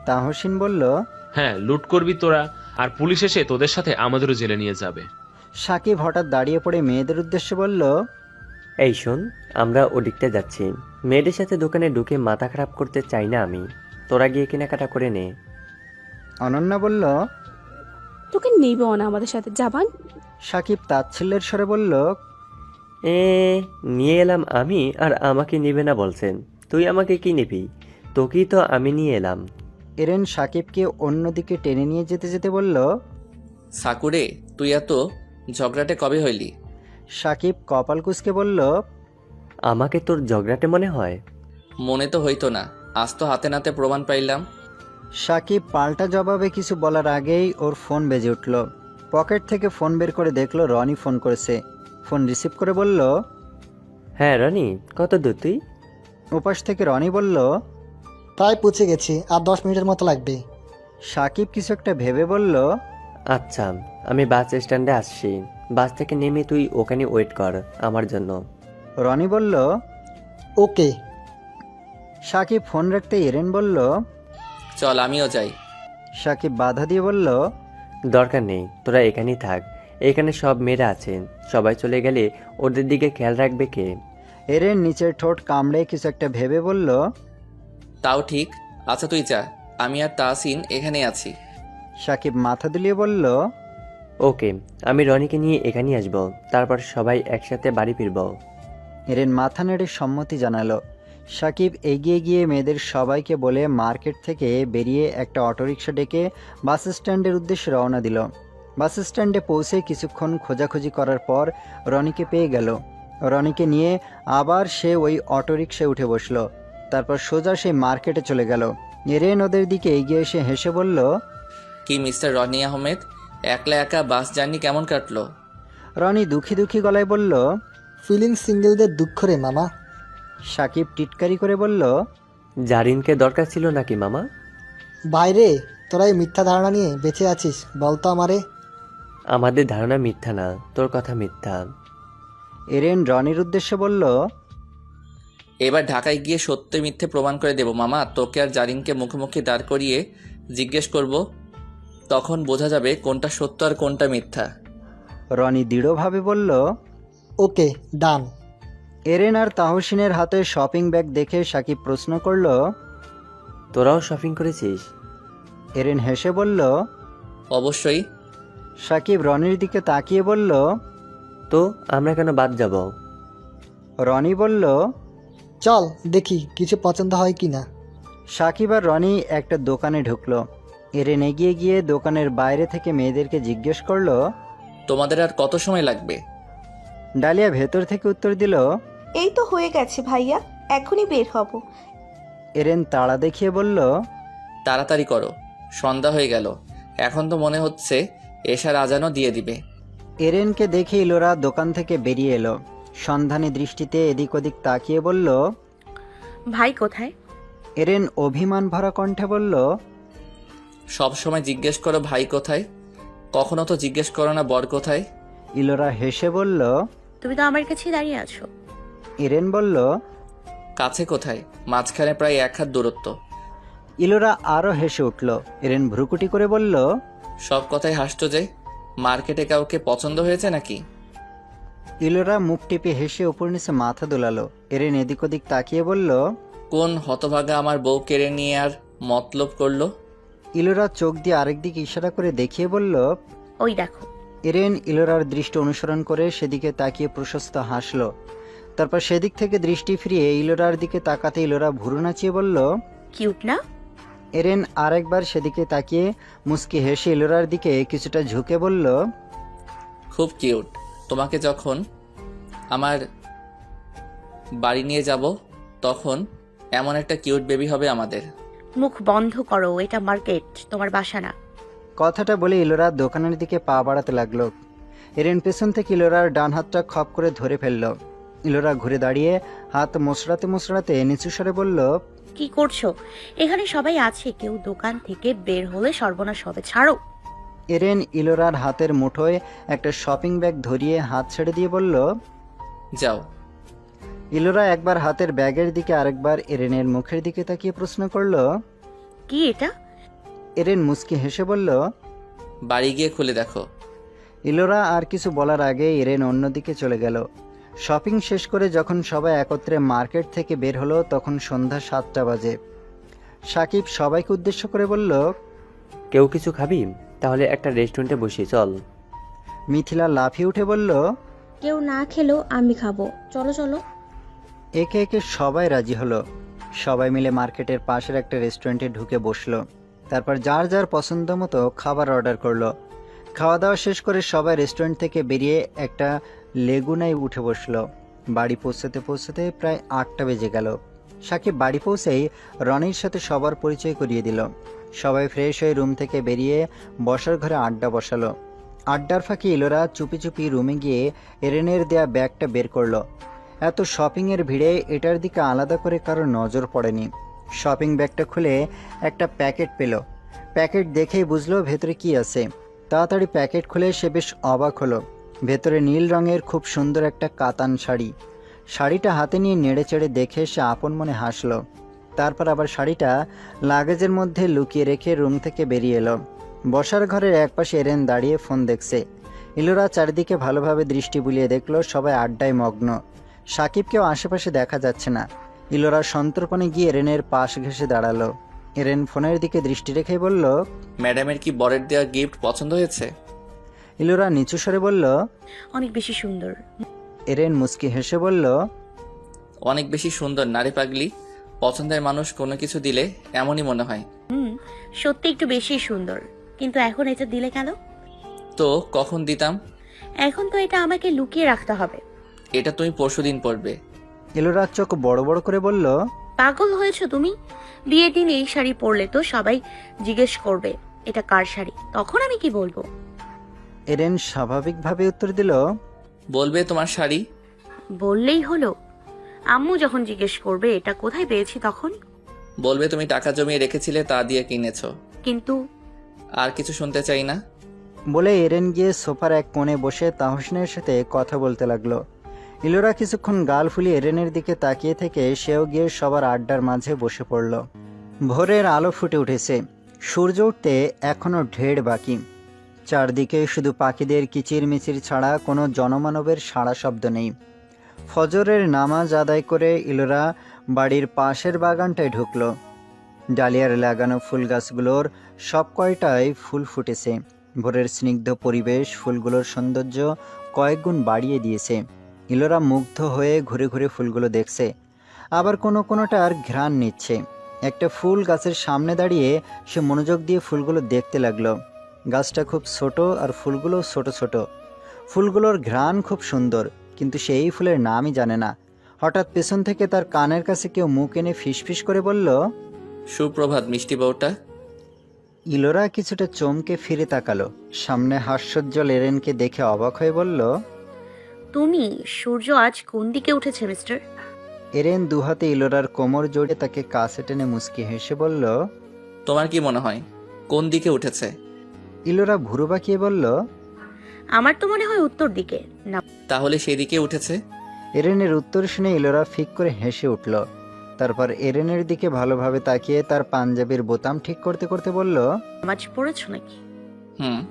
[SPEAKER 2] তাহসিন বলল।
[SPEAKER 4] হ্যাঁ, লুট করবি তোরা, আর পুলিশ এসে তোদের সাথে আমাদেরও জেলে নিয়ে যাবে।
[SPEAKER 2] সাকিব হঠাৎ দাঁড়িয়ে পড়ে মেয়েদের উদ্দেশ্যে বলল,
[SPEAKER 9] এই শোন, আমরা ওদিকটা যাচ্ছি। মেয়েদের সাথে দোকানে ঢুকে মাথা খারাপ করতে চাই না আমি। তোরা গিয়ে কেনাকাটা করে নে।
[SPEAKER 2] অনন্যা বলল।
[SPEAKER 7] তোকে নেবে না আমাদের সাথে, যাবান।
[SPEAKER 2] সাকিব তাচ্ছিল্যের স্বরে বলল,
[SPEAKER 9] নিয়ে এলাম আমি, আর আমাকে নিবে না বলছেন? তুই আমাকে কি নিবি? তোকেই তো আমি নিয়ে এলাম।
[SPEAKER 2] এরেন সাকিবকে অন্যদিকে টেনে নিয়ে যেতে যেতে বলল,
[SPEAKER 1] সাকুরে, তুই এত ঝগড়াটে কবে হইলি?
[SPEAKER 2] সাকিব কপাল কুঁচকে বলল,
[SPEAKER 9] আমাকে তোর ঝগড়াটে মনে হয়?
[SPEAKER 1] মনে তো হইতো না, আজ তো হাতে নাতে প্রমাণ পাইলাম।
[SPEAKER 2] সাকিব পাল্টা জবাবে কিছু বলার আগেই ওর ফোন বেজে উঠল। পকেট থেকে ফোন বের করে দেখলো রনি ফোন করেছে। ফোন রিসিভ করে বলল,
[SPEAKER 9] হ্যাঁ রনি, কত দূর তুই?
[SPEAKER 2] ওপাশ থেকে রনি বলল,
[SPEAKER 17] প্রায় পৌঁছে গেছি, আর 10 মিনিটের মতো লাগবে।
[SPEAKER 2] সাকিব কিছু একটা ভেবে বলল,
[SPEAKER 9] আচ্ছা, আমি বাস স্ট্যান্ডে আসছি। বাস থেকে নেমে তুই ওখানে ওয়েট কর আমার জন্য।
[SPEAKER 2] রনি বলল,
[SPEAKER 17] ওকে।
[SPEAKER 2] সাকিব ফোন রাখতে এরেন বলল,
[SPEAKER 1] চল আমিও যাই।
[SPEAKER 2] সাকিব বাধা দিয়ে বলল,
[SPEAKER 9] দরকার নেই, তোরা এখানেই থাক। এখানে সব মেয়েরা আছেন, সবাই চলে গেলে ওদের দিকে খেয়াল রাখবে কে?
[SPEAKER 2] এরেন নিচের ঠোঁট কামড়ে কিছু একটা ভেবে বলল,
[SPEAKER 1] তাও ঠিক, আচ্ছা তুই যা, আমি আর তাহসিন এখানে আছি।
[SPEAKER 2] সাকিব মাথা দুলিয়ে বলল,
[SPEAKER 9] ওকে, আমি রনিকে নিয়ে এখানেই আসবো, তারপর সবাই একসাথে বাড়ি ফিরবো।
[SPEAKER 2] এরেন মাথা নেড়ে সম্মতি জানালো। সাকিব এগিয়ে গিয়ে মেয়েদের সবাইকে বলে মার্কেট থেকে বেরিয়ে একটা অটোরিকশা ডেকে বাস স্ট্যান্ডের উদ্দেশ্যে রওনা দিল। বাস স্ট্যান্ডে পৌঁছে কিছুক্ষণ খোঁজাখুঁজি করার পর রনিকে পেয়ে গেল। রনিকে নিয়ে আবার সে ওই অটোরিকশায় উঠে বসলো। তারপর সোজা সেই মার্কেটে চলে গেল। এরেন ওদের দিকে এগিয়ে এসে হেসে বলল,
[SPEAKER 1] কি মিস্টার রনি আহমেদ, একলা একা বাস জার্নি কেমন কাটলো?
[SPEAKER 2] রনি দুঃখী দুঃখী গলায় বলল,
[SPEAKER 17] ফিলিং সিঙ্গেলদের দুঃখ রে মামা।
[SPEAKER 2] সাকিব টিটকারি করে বলল,
[SPEAKER 9] জারিনকে দরকার ছিল নাকি মামা?
[SPEAKER 17] বাইরে তোরা এই মিথ্যা ধারণা নিয়ে বেঁচে আছিস, বলতো আমারে।
[SPEAKER 9] আমাদের ধারণা মিথ্যা না, তোর কথা মিথ্যা।
[SPEAKER 2] এরেন রনির উদ্দেশ্যে বলল,
[SPEAKER 1] এবার ঢাকায় গিয়ে সত্য মিথ্যে প্রমাণ করে দেব মামা। তোকে আর জারিনকে মুখোমুখি দাঁড় করিয়ে জিজ্ঞেস করব, তখন বোঝা যাবে কোনটা সত্য আর কোনটা মিথ্যা।
[SPEAKER 2] রনি দৃঢ়ভাবে বলল,
[SPEAKER 17] ওকে, ডান।
[SPEAKER 2] এরেন আর তাহসিনের হাতে শপিং ব্যাগ দেখে সাকিব প্রশ্ন করল,
[SPEAKER 9] তোরাও শপিং করেছিস?
[SPEAKER 2] এরেন হেসে বলল,
[SPEAKER 1] অবশ্যই।
[SPEAKER 2] সাকিব রনির দিকে তাকিয়ে বলল,
[SPEAKER 9] তো আমরা কেন বাদ যাব?
[SPEAKER 2] রনি বলল,
[SPEAKER 17] চল দেখি কিছু পছন্দ হয় কি না।
[SPEAKER 2] সাকিব আর রনি একটা দোকানে ঢুকলো। এরেন এগিয়ে গিয়ে দোকানের বাইরে থেকে মেয়েদেরকে জিজ্ঞেস করলো,
[SPEAKER 1] তোমাদের আর কত সময় লাগবে?
[SPEAKER 2] ডালিয়া ভেতর থেকে উত্তর দিল,
[SPEAKER 5] এই তো হয়ে গেছে ভাইয়া, এখনই বের হব।
[SPEAKER 2] এরেন তাড়া দেখিয়ে বলল,
[SPEAKER 1] তাড়াতাড়ি করো, সন্ধ্যা হয়ে গেল। এখন তো মনে হচ্ছে এশার আজানও দিয়ে দিবে।
[SPEAKER 2] এরেনকে দেখে ইলোরা দোকান থেকে বেরিয়ে এলো। সন্ধানী দৃষ্টিতে এদিক ওদিক তাকিয়ে বলল,
[SPEAKER 3] ভাই কোথায়?
[SPEAKER 2] এরেন অভিমান ভরা কণ্ঠে বলল,
[SPEAKER 1] সব সময় জিজ্ঞেস করো ভাই কোথায়, কখনো তো জিজ্ঞেস করো না বর কোথায়।
[SPEAKER 2] ইলোরা হেসে বলল,
[SPEAKER 3] তুমি তো আমার কাছেই দাঁড়িয়ে আছো।
[SPEAKER 2] এরেন বলল,
[SPEAKER 1] কাছে কোথায়, মাঝখানে প্রায় 1 হাত দূরত্ব।
[SPEAKER 2] ইলোরা আরো হেসে উঠল। এরেন ভ্রুকুটি করে বলল,
[SPEAKER 1] সব কথাই হাসতো যে, মার্কেটে কাউকে পছন্দ হয়েছে নাকি?
[SPEAKER 2] ইলোরা মুখ টিপে হেসে উপর নিচে মাথা দোলালো। এরেন এদিক ওদিক তাকিয়ে বলল,
[SPEAKER 1] কোন হতভাগা আমার বউ কেড়ে নিয়ে আর মতলব করলো?
[SPEAKER 2] ইলোরা চোখ দিয়ে আরেক দিকে ইশারা করে দেখিয়ে বলল,
[SPEAKER 3] ওই দেখো।
[SPEAKER 2] এরেন ইলোরার দৃষ্টি অনুসরণ করে সেদিকে তাকিয়ে প্রশস্ত হাসল। তারপর সেদিক থেকে দৃষ্টি ফিরিয়ে ইলোরার দিকে তাকাতে ইলোরা ভুরু নাচিয়ে বলল,
[SPEAKER 3] কিউট না?
[SPEAKER 2] এরেন আরেকবার সেদিকে তাকিয়ে মুস্কি হেসে ইলোরার দিকে কিছুটা ঝুঁকে বলল,
[SPEAKER 1] খুব কিউট। তোমাকে যখন আমার বাড়ি নিয়ে যাব তখন এমন একটা কিউট বেবি হবে আমাদের।
[SPEAKER 3] মুখ বন্ধ করো, এটা মার্কেট, তোমার বাসা না।
[SPEAKER 2] কথাটা বলে ইলোরা দোকানের দিকে পা বাড়াতে লাগলো। এরেন পেছন থেকে ইলোরার ডান হাতটা খপ করে ধরে ফেলল। ইলোরা ঘুরে দাঁড়িয়ে হাত মোচড়াতে মোচড়াতে নিচু স্বরে বলল,
[SPEAKER 3] কি করছো? এখানে সবাই আছে, কেউ দোকান থেকে বের হলে সর্বনাশ হবে, ছাড়ো।
[SPEAKER 2] এরেন ইলোরার হাতের মুঠোয় একটা শপিং ব্যাগ ধরিয়ে হাত ছেড়ে দিয়ে বলল,
[SPEAKER 1] যাও।
[SPEAKER 2] ইলোরা একবার হাতের ব্যাগের দিকে আরেকবার এরেনের মুখের দিকে তাকিয়ে প্রশ্ন করল,
[SPEAKER 3] কি এটা?
[SPEAKER 2] এরেন মুচকি হেসে বলল,
[SPEAKER 1] বাড়ি গিয়ে খুলে দেখো।
[SPEAKER 2] ইলোরা আর কিছু বলার আগে এরেন অন্যদিকে চলে গেল। শপিং শেষ করে যখন সবাই একত্রে মার্কেট থেকে বের হলো তখন সন্ধ্যা 7টা বাজে। সাকিব সবাইকে উদ্দেশ্য করে বলল,
[SPEAKER 9] কেউ কিছু খাবি? তাহলে একটা রেস্টুরেন্টে বসি, চল।
[SPEAKER 2] মিথিলা লাফিয়ে উঠে বলল,
[SPEAKER 11] কেউ না খেলেও আমি খাবো, চলো চলো।
[SPEAKER 2] একে একে সবাই রাজি হলো। সবাই মিলে মার্কেটের পাশের একটা রেস্টুরেন্টে ঢুকে বসলো। তারপর যার যার পছন্দ মতো খাবার অর্ডার করলো। খাওয়া দাওয়া শেষ করে সবাই রেস্টুরেন্ট থেকে বেরিয়ে একটা লেগুনায় উঠে বসলো। বাড়ি পৌঁছাতে পৌঁছাতে প্রায় 8টা বেজে গেল। সাকিব বাড়ি পৌঁছেই রনির সাথে সবার পরিচয় করিয়ে দিল। সবাই ফ্রেশ হয়ে রুম থেকে বেরিয়ে বসার ঘরে আড্ডা বসালো। আড্ডার ফাঁকে ইলোরা চুপি চুপি রুমে গিয়ে এরেনের দেয়া ব্যাগটা বের করলো। এত শপিংয়ের ভিড়ে এটার দিকে আলাদা করে কারো নজর পড়েনি। শপিং ব্যাগটা খুলে একটা প্যাকেট পেল। প্যাকেট দেখেই বুঝলো ভেতরে কি আছে। তাড়াতাড়ি প্যাকেট খুলে সে বেশ অবাক হলো। ভেতরে নীল রঙের খুব সুন্দর একটা কাতান শাড়ি। শাড়িটা হাতে নিয়ে নেড়ে চেড়ে দেখে সে আপন মনে হাসলো। তারপর আবার শাড়িটা লাগেজের মধ্যে লুকিয়ে রেখে রুম থেকে বেরিয়ে এলো। বসার ঘরের একপাশে এরেন দাঁড়িয়ে ফোন দেখছে। ইলোরা চারিদিকে ভালোভাবে দৃষ্টি বুলিয়ে দেখলো সবাই আড্ডায় মগ্ন। সাকিবকেও আশেপাশে দেখা যাচ্ছে না। ইলোরা সন্তর্পণে গিয়ে এরেনের পাশ ঘেঁষে দাঁড়ালো। এরেন ফোনের দিকে দৃষ্টি রেখে বলল,
[SPEAKER 1] ম্যাডামের কি বরের দেওয়া গিফট পছন্দ হয়েছে?
[SPEAKER 2] ইলোরা নিচু স্বরে বলল,
[SPEAKER 3] অনেক বেশি সুন্দর।
[SPEAKER 2] এরেন মুচকি হেসে বলল,
[SPEAKER 1] অনেক বেশি সুন্দর নারে পাগলি। পছন্দের মানুষ কোনো কিছু দিলে এমনই মনে হয়।
[SPEAKER 3] সত্যি একটু বেশি সুন্দর, কিন্তু এখন এটা দিলে কেন?
[SPEAKER 1] তো কখন দিতাম?
[SPEAKER 3] এখন তো এটা আমাকে লুকিয়ে রাখতে হবে।
[SPEAKER 1] এটা তুমি পরশুদিন পরবে।
[SPEAKER 2] ইলোরা চোখ বড় বড় করে বলল,
[SPEAKER 3] পাগল হয়েছো তুমি? বিয়ের দিন এই শাড়ি পরলে তো সবাই জিজ্ঞেস করবে এটা কার শাড়ি, তখন আমি কি বলবো?
[SPEAKER 2] এরেন স্বাভাবিকভাবে উত্তর দিল,
[SPEAKER 1] বলবে তোমার শাড়ি।
[SPEAKER 3] বললেই হলো। আম্মু যখন জিজ্ঞেস করবে এটা কোথায় পেয়েছি, তখন
[SPEAKER 1] বলবে তুমি টাকা জমিয়ে রেখেছিলে, তা দিয়ে কিনেছো।
[SPEAKER 3] কিন্তু
[SPEAKER 1] আর কিছু শুনতে চাই না।
[SPEAKER 2] বলে এরেন গিয়ে সোফার এক কোণে বসে তাহসিনের সাথে কথা বলতে লাগলো। ইলোরা কিছুক্ষণ গাল ফুলিয়ে এরেনের দিকে তাকিয়ে থেকে সেও গিয়ে সবার আড্ডার মাঝে বসে পড়ল। ভোরের আলো ফুটে উঠেছে। সূর্য উঠতে এখনও ঢের বাকি। চারদিকে শুধু পাখিদের কিচিরমিচির ছাড়া কোনো জনমানবের সাড়া শব্দ নেই। ফজরের নামাজ আদায় করে ইলোরা বাড়ির পাশের বাগানটায় ঢুকলো। ডালিয়ার লাগানো ফুল গাছগুলোর সব কয়টায় ফুল ফুটেছে। ভোরের স্নিগ্ধ পরিবেশ ফুলগুলোর সৌন্দর্য কয়েকগুণ বাড়িয়ে দিয়েছে। ইলোরা মুগ্ধ হয়ে ঘুরে ঘুরে ফুলগুলো দেখছে, আবার কোনোটার ঘ্রাণ নিচ্ছে। একটা ফুল গাছের সামনে দাঁড়িয়ে সে মনোযোগ দিয়ে ফুলগুলো দেখতে লাগলো। গাছটা খুব ছোট আর ফুলগুলো ছোট ছোট। ফুলগুলোর ঘ্রাণ খুব সুন্দর, কিন্তু সে এই ফুলের নামই জানে না। হঠাৎ পেছন থেকে তার কানের কাছে কেউ মুখ এনে ফিসফিস করে বলল,
[SPEAKER 1] সুপ্রভাত মিষ্টি বউটা।
[SPEAKER 2] ইলোরা কিছুটা চমকে ফিরে তাকালো। সামনে হাস্যোজ্জ্বল এরেনকে দেখে অবাক হয়ে বলল,
[SPEAKER 3] তুমি? সূর্য আজ কোন দিকে উঠেছে মিস্টার?
[SPEAKER 2] এরেন দুহাতে ইলোরার কোমর জড়িয়ে তাকে কাছে টেনে মুচকি হেসে বলল,
[SPEAKER 1] তোমার কি মনে হয় কোন দিকে উঠেছে?
[SPEAKER 2] ইলোরা ভুরু বাঁকিয়ে বলল,
[SPEAKER 3] আমার তো মনে হয় উত্তর দিকে। না,
[SPEAKER 1] তাহলে সেই দিকে উঠেছে।
[SPEAKER 2] এরেনের উত্তর শুনে ইলোরা ফিক করে হেসে উঠল। তারপর এরেনের দিকে ভালোভাবে তাকিয়ে তার পাঞ্জাবির বোতাম ঠিক করতে করতে বলল,
[SPEAKER 3] নামাজ পড়েছো নাকি?
[SPEAKER 1] হুম।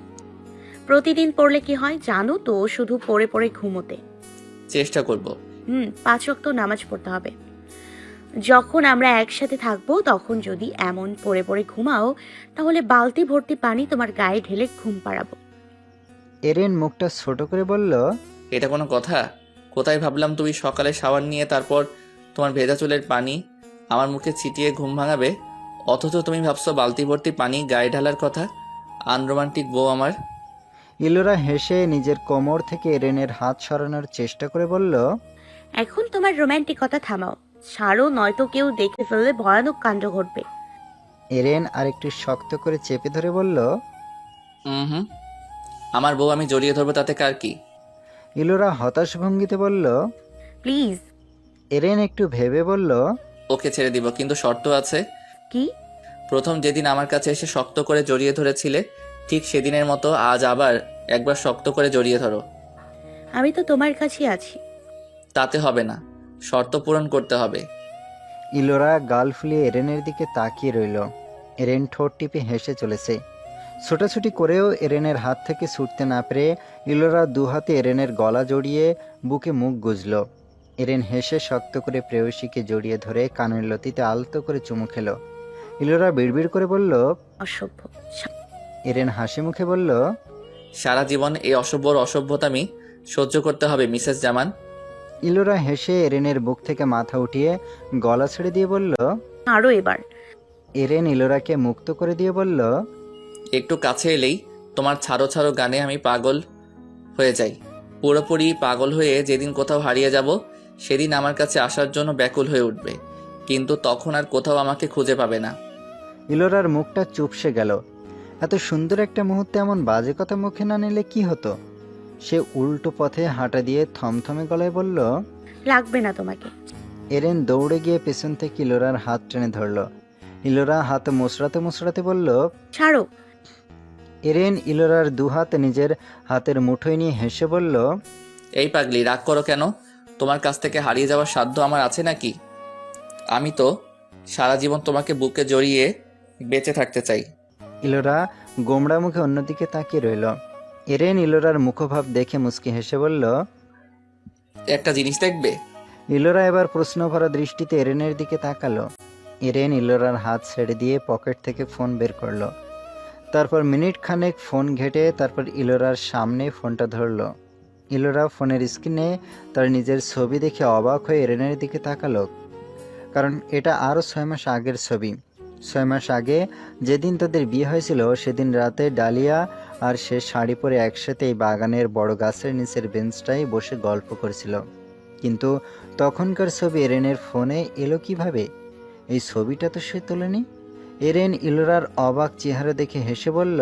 [SPEAKER 3] প্রতিদিন পড়লে কি হয় জানো তো? শুধু পড়ে পড়ে ঘুমোতে।
[SPEAKER 1] চেষ্টা করব।
[SPEAKER 3] 5 ওয়াক্ত নামাজ পড়তে হবে। যখন আমরা একসাথে থাকবো তখন যদি এমন পড়ে পড়ে ঘুমাও, তাহলে বালতি ভর্তি পানি তোমার গায়ে ঢেলে ঘুম পাড়াবো।
[SPEAKER 2] এরেন মুখটা ছোট করে বলল,
[SPEAKER 1] এটা কোনো কথা? কোথায় ভাবলাম তুমি সকালে শাওয়ার নিয়ে তারপর তোমার ভেজা চুলের পানি আমার মুখে ছিটিয়ে ঘুম ভাঙাবে, অথচ তুমি ভাবছো বালতি ভর্তি পানি গায়ে ঢালার কথা। আনরোমান্টিক বউ আমার।
[SPEAKER 2] ইলোরা হেসে নিজের কোমর থেকে এরেনের হাত সরানোর চেষ্টা করে বলল,
[SPEAKER 3] এখন তোমার রোমান্টিকতা থামাও। ছাড়ো, নয়তো কেউ দেখে ফেললে ভয়ানক কাণ্ড ঘটবে।
[SPEAKER 2] এরেন আরেকটু শক্ত করে চেপে ধরে বলল,
[SPEAKER 1] হুম, আমার বউ আমি জড়িয়ে ধরবো, তাতে কার কি?
[SPEAKER 2] ইলোরা হতাশ ভঙ্গিতে বলল।
[SPEAKER 3] প্লিজ।
[SPEAKER 2] এরেন একটু ভেবে বলল,
[SPEAKER 1] ওকে ছেড়ে দিব, কিন্তু শর্ত আছে।
[SPEAKER 3] কি?
[SPEAKER 1] প্রথম যেদিন আমার কাছে এসে শক্ত করে জড়িয়ে ধরেছিলে, ঠিক সেদিনের মতো আজ আবার একবার শক্ত করে জড়িয়ে ধরো।
[SPEAKER 3] আমি তো তোমার কাছেই আছি।
[SPEAKER 1] তাতে হবে না, শর্ত পূরণ করতে হবে।
[SPEAKER 2] ইলোরা গাল ফুলিয়ে এরেনের দিকে তাকিয়ে রইল। এরেন ঠোঁট টিপে হেসে চলেছে। ছোটাছুটি করেও এরেনের হাত থেকে ছুটতে না পেরে ইলোরা দুহাতে এরেনের গলা জড়িয়ে বুকে মুখ গুজল। এরেন হেসে শক্ত করে প্রেয়সীকে জড়িয়ে ধরে কানের লতিতে আলতো করে চুমু খেল। ইলোরা বিড়বিড় করে বলল,
[SPEAKER 3] অসভ্য।
[SPEAKER 2] এরেন হাসি মুখে বলল,
[SPEAKER 1] সারা জীবন এই অসভ্যতামি সহ্য করতে হবে মিসেস জামান।
[SPEAKER 2] ইলোরা হেসে এরেনের বুক থেকে মাথা উঠিয়ে গলা ছেড়ে দিয়ে বলল,
[SPEAKER 3] আরো এবার।
[SPEAKER 2] এরেন ইলোরাকে মুক্ত করে দিয়ে বলল,
[SPEAKER 1] একটু কাছে এলেই তোমার ছাড়ো ছাড়ো গানে আমি পাগল হয়ে যাই। পুরোপুরি পাগল হয়ে যেদিন কোথাও হারিয়ে যাব, সেদিন আমার কাছে আসার জন্য ব্যাকুল হয়ে উঠবে, কিন্তু তখন আর কোথাও আমাকে খুঁজে পাবে না।
[SPEAKER 2] ইলোরার মুখটা চুপসে গেল। এত সুন্দর একটা মুহূর্তে এমন বাজে কথা মুখে না নিলে কি হতো? সে উল্টো পথে হাঁটা দিয়ে থমথমে গলায় বলল,
[SPEAKER 3] লাগবে না তোমাকে।
[SPEAKER 2] এরেন দৌড়ে গিয়ে পেছন থেকে ইলোরার হাত টেনে ধরল। ইলোরা হাত মোচড়াতে মোচড়াতে বলল,
[SPEAKER 3] ছাড়ো।
[SPEAKER 2] এরেন ইলোরার দুহাত নিজের হাতের মুঠোয় নিয়ে হেসে বলল,
[SPEAKER 1] এই পাগলি, রাগ করো কেন? তোমার কাছ থেকে হারিয়ে যাওয়ার সাধ্য আমার আছে নাকি? আমি তো সারা জীবন তোমাকে বুকে জড়িয়ে বেঁচে থাকতে চাই।
[SPEAKER 2] ইলোরা গোমড়া মুখে অন্যদিকে তাকিয়ে রইল। এরেন ইলোরার মুখভাব দেখে মুচকি হেসে বলল,
[SPEAKER 1] একটা জিনিস দেখবে?
[SPEAKER 2] ইলোরা এবার প্রশ্নভরা দৃষ্টিতে এরেনের দিকে তাকালো। এরেন ইলোরার হাত ছেড়ে দিয়ে পকেট থেকে ফোন বের করলো। তারপর মিনিট খানেক ফোন ঘেটে তারপর ইলোরার সামনে ফোনটা ধরলো। ইলোরা ফোনের স্ক্রিনে তার নিজের ছবি দেখে অবাক হয়ে এরেনের দিকে তাকালো, কারণ এটা আরও 6 মাস আগের ছবি। 6 মাস আগে যেদিন তাদের বিয়ে হয়েছিল, সেদিন রাতে ডালিয়া আর সে শাড়ি পরে একসাথে এই বাগানের বড় গাছের নিচের বেঞ্চটায় বসে গল্প করেছিল। কিন্তু তখনকার ছবি এরেনের ফোনে এলো কিভাবে? এই ছবিটা তো সে তোলেনি। এরেন ইলোরার অবাক চেহারা দেখে হেসে বলল,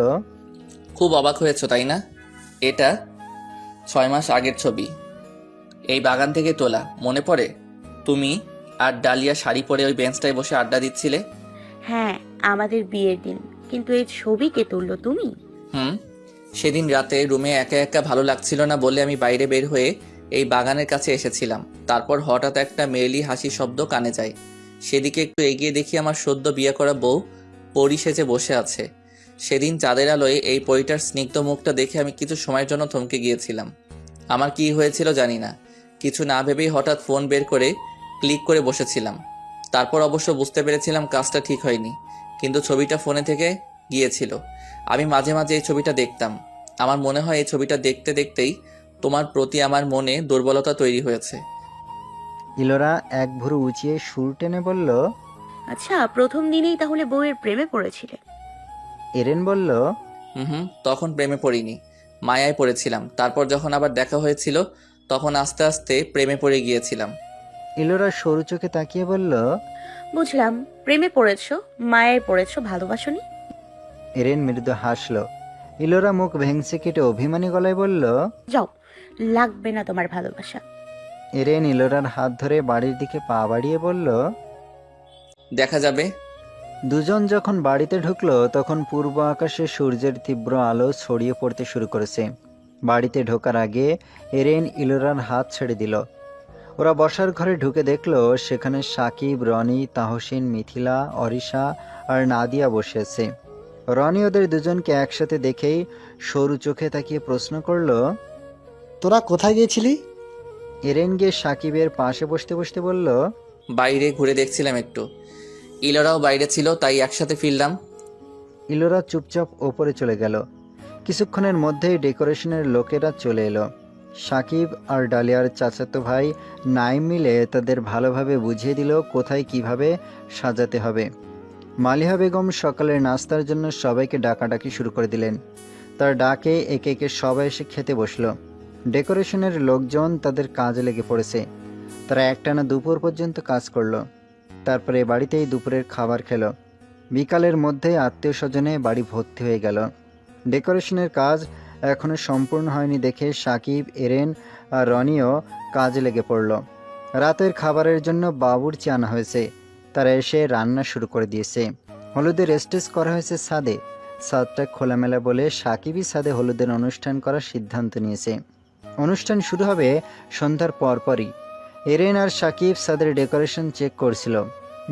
[SPEAKER 1] খুব অবাক হয়েছো তাই না? এটা 6 মাস আগের ছবি, এই বাগান থেকে তোলা। মনে পড়ে তুমি আর ডালিয়া শাড়ি পরে ওই বেঞ্চটায় বসে আড্ডা দিচ্ছিলে?
[SPEAKER 3] হ্যাঁ, আমাদের বিয়ের দিন। কিন্তু এই ছবি কে তুললো? তুমি?
[SPEAKER 1] সেদিন রাতে রুমে একা একা ভালো লাগছিল না বলে আমি বাইরে বের হয়ে এই বাগানের কাছে এসেছিলাম। তারপর হঠাৎ একটা মেয়েলি হাসি শব্দ কানে যায়। সেদিকে একটু এগিয়ে দেখি আমার সদ্য বিয়ে করা বউ পরি সেজে বসে আছে। সেদিন চাঁদের আলোয় এই পরিটার স্নিগ্ধ মুখটা দেখে আমি কিছু সময়ের জন্য থমকে গিয়েছিলাম। আমার কি হয়েছিল জানি না, কিছু না ভেবেই হঠাৎ ফোন বের করে ক্লিক করে বসেছিলাম। তারপর অবশ্য বুঝতে পেরেছিলাম কাজটা ঠিক হয়নি, কিন্তু ছবিটা ফোনে থেকে গিয়েছিল। আমি মাঝে মাঝে এই ছবিটা দেখতাম। আমার মনে হয় এই ছবিটা দেখতে দেখতেই তোমার প্রতি আমার মনে দুর্বলতা তৈরি হয়েছে।
[SPEAKER 2] ইলোরা এক ভুরু উঁচিয়ে সুর টেনে বলল,
[SPEAKER 3] আচ্ছা, প্রথম দিনেই তাহলে বউয়ের প্রেমে পড়েছিলে?
[SPEAKER 2] এরেন বলল,
[SPEAKER 1] তখন প্রেমে পড়িনি, মায়ায় পড়েছিলাম। তারপর যখন আবার দেখা হয়েছিল, তখন আস্তে আস্তে প্রেমে পড়ে গিয়েছিলাম।
[SPEAKER 2] ইলোরা সরু চোখে তাকিয়ে বলল,
[SPEAKER 3] বুঝলাম, প্রেমে পড়েছো, মায়ায় পড়েছো, ভালোবাসোনি।
[SPEAKER 2] এরেন মৃদু হাসল। ইলোরা মুখ ভেঙচে কেটে অভিমানী গলায় বলল,
[SPEAKER 3] যাও, লাগবে না তোমার ভালোবাসা।
[SPEAKER 2] এরেন ইলোরার হাত ধরে বাড়ির দিকে পা বাড়িয়ে বলল,
[SPEAKER 1] দেখা যাবে।
[SPEAKER 2] দুজন যখন বাড়িতে ঢুকলো, তখন পূর্ব আকাশে সূর্যের তীব্র আলো ছড়িয়ে পড়তে শুরু করেছে। বাড়িতে ঢোকার আগে এরেন ইলোরার হাত ছেড়ে দিল। ওরা বসার ঘরে ঢুকে দেখলো সেখানে সাকিব, রনি, তাহসিন, মিথিলা, অরিশা আর নাদিয়া বসে আছে। রনি ওদের দুজনকে একসাথে দেখেই সরু চোখে তাকিয়ে প্রশ্ন করলো,
[SPEAKER 17] তোরা কোথায় গিয়েছিলি?
[SPEAKER 2] এরেন গিয়ে সাকিবের পাশে বসতে বসতে বলল,
[SPEAKER 1] বাইরে ঘুরে দেখছিলাম একটু। ইলোরাও বাইরে ছিল, তাই একসাথে ফিরলাম।
[SPEAKER 2] ইলোরা চুপচাপ ওপরে চলে গেল। কিছুক্ষণের মধ্যেই ডেকোরেশনের লোকেরা চলে এলো। সাকিব আর ডালিয়ার চাচাতো ভাই নাইম মিলে তাদের ভালোভাবে বুঝিয়ে দিল কোথায় কিভাবে সাজাতে হবে। মালিহা বেগম সকালের নাস্তার জন্য সবাইকে ডাকাডাকি শুরু করে দিলেন। তার ডাকে একে একে সবাই এসে খেতে বসলো। ডেকোরেশনের লোকজন তাদের কাজে লেগে পড়েছে। তারা একটানা দুপুর পর্যন্ত কাজ করলো। তারপরে বাড়িতেই দুপুরের খাবার খেলো। বিকালের মধ্যেই আত্মীয় স্বজনে বাড়ি ভর্তি হয়ে গেল। ডেকোরেশনের কাজ এখনও সম্পূর্ণ হয়নি দেখে সাকিব, এরেন আর রনিও কাজে লেগে পড়ল। রাতের খাবারের জন্য বাবুর্চি আনা হয়েছে। তারা এসে রান্না শুরু করে দিয়েছে। হলুদের স্টেজ করা হয়েছে ছাদে। ছাদটা খোলামেলা বলে সাকিবই ছাদে হলুদের অনুষ্ঠান করার সিদ্ধান্ত নিয়েছে। অনুষ্ঠান শুরু হবে সন্ধ্যার পরপরই। এরেন আর সাকিব ছাদের ডেকোরেশন চেক করছিল।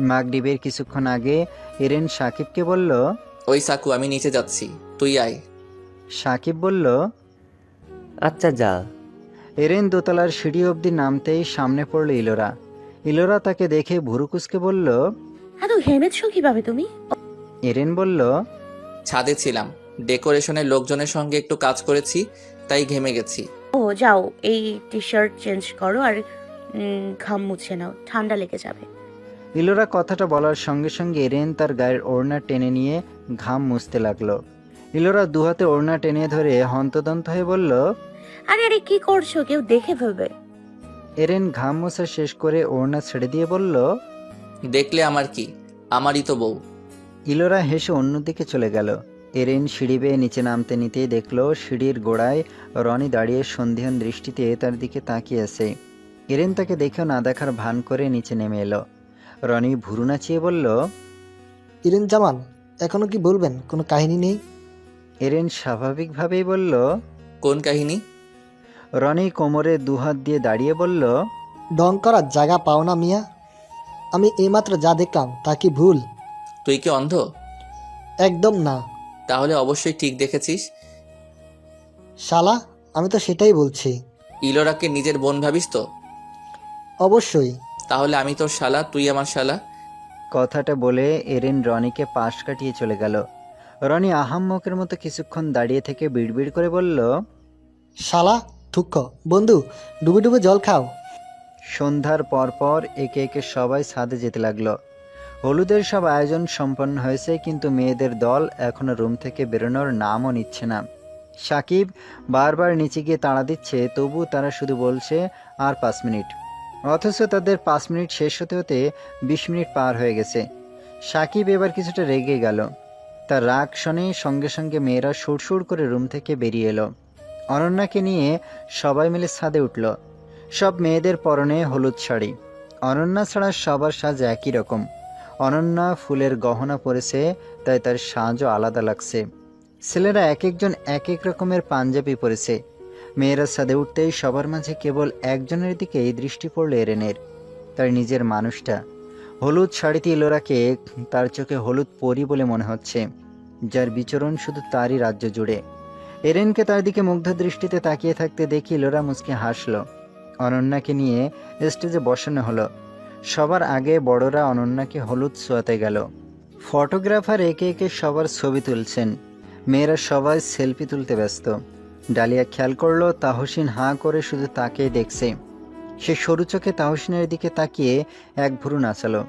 [SPEAKER 2] মাগরিবের কিছুক্ষণ আগে এরেন সাকিবকে বলল,
[SPEAKER 1] ওই সাকু, আমি নিচে যাচ্ছি, তুই আয়।
[SPEAKER 2] সাকিব বলল,
[SPEAKER 9] আচ্ছা যা।
[SPEAKER 2] এরেন দোতলার সিঁড়ি অবধি নামতেই সামনে পড়ল ইলোরা। ইলোরা তাকে দেখে ভুরু কুঁচকে বলল,
[SPEAKER 3] এত ঘেমেছো কিভাবে তুমি?
[SPEAKER 2] এরেন বলল,
[SPEAKER 1] ছাদে ছিলাম, ডেকোরেশনের লোকজনের সঙ্গে একটু কাজ করেছি, তাই ঘেমে গেছি।
[SPEAKER 3] ও যাও, এই টি শার্ট চেঞ্জ করো আর ঘাম মুছে নাও, ঠান্ডা লেগে যাবে।
[SPEAKER 2] ইলোরা কথাটা বলার সঙ্গে সঙ্গে এরেন তার গায়ের ওড়না টেনে নিয়ে ঘাম মুছতে লাগলো। ইলোরা দুহাতে ওড়না টেনে ধরে হন্তদন্ত হয়ে বলল,
[SPEAKER 3] আরে আরে কি করছো, কেউ দেখে ফেলবে।
[SPEAKER 2] এরেন ঘাম মোছা শেষ করে ওড়না ছেড়ে দিয়ে বলল,
[SPEAKER 1] দেখলে আমার কি, আমারই তো বউ।
[SPEAKER 2] ইলোরা হেসে অন্যদিকে চলে গেল। এরেন সিঁড়ি বেয়ে নিচে নামতে নিতেই দেখলো সিঁড়ির গোড়ায় রনি দাঁড়িয়ে সন্ধিহান দৃষ্টিতে তার দিকে তাকিয়ে আছে। এরেন তাকে দেখেও না দেখার ভান করে নিচে নেমে এলো। রনি ভুরু নাচিয়ে বলল,
[SPEAKER 17] ইরেন জামান, এখনো কি বলবেন? কোনো কাহিনী নেই?
[SPEAKER 2] এরেন স্বাভাবিকভাবেই বলল,
[SPEAKER 1] কোন কাহিনী?
[SPEAKER 2] রনি কোমরে দুহাত দিয়ে দাঁড়িয়ে বলল,
[SPEAKER 17] ডং করার জায়গা পাও না মিয়া। আমি এইমাত্র যা দেখলাম তা কি ভুল?
[SPEAKER 1] তুই কি অন্ধ?
[SPEAKER 17] একদম না।
[SPEAKER 1] তাহলে অবশ্যই ঠিক দেখেছিস।
[SPEAKER 17] শালা, আমি তো সেটাই বলছি।
[SPEAKER 1] ইলোরাকে নিজের বোন ভাবিস তো?
[SPEAKER 17] অবশ্যই।
[SPEAKER 1] তাহলে আমি তোর শালা, তুই আমার শালা।
[SPEAKER 2] কথাটা বলে এরেন রনিকে পাশ কাটিয়ে চলে গেল। রনি আহাম্মকের মতো কিছুক্ষণ দাঁড়িয়ে থেকে বিড়বিড় করে বলল,
[SPEAKER 17] শালা থুক্ক, বন্ধু ডুবে ডুবে জল খাও।
[SPEAKER 2] সন্ধ্যার পরপর একে একে সবাই ছাদে যেতে লাগলো। হলুদের সব আয়োজন সম্পন্ন হয়েছে, কিন্তু মেয়েদের দল এখনো রুম থেকে বেরোনোর নামও নিচ্ছে না। সাকিব বারবার নিচে গিয়ে তাড়া দিচ্ছে, তবু তারা শুধু বলছে আর 5 মিনিট। অথচ তাদের 5 মিনিট শেষ হতে হতে 20 মিনিট পার হয়ে গেছে। সাকিব এবার কিছুটা রেগে গেল। তার রাগ শোনে সঙ্গে সঙ্গে মেয়েরা সুরসুর করে রুম থেকে বেরিয়ে এলো। অনন্যাকে নিয়ে সবাই মিলে ছাদে উঠল। সব মেয়েদের পরনে হলুদ শাড়ি। অনন্যা ছাড়া সবার সাজ একই রকম। অনন্যা ফুলের গহনা পরেছে, তাই তার সাজও আলাদা লাগছে। ছেলেরা এক একজন এক এক রকমের পাঞ্জাবি পরেছে। মেয়েরা ছাদে উঠতেই সবার মাঝে কেবল একজনের দিকেই দৃষ্টি পড়ল এরেনের, তার নিজের মানুষটা। হলুদ শাড়িতে ইলোরাকে তার চোখে হলুদ পরি বলে মনে হচ্ছে, যার বিচরণ শুধু তারই রাজ্য জুড়ে। এরেনকে তার দিকে মুগ্ধ দৃষ্টিতে তাকিয়ে থাকতে দেখি ইলোরা মুচকে হাসল। অনন্যাকে নিয়ে স্টেজে বসানো হলো। সবার আগে বড়রা অনন্যাকে হলুদ ছোঁয়াতে গেল। ফটোগ্রাফার একে একে সবার ছবি তুলছেন। মেয়েরা সবাই সেলফি তুলতে ব্যস্ত। ডালিয়া খেয়াল করলো তাহসিন হাঁ করে শুধু তাকেই দেখছে। সে সরু চোখে তাহসিনের দিকে তাকিয়ে এক ভুরু নাচালো,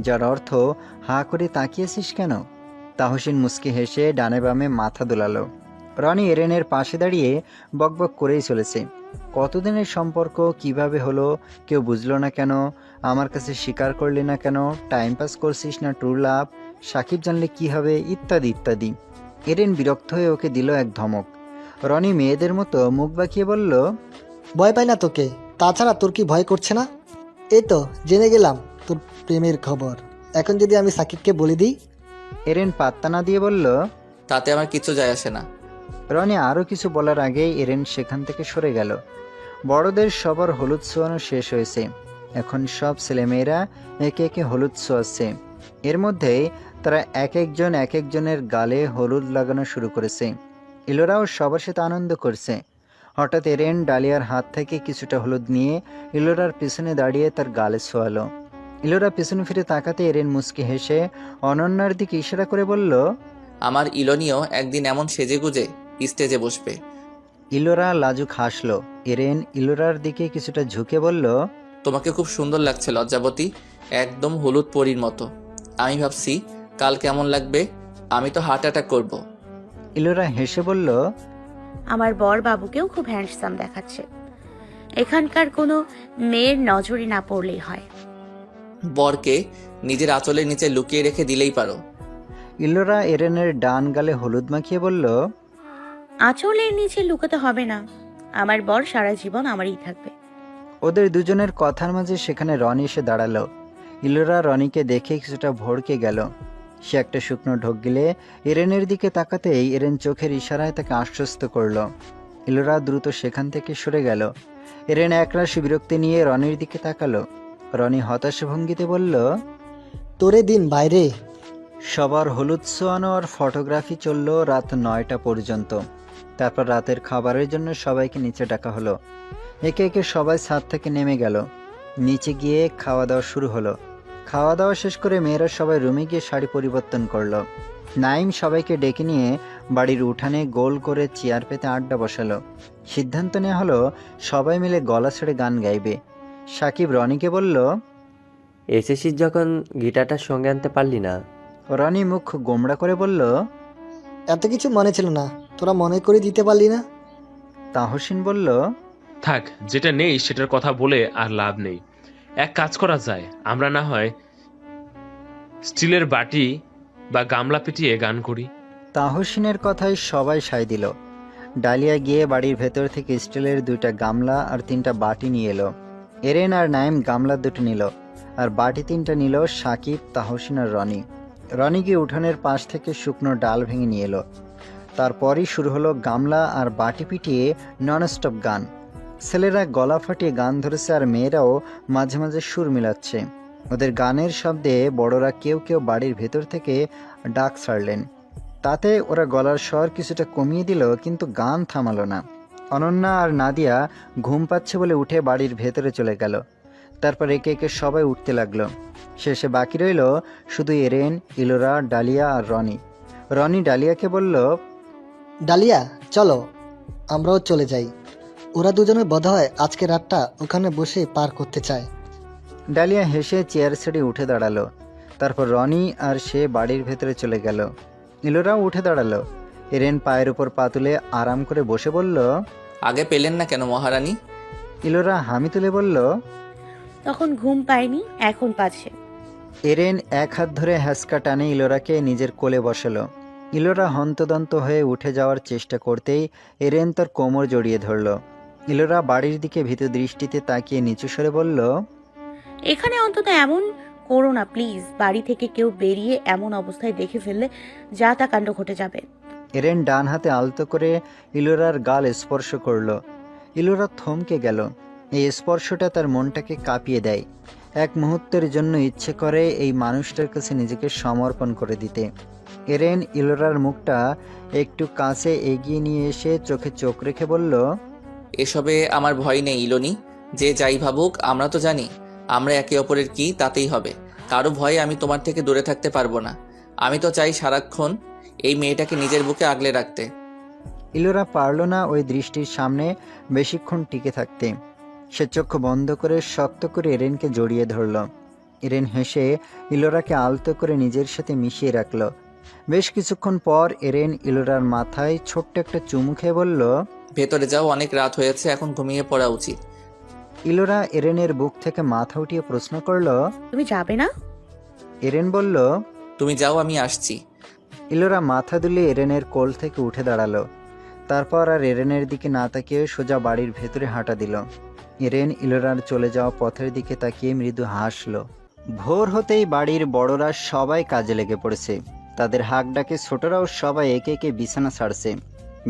[SPEAKER 2] যার অর্থ হাঁ করে তাকিয়েছিস কেন? তাহসিন মুচকি হেসে ডানে বামে মাথা দোলালো। রনি এরেনের পাশে দাঁড়িয়ে বকবক করেই চলেছে। কতদিনের সম্পর্ক, কিভাবে হলো, কেউ বুঝলো না কেন, আমার কাছে স্বীকার করলি না কেন, টাইম পাস করছিস না ট্রু লাভ, সাকিব জানলে কি হবে, ইত্যাদি ইত্যাদি। এরেন বিরক্ত হয়ে ওকে দিল এক ধমক। রনি মেয়েদের মতো মুখ বাঁকিয়ে বলল,
[SPEAKER 17] ভয় পাই না তোকে, তাছাড়া তোর কি ভয় করছে না? এই তো জেনে গেলাম তোর প্রেমের খবর। এখন যদি আমি সাকিবকে বলে দিই?
[SPEAKER 2] এরেন পাত্তা না দিয়ে বলল,
[SPEAKER 1] তাতে আমার কিছু যায় আসে না।
[SPEAKER 2] রনি আরও কিছু বলার আগেই এরেন সেখান থেকে সরে গেল। বড়দের সবার হলুদ ছোঁয়ানো শেষ হয়েছে। এখন সব ছেলেমেয়েরা একে একে হলুদ ছোঁয়াচ্ছে। এর মধ্যেই তারা এক একজনের গালে হলুদ লাগানো শুরু করেছে। ইলোরাও সবার সাথে আনন্দ করছে। হঠাৎ এরেন ডালিয়ার হাত থেকে কিছুটা হলুদ নিয়ে ইলোরার পিছনে দাঁড়িয়ে তার গালে ছোঁয়ালো। ইলোরা পিছনে ফিরে তাকাতে এরেন মুচকি হেসে অনন্যার দিকে ইশারা করে বলল,
[SPEAKER 1] আমার ইলোনিও একদিন এমন সেজেগুজে স্টেজে বসবে।
[SPEAKER 2] ইলোরা লাজুক হাসলো। এরেন ইলোরার দিকে কিছুটা ঝুঁকে বলল,
[SPEAKER 1] তোমাকে খুব সুন্দর লাগছে লজ্জাবতী, একদম হলুদ পরীর মতো। আমি ভাবছি কাল কেমন লাগবে, আমি তো হার্ট অ্যাটাক করব।
[SPEAKER 2] ইলোরা হেসে বলল,
[SPEAKER 3] আমার বর বাবুকেও খুব হ্যান্ডসাম দেখাচ্ছে। এখানকার কোনো মেয়ের নজরে না পড়লেই হয়।
[SPEAKER 1] বরকে নিজের আঁচলের নিচে লুকিয়ে রেখে দিলেই পারো।
[SPEAKER 2] ইলোরা এরেনের ডান গালে হলুদ মাখিয়ে বলল,
[SPEAKER 3] আঁচলের নিচে লুকাতে হবে না, আমার বর সারা জীবন আমারই থাকবে।
[SPEAKER 2] ওদের দুজনের কথার মাঝে সেখানে রনি এসে দাঁড়ালো। ইলোরা রনিকে দেখে কিছুটা ভড়কে গেল। সে একটা শুকনো ঢোক গিলে এরেনের দিকে তাকাতেই এরেন চোখের ইশারায় তাকে আশ্বস্ত করলো। ইলোরা দ্রুত সেখান থেকে সরে গেল। এরেন একরাশ বিরক্তি নিয়ে রনির দিকে তাকালো। রনি হতাশ ভঙ্গিতে বলল,
[SPEAKER 17] তোরে দিন বাইরে।
[SPEAKER 2] সবার হলুদ ছোঁয়ানো আর ফটোগ্রাফি চলল রাত 9টা পর্যন্ত। তারপর রাতের খাবারের জন্য সবাইকে নিচে ডাকা হলো। একে একে সবাই ছাদ থেকে নেমে গেল। নিচে গিয়ে খাওয়া দাওয়া শুরু হলো। খাওয়া দাওয়া শেষ করে মেয়েরা সবাই রুমে গিয়ে শাড়ি পরিবর্তন করলো। নাইম সবাইকে ডেকে নিয়ে বাড়ির উঠানে গোল করে চেয়ার পেতে আড্ডা বসালো। সিদ্ধান্ত নেওয়া হলো সবাই মিলে গলা ছেড়ে গান গাইবে। সাকিব রনিকে বলল,
[SPEAKER 9] এসেছিস যখন গিটারটা সঙ্গে আনতে পারলি না?
[SPEAKER 2] রনি মুখ গোমড়া করে বলল,
[SPEAKER 17] এত কিছু মনে ছিল না, তোরা মনে করে দিতে পারলি না।
[SPEAKER 2] তাহসিন বলল,
[SPEAKER 4] থাক, যেটা নেই সেটার কথা বলে আর লাভ নেই। এক কাজ করা যায়, আমরা না হয় স্টিলের বাটি বা গামলা পিটিয়ে গান করি।
[SPEAKER 2] তাহসিনের কথায় সবাই সায় দিল। ডালিয়া গিয়ে বাড়ির ভেতর থেকে স্টিলের 2টা গামলা আর 3টা বাটি নিয়ে এলো। এরেন আর নাইম গামলা 2টো নিল, আর বাটি 3টা নিল সাকিব, তাহসিন আর রনি। রনি গিয়ে উঠানের পাশ থেকে শুকনো ডাল ভেঙে নিয়ে এলো। তারপরই শুরু হলো গামলা আর বাটি পিটিয়ে ননস্টপ গান। ছেলেরা গলা ফাটিয়ে গান ধরেছে আর মেয়েরাও মাঝে মাঝে সুর মিলাচ্ছে। ওদের গানের শব্দে বড়রা কেউ কেউ বাড়ির ভেতর থেকে ডাক ছাড়লেন। তাতে ওরা গলার স্বর কিছুটা কমিয়ে দিল, কিন্তু গান থামালো না। অনন্যা আর নাদিয়া ঘুম পাচ্ছে বলে উঠে বাড়ির ভেতরে চলে গেল। তারপর একে একে সবাই উঠতে লাগলো। শেষে বাকি রইল শুধু এরেন, ইলোরা, ডালিয়া আর রনি। রনি ডালিয়াকে বলল,
[SPEAKER 17] ডালিয়া চলো, আমরাও চলে যাই। ওরা দুজনে বোধহয় আজকে রাতটা ওখানে বসে পার করতে চায়।
[SPEAKER 2] ডালিয়া হেসে চেয়ার ছেড়ে উঠে দাঁড়ালো। তারপর রনি আর সে বাড়ির ভেতরে চলে গেল। ইলোরাও উঠে দাঁড়ালো। এরেন পায়ের উপর পা তুলে আরাম করে বসে বলল,
[SPEAKER 1] আগে পেলেন না কেন মহারানী?
[SPEAKER 2] ইলোরা হামি তুলে বলল,
[SPEAKER 3] তখন ঘুম পায়নি, এখন পাচ্ছে।
[SPEAKER 2] এরেন এক হাত ধরে হ্যাসকা টানে ইলোরাকে নিজের কোলে বসালো। ইলোরা হন্তদন্ত হয়ে উঠে যাওয়ার চেষ্টা করতেই এরেন তার কোমর জড়িয়ে ধরল। ইলোরা বাড়ির দিকে ভীত দৃষ্টিতে তাকিয়ে নিচু স্বরে বলল,
[SPEAKER 3] এখানে অন্তত এমন করো না প্লিজ, বাড়ি থেকে কেউ বেরিয়ে এমন অবস্থায় দেখে ফেললে যা তা কাণ্ড ঘটে যাবে।
[SPEAKER 2] এরেন ডান হাতে আলতো করে ইলোরার গাল স্পর্শ করল। ইলোরা থমকে গেল। এই স্পর্শটা তার মনটাকে কাঁপিয়ে দেয়। এক মুহূর্তের জন্য ইচ্ছে করে এই মানুষটার কাছে নিজেকে সমর্পণ করে দিতে। এরেন ইলোরার মুখটা একটু কাছে এগিয়ে নিয়ে এসে চোখে চোখ রেখে বলল,
[SPEAKER 1] এসবে আমার ভয় নেই ইলোনি। যে যাই ভাবুক, আমরা তো জানি আমরা একে অপরের কি, তাতেই হবে। কারো ভয়ে আমি তোমার থেকে দূরে থাকতে পারবো না। আমি তো চাই সারাক্ষণ এই মেয়েটাকে নিজের বুকে আগলে রাখতে।
[SPEAKER 2] ইলোরা পারল না ওই দৃষ্টির সামনে বেশিক্ষণ টিকে থাকতে। সে চোখ বন্ধ করে শক্ত করে এরেনকে জড়িয়ে ধরল। এরেন হেসে ইলোরাকে আলতো করে নিজের সাথে মিশিয়ে রাখল। বেশ কিছুক্ষণ পর এরেন ইলোরার মাথায় ছোট্ট একটা চুমু খেয়ে বলল,
[SPEAKER 1] ভেতরে যাও, অনেক রাত হয়েছে, এখন ঘুমিয়ে পড়া উচিত।
[SPEAKER 2] ইলোরা এরেনের বুক থেকে মাথা উঠিয়ে প্রশ্ন করল,
[SPEAKER 3] তুমি যাবে না?
[SPEAKER 2] এরেন বলল,
[SPEAKER 1] তুমি যাও, আমি আসছি।
[SPEAKER 2] ইলোরা মাথা দুলে এরেনের কোল থেকে উঠে দাঁড়ালো। তারপর আর এরেনের দিকে না তাকিয়ে সোজা বাড়ির ভেতরে হাঁটা দিল। এরেন ইলোরার চলে যাওয়া পথের দিকে তাকিয়ে মৃদু হাসল। ভোর হতেই বাড়ির বড়রা সবাই কাজে লেগে পড়েছে। তাদের হাঁক ডাকে ছোটরাও সবাই একে একে বিছানা ছাড়ছে।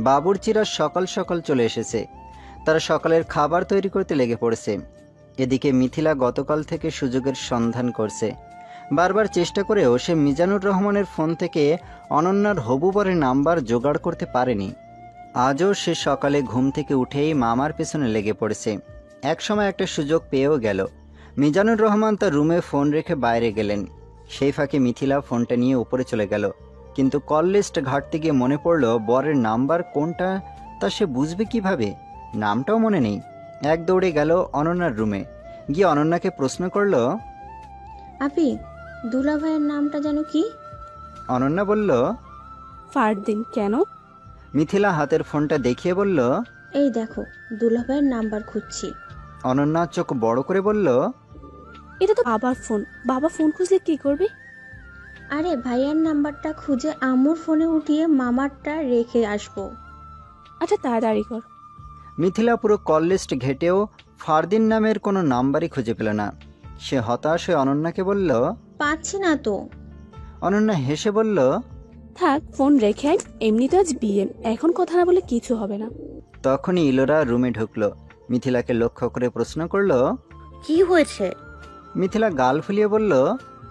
[SPEAKER 2] বাবুর্চিরা সকাল সকাল চলে এসেছে। তারা সকালের খাবার তৈরি করতে লেগে পড়েছে। এদিকে মিথিলা গতকাল থেকে সুযোগের সন্ধান করছে। বারবার চেষ্টা করেও সে মিজানুর রহমানের ফোন থেকে অনন্যার হবু বরের নাম্বার জোগাড় করতে পারেনি। আজও সে সকালে ঘুম থেকে উঠেই মামার পেছনে লেগে পড়েছে। একসময় একটা সুযোগ পেয়েও গেল। মিজানুর রহমান তার রুমে ফোন রেখে বাইরে গেলেন। সেই ফাঁকে মিথিলা ফোনটা নিয়ে উপরে চলে গেল, কিন্তু কল লিস্ট ঘাঁটতে গিয়ে মনে পড়ল বরের নাম্বার কোনটা তা সে বুঝবে কিভাবে। নামটাও মনে নেই। এক দৌড়ে গেল অনন্যার রুমে, গিয়ে অনন্যাকে প্রশ্ন করল,
[SPEAKER 11] আপি, দুলা ভাইয়ের নামটা যেন কি?
[SPEAKER 2] অনন্যা বলল,
[SPEAKER 7] ফারদিন। কেন?
[SPEAKER 2] মিথিলা হাতের ফোনটা দেখিয়ে বলল,
[SPEAKER 11] এই দেখো, দুলা ভাইয়ের নাম্বার খুঁজছি।
[SPEAKER 2] অনন্যা চোখ বড় করে বলল,
[SPEAKER 7] এটা তো বাবার ফোন, বাবা ফোন খুঁজলে কি করবে?
[SPEAKER 11] আরে ভাইয়ার নাম্বারটা খুঁজে আম্মুর ফোনে উঠিয়ে মামারটা রেখে আসবো।
[SPEAKER 7] আচ্ছা তাড়াতাড়ি কর।
[SPEAKER 2] মিথিলা পুরো কল লিস্ট ঘেটেও ফারদিন নামের কোনো নাম্বারই খুঁজে পেল না। সে হতাশ হয়ে অনন্যাকে বলল,
[SPEAKER 11] পাচ্ছি না তো।
[SPEAKER 2] অনন্যা হেসে বলল,
[SPEAKER 7] থাক, ফোন রেখে আয়, এমনি তো আজ বিয়ে, এখন কথা না বলে কিছু হবে না।
[SPEAKER 2] তখনই ইলোরা রুমে ঢুকলো। মিথিলাকে লক্ষ্য করে প্রশ্ন করলো,
[SPEAKER 3] কি হয়েছে?
[SPEAKER 2] মিথিলা গাল ফুলিয়ে বলল,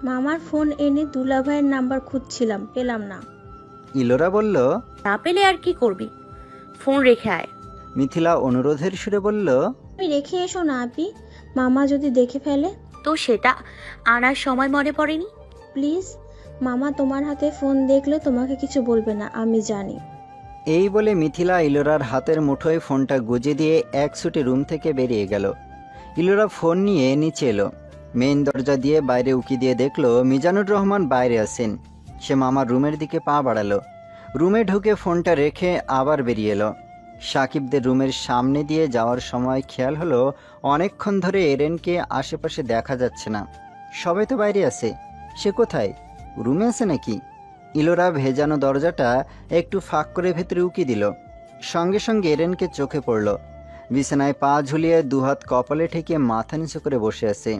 [SPEAKER 11] মামার ফোন এনে দুলা ভাইয়ের নাম্বার খুঁজছিলাম, পেলাম না।
[SPEAKER 2] ইলোরা বলল,
[SPEAKER 3] না পেলে আর কি করবি, ফোন রেখে আয়।
[SPEAKER 2] মিথিলা অনুরোধের সুরে বলল,
[SPEAKER 11] তুমি রেখে এসো না আপি, মামা যদি দেখে ফেলে।
[SPEAKER 3] তো সেটা আনার সময় মনে পড়েনি?
[SPEAKER 11] প্লিজ, মামা তোমার হাতে ফোন দেখলে তোমাকে কিছু বলবে না, আমি জানি।
[SPEAKER 2] এই বলে মিথিলা ইলোরার হাতের মুঠোয় ফোনটা গুজে দিয়ে এক ছুটে রুম থেকে বেরিয়ে গেল। ইলোরা ফোন নিয়ে নিচে এলো। মেইন দরজা দিয়ে বাইরে উকি দিয়ে দেখলো মিজানুর রহমান বাইরে আছেন। সে মামার রুমের দিকে পা বাড়ালো। রুমে ঢুকে ফোনটা রেখে আবার বেরিয়ে এলো। সাকিবদের রুমের সামনে দিয়ে যাওয়ার সময় খেয়াল হলো অনেকক্ষণ ধরে এরেনকে আশেপাশে দেখা যাচ্ছে না। সবাই তো বাইরে আছে, সে কোথায়? রুমে আছে নাকি? ইলোরা ভেজানো দরজাটা একটু ফাঁক করে ভেতরে উকি দিল। সঙ্গে সঙ্গে এরেনকে চোখে পড়ল। বিছানায় পা ঝুলিয়ে দুহাত কপালে ঠেকিয়ে মাথা নিচু করে বসে আছে।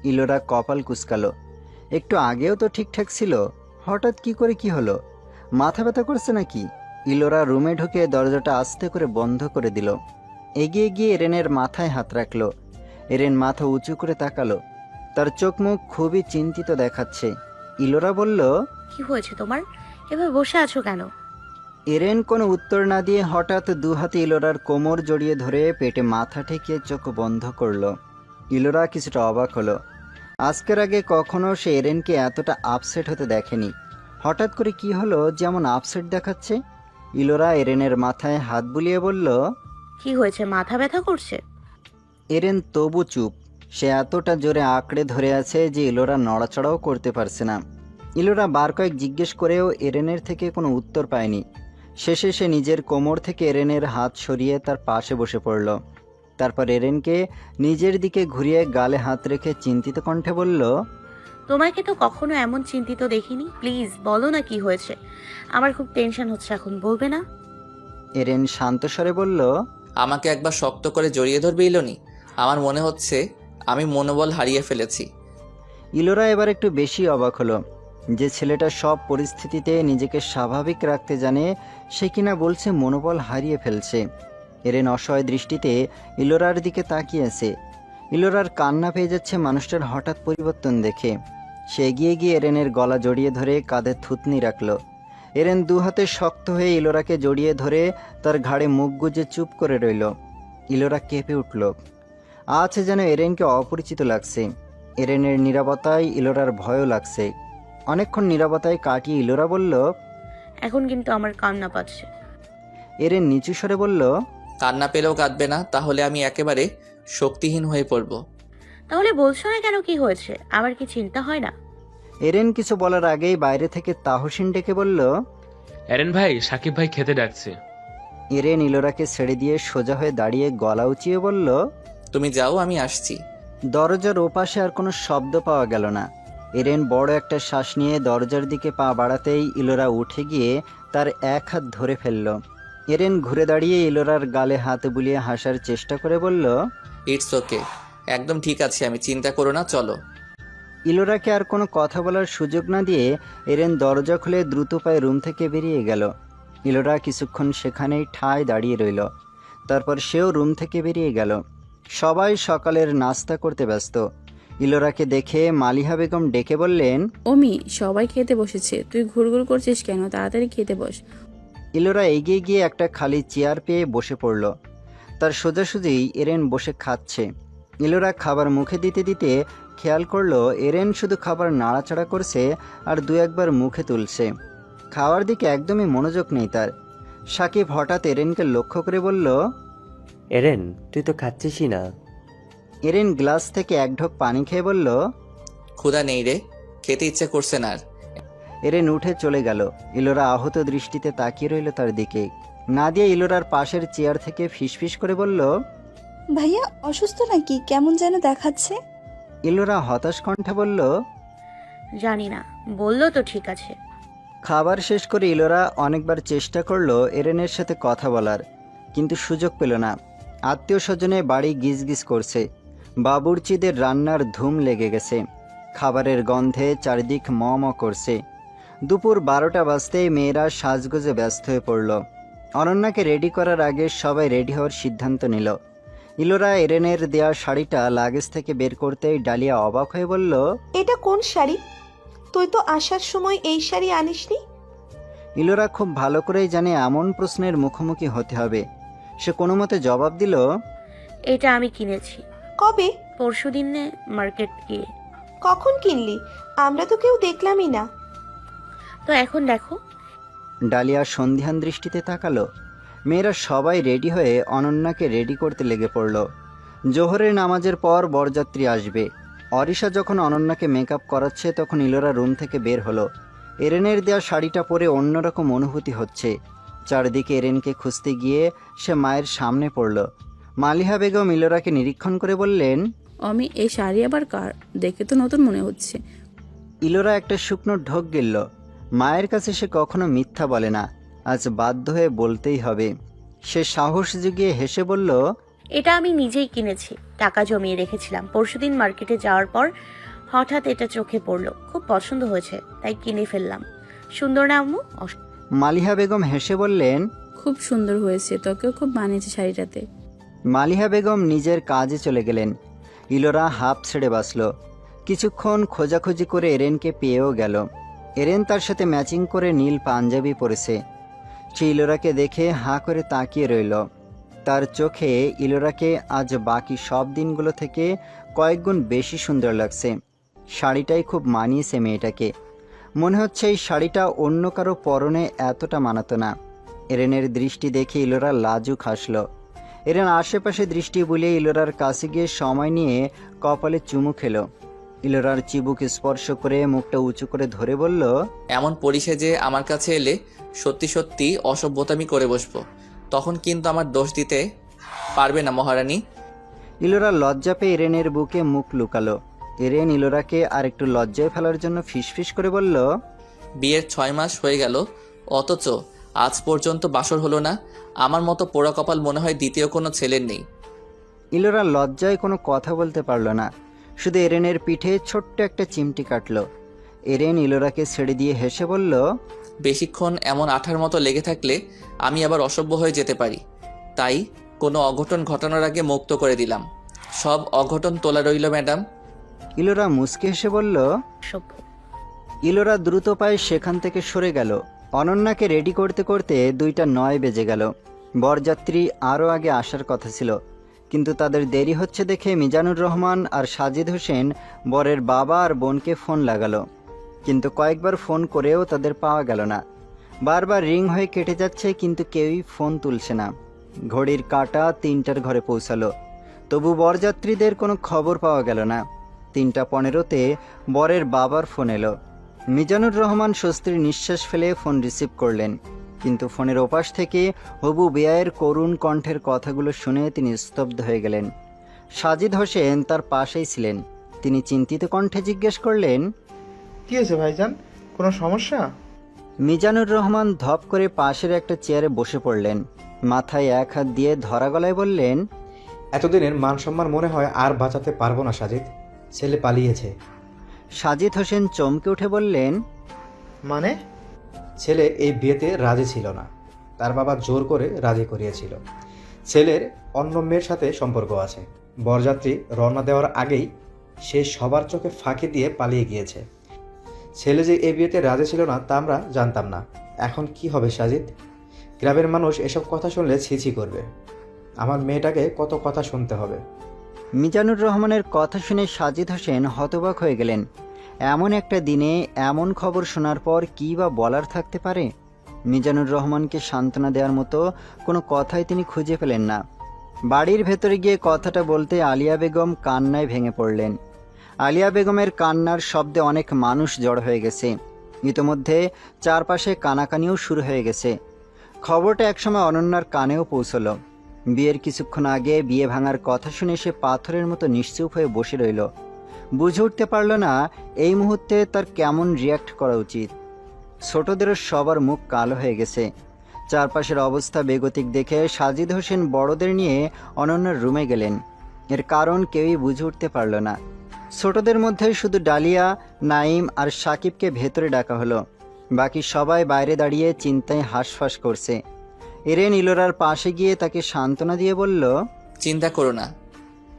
[SPEAKER 2] ইলোরা কপাল কুঁচকালো। একটু আগেও তো ঠিকঠাক ছিল, হঠাৎ কি করে কি হলো? মাথা ব্যথা করছে নাকি? ইলোরা রুমে ঢুকে দরজাটা আস্তে করে বন্ধ করে দিল। এগিয়ে গিয়ে এরেনের মাথায় হাত রাখলো। এরেন মাথা উঁচু করে তাকালো। তার চোখ মুখ খুবই চিন্তিত দেখাচ্ছে। ইলোরা বলল,
[SPEAKER 3] কি হয়েছে তোমার, এভাবে বসে আছো কেন?
[SPEAKER 2] এরেন কোনো উত্তর না দিয়ে হঠাৎ দুহাতে ইলোরার কোমর জড়িয়ে ধরে পেটে মাথা ঠেকিয়ে চোখ বন্ধ করলো। ইলোরা কিছুটা অবাক হলো। আজকের আগে কখনো সে এরেনকে এতটা আপসেট হতে দেখেনি। হঠাৎ করে কি হলো যেমন আপসেট দেখাচ্ছে? ইলোরা এরেনের মাথায় হাত বুলিয়ে বলল,
[SPEAKER 3] কি হয়েছে, মাথা ব্যথা করছে?
[SPEAKER 2] এরেন তবু চুপ। সে এতটা জোরে আঁকড়ে ধরে আছে যে ইলোরা নড়াচড়াও করতে পারছে না। ইলোরা বার কয়েক জিজ্ঞেস করেও এরেনের থেকে কোনো উত্তর পায়নি। শেষে সে নিজের কোমর থেকে এরেনের হাত সরিয়ে তার পাশে বসে পড়ল। তারপর এরেনকে নিজের দিকে ঘুরিয়ে গালে হাত রেখে চিন্তিত কণ্ঠে বলল,
[SPEAKER 3] তোমাকে তো কখনো এমন চিন্তিত দেখিনি, প্লিজ বলো না কি হয়েছে, আমার খুব টেনশন হচ্ছে এখন, বলবে না?
[SPEAKER 2] এরেন শান্ত স্বরে বলল,
[SPEAKER 1] আমাকে একবার শক্ত করে জড়িয়ে ধরবে ইলোনি, আমার মনে হচ্ছে আমি মনোবল হারিয়ে ফেলেছি।
[SPEAKER 2] ইলোরা এবার একটু বেশি অবাক হলো। যে ছেলেটা সব পরিস্থিতিতে নিজেকে স্বাভাবিক রাখতে জানে সে কিনা বলছে মনোবল হারিয়ে ফেলছে। এরেন অসহায় দৃষ্টিতে ইলোরার দিকে তাকিয়েছে। ইলোরার কান্না পেয়ে যাচ্ছে মানুষটার হঠাৎ পরিবর্তন দেখে। সে এগিয়ে গিয়ে এরেনের গলা জড়িয়ে ধরে কাঁধে থুতনি রাখল। এরেন দু হাতে শক্ত হয়ে ইলোরাকে জড়িয়ে ধরে তার ঘাড়ে মুখ গুজে চুপ করে রইল। ইলোরা কেঁপে উঠল। আজ যেন এরেনকে অপরিচিত লাগছে। এরেনের নীরবতায় ইলোরার ভয়ও লাগছে। অনেকক্ষণ নীরবতায় কাটিয়ে ইলোরা বলল,
[SPEAKER 3] এখন কিন্তু আমার কান্না পাচ্ছে।
[SPEAKER 2] এরেন নিচু স্বরে বলল,
[SPEAKER 1] কান্না পেলেও কাঁদবে না, তাহলে আমি একেবারে শক্তিহীন হয়ে পড়ব।
[SPEAKER 3] তাহলে বলছো না কেন, কি হয়েছে? আমার কি চিন্তা হয় না?
[SPEAKER 2] এরেন কিছু বলার আগেই বাইরে থেকে তাহসিন ডেকে বলল,
[SPEAKER 4] এরেন ভাই, সাকিব ভাই খেতে ডাকছে।
[SPEAKER 2] এরেন ইলোরাকে ছেড়ে দিয়ে সোজা হয়ে দাঁড়িয়ে গলা উঁচিয়ে বলল,
[SPEAKER 1] তুমি যাও, আমি আসছি।
[SPEAKER 2] দরজার ওপাশে আর কোনো শব্দ পাওয়া গেল না। এরেন বড় একটা শ্বাস নিয়ে দরজার দিকে পা বাড়াতেই ইলোরা উঠে গিয়ে তার এক হাত ধরে ফেলল। এরেন ঘুরে দাঁড়িয়ে ইলোরার গালে হাত বুলিয়ে হাসার চেষ্টা করে বলল,
[SPEAKER 1] ইটস ওকে, একদম ঠিক আছে আমি, চিন্তা করো না, চলো।
[SPEAKER 2] ইলোরাকে আর কোনো কথা বলার সুযোগ না দিয়ে এরেন দরজা খুলে দ্রুত পায়ে রুম থেকে বেরিয়ে গেল। ইলোরা কিছুক্ষণ সেখানেই ঠায় দাঁড়িয়ে রইল। তারপর সেও রুম থেকে বেরিয়ে গেল। সবাই সকালের নাস্তা করতে ব্যস্ত। ইলোরাকে দেখে মালিহা বেগম ডেকে বললেন,
[SPEAKER 16] অমি, সবাই খেতে বসেছে, তুই ঘুরঘুর করছিস কেন? তাড়াতাড়ি খেতে বস।
[SPEAKER 2] ইলোরা এগিয়ে গিয়ে একটা খালি চেয়ার পেয়ে বসে পড়ল। তার সোজাসুজি এরেন বসে খাচ্ছে। ইলোরা খাবার মুখে দিতে দিতে খেয়াল করলো এরেন শুধু খাবার নাড়াচাড়া করছে আর দু একবার মুখে তুলছে। খাওয়ার দিকে একদমই মনোযোগ নেই তার। সাকিব হঠাৎ এরেনকে লক্ষ্য করে বলল,
[SPEAKER 9] এরেন, তুই তো খাচ্ছিসই না।
[SPEAKER 2] এরেন গ্লাস থেকে এক ঢোক পানি খেয়ে বলল,
[SPEAKER 1] ক্ষুধা নেই রে, খেতে ইচ্ছে করছে না আর।
[SPEAKER 2] এরেন উঠে চলে গেল। ইলোরা আহত দৃষ্টিতে তাকিয়ে রইল তার দিকে। নাদিয়া ইলোরার পাশের চেয়ার থেকে ফিসফিস করে বলল,
[SPEAKER 6] ভাইয়া অসুস্থ নাকি? কেমন যেন দেখাচ্ছে।
[SPEAKER 2] ইলোরা হতাশ কণ্ঠে বলল,
[SPEAKER 3] জানি না, বললো তো ঠিক আছে।
[SPEAKER 2] খাবার শেষ করে ইলোরা অনেকবার চেষ্টা করলো এরেনের সাথে কথা বলার, কিন্তু সুযোগ পেল না। আত্মীয় স্বজনে বাড়ি গিজগিজ করছে, বাবুর্চিদের রান্নার ধুম লেগে গেছে, খাবারের গন্ধে চারিদিক ম ম করছে। দুপুর 12টা বাজতেই মেয়েরা সাজগোজে ব্যস্ত হয়ে পড়ল। অনন্যাকে রেডি করার আগে সবাই রেডি হওয়ার সিদ্ধান্ত নিল। ইলোরা এরেনের দেয়া শাড়িটা লাগেজ থেকে বের করতেই ডালিয়া অবাক হয়ে বলল,
[SPEAKER 5] এটা কোন শাড়ি? তুই তো আসার সময় এই শাড়ি আনিসনি।
[SPEAKER 2] ইলোরা খুব ভালো করেই জানে এমন প্রশ্নের মুখোমুখি হতে হবে। সে কোনো মতে জবাব দিল,
[SPEAKER 3] এটা আমি কিনেছি।
[SPEAKER 5] কবে?
[SPEAKER 3] পরশুদিনে মার্কেট গিয়ে।
[SPEAKER 5] কখন কিনলি? আমরা তো কেউ দেখলামই না।
[SPEAKER 3] তো এখন দেখো।
[SPEAKER 2] ডালিয়া সন্ধিহান দৃষ্টিতে তাকালো। মেয়েরা সবাই রেডি হয়ে অনন্যাকে রেডি করতে লেগে পড়ল। জোহরের নামাজের পর বরযাত্রী আসবে। অরিশা যখন অনন্যাকে মেকআপ করাচ্ছে তখন ইলোরা রুম থেকে বের হলো। এরেনের দেয়া শাড়িটা পরে অন্যরকম অনুভূতি হচ্ছে। চারদিকে এরেনকে খুঁজতে গিয়ে সে মায়ের সামনে পড়ল। মালিহা বেগম ইলোরাকে নিরীক্ষণ করে বললেন,
[SPEAKER 16] আমি এই শাড়ি আবার কার? দেখে তো নতুন মনে হচ্ছে।
[SPEAKER 2] ইলোরা একটা শুকনো ঢোক গিলল। মায়ের কাছে সে কখনো মিথ্যা বলে না, আজ বাধ্য হয়ে বলতেই হবে। সে সাহস জুগিয়ে হেসে বলল,
[SPEAKER 3] এটা আমি নিজেই কিনেছি, টাকা জমিয়ে রেখেছিলাম। পরশুদিন মার্কেটে যাওয়ার পর হঠাৎ এটা চোখে পড়লো, খুব পছন্দ হয়েছে, তাই কিনে ফেললাম। সুন্দর না আম্মু?
[SPEAKER 2] মালিহা বেগম হেসে বললেন,
[SPEAKER 16] খুব সুন্দর হয়েছে, তোকেও খুব মানিয়েছে শাড়িটাতে।
[SPEAKER 2] মালিহা বেগম নিজের কাজে চলে গেলেন। ইলোরা হাঁপ ছেড়ে বাঁচল। কিছুক্ষণ খোঁজাখুঁজি করে এরেনকে পেয়েও গেল। এরেন তার সাথে ম্যাচিং করে নীল পাঞ্জাবি পরেছে। সে ইলোরাকে দেখে হাঁ করে তাকিয়ে রইল। তার চোখে ইলোরাকে আজ বাকি সব দিনগুলো থেকে কয়েকগুণ বেশি সুন্দর লাগছে। শাড়িটাই খুব মানিয়েছে মেয়েটাকে। মনে হচ্ছে এই শাড়িটা অন্য কারো পরনে এতটা মানাতো না। এরেনের দৃষ্টি দেখে ইলোরা লাজুক হাসল। এরেন আশেপাশে দৃষ্টি বুলিয়ে ইলোরার কাছে গিয়ে সময় নিয়ে কপালে চুমু খেলো। ইলোরার চিবুক স্পর্শ করে মুখটা উঁচু করে ধরে বলল,
[SPEAKER 1] এমন পরিসেজে আমার কাছে এলে সত্যি সত্যি অসভ্যতামি করে বসবো, তখন কিন্তু আমার দোষ দিতে পারবে না মহারানী।
[SPEAKER 2] ইলোরা লজ্জা পেয়ে এরেনের বুকে মুখ লুকালো। এরেন ইলোরাকে আর একটু লজ্জায় ফেলার জন্য ফিসফিস করে বলল,
[SPEAKER 1] বিয়ের 6 মাস হয়ে গেল, অথচ আজ পর্যন্ত বাসর হলো না। আমার মতো পোড়া কপাল মনে হয় দ্বিতীয় কোনো ছেলের নেই।
[SPEAKER 2] ইলোরা লজ্জায় কোনো কথা বলতে পারল না, শুধু এরেনের পিঠে ছোট্ট একটা চিমটি কাটল। এরেন ইলোরাকে ছেড়ে দিয়ে হেসে বলল,
[SPEAKER 1] বেশিক্ষণ এমন আঠার মতো লেগে থাকলে আমি আবার অসভ্য হয়ে যেতে পারি, তাই কোনো অঘটন ঘটানোর আগে মুক্ত করে দিলাম। সব অঘটন তোলা রইল ম্যাডাম।
[SPEAKER 2] ইলোরা মুচকে হেসে বলল। ইলোরা দ্রুত পায়ে সেখান থেকে সরে গেল। অনন্যাকে রেডি করতে করতে 2:09 বেজে গেল। বরযাত্রী আরও আগে আসার কথা ছিল, কিন্তু তাদের দেরি হচ্ছে দেখে মিজানুর রহমান আর সাজিদ হোসেন বরের বাবা আর বোনকে ফোন লাগালো, কিন্তু কয়েকবার ফোন করেও তাদের পাওয়া গেল না। বারবার রিং হয়ে কেটে যাচ্ছে, কিন্তু কেউই ফোন তুলছে না। ঘড়ির কাঁটা 3টার ঘরে পৌঁছালো, তবু বরযাত্রীদের কোনো খবর পাওয়া গেল না। 3:15-তে বরের বাবার ফোন এলো। মিজানুর রহমান স্বস্তির নিঃশ্বাস ফেলে ফোন রিসিভ করলেন, কিন্তু ফোনের ওপাশ থেকে হবু বেয়ায়ের করুণ কণ্ঠের কথাগুলো শুনে তিনি স্তব্ধ হয়ে গেলেন। সাজিদ হোসেন তার পাশেই ছিলেন। তিনি চিন্তিত কণ্ঠে জিজ্ঞেস করলেন,
[SPEAKER 15] কি হয়েছে ভাইজান, কোনো সমস্যা?
[SPEAKER 2] মিজানুর রহমান ধপ করে পাশের একটা চেয়ারে বসে পড়লেন। মাথায় এক হাত দিয়ে ধরা গলায় বললেন,
[SPEAKER 14] এতদিনের মান সম্মান মনে হয় আর বাঁচাতে পারবো না সাজিদ, ছেলে পালিয়েছে।
[SPEAKER 2] সাজিদ হোসেন চমকে উঠে বললেন,
[SPEAKER 15] মানে?
[SPEAKER 14] ছেলে এই বিয়েতে রাজি ছিল না, তার বাবা জোর করে রাজি করিয়েছিল। ছেলের অন্য মেয়ের সাথে সম্পর্ক আছে। বরযাত্রী রওনা দেওয়ার আগেই সে সবার চোখে ফাঁকি দিয়ে পালিয়ে গিয়েছে। ছেলে যে এই বিয়েতে রাজি ছিল না তা আমরা জানতাম না। এখন কি হবে সাজিদ? গ্রামের মানুষ এসব কথা শুনলে ছিছি করবে। আমার মেয়েটাকে কত কথা শুনতে হবে।
[SPEAKER 2] মিজানুর রহমানের কথা শুনে সাজিদ হোসেন হতবাক হয়ে গেলেন। এমন একটা দিনে এমন খবর শোনার পর কী বা বলার থাকতে পারে? মিজানুর রহমানকে সান্ত্বনা দেওয়ার মতো কোনো কথাই তিনি খুঁজে পেলেন না। বাড়ির ভেতরে গিয়ে কথাটা বলতে আলিয়া বেগম কান্নায় ভেঙে পড়লেন। আলিয়া বেগমের কান্নার শব্দে অনেক মানুষ জড় হয়ে গেছে। ইতোমধ্যে চারপাশে কানাকানিও শুরু হয়ে গেছে। খবরটা একসময় অনন্যার কানেও পৌঁছল। বিয়ের কিছুক্ষণ আগে বিয়ে ভাঙার কথা শুনে সে পাথরের মতো নিশ্চুপ হয়ে বসে রইল। বুঝে উঠতে পারল না এই মুহূর্তে তার কেমন রিয়াক্ট করা উচিত। ছোটদেরও সবার মুখ কালো হয়ে গেছে। চারপাশের অবস্থা বেগতিক দেখে সাজিদ হোসেন বড়দের নিয়ে অনন্যার রুমে গেলেন। এর কারণ কেউই বুঝে উঠতে পারল না। ছোটদের মধ্যে শুধু ডালিয়া, নাইম আর সাকিবকে ভেতরে ডাকা হলো। বাকি সবাই বাইরে দাঁড়িয়ে চিন্তায় হাঁসফাঁস করছে। এরেন ইলোরার পাশে গিয়ে তাকে সান্ত্বনা দিয়ে বলল,
[SPEAKER 1] চিন্তা করো না।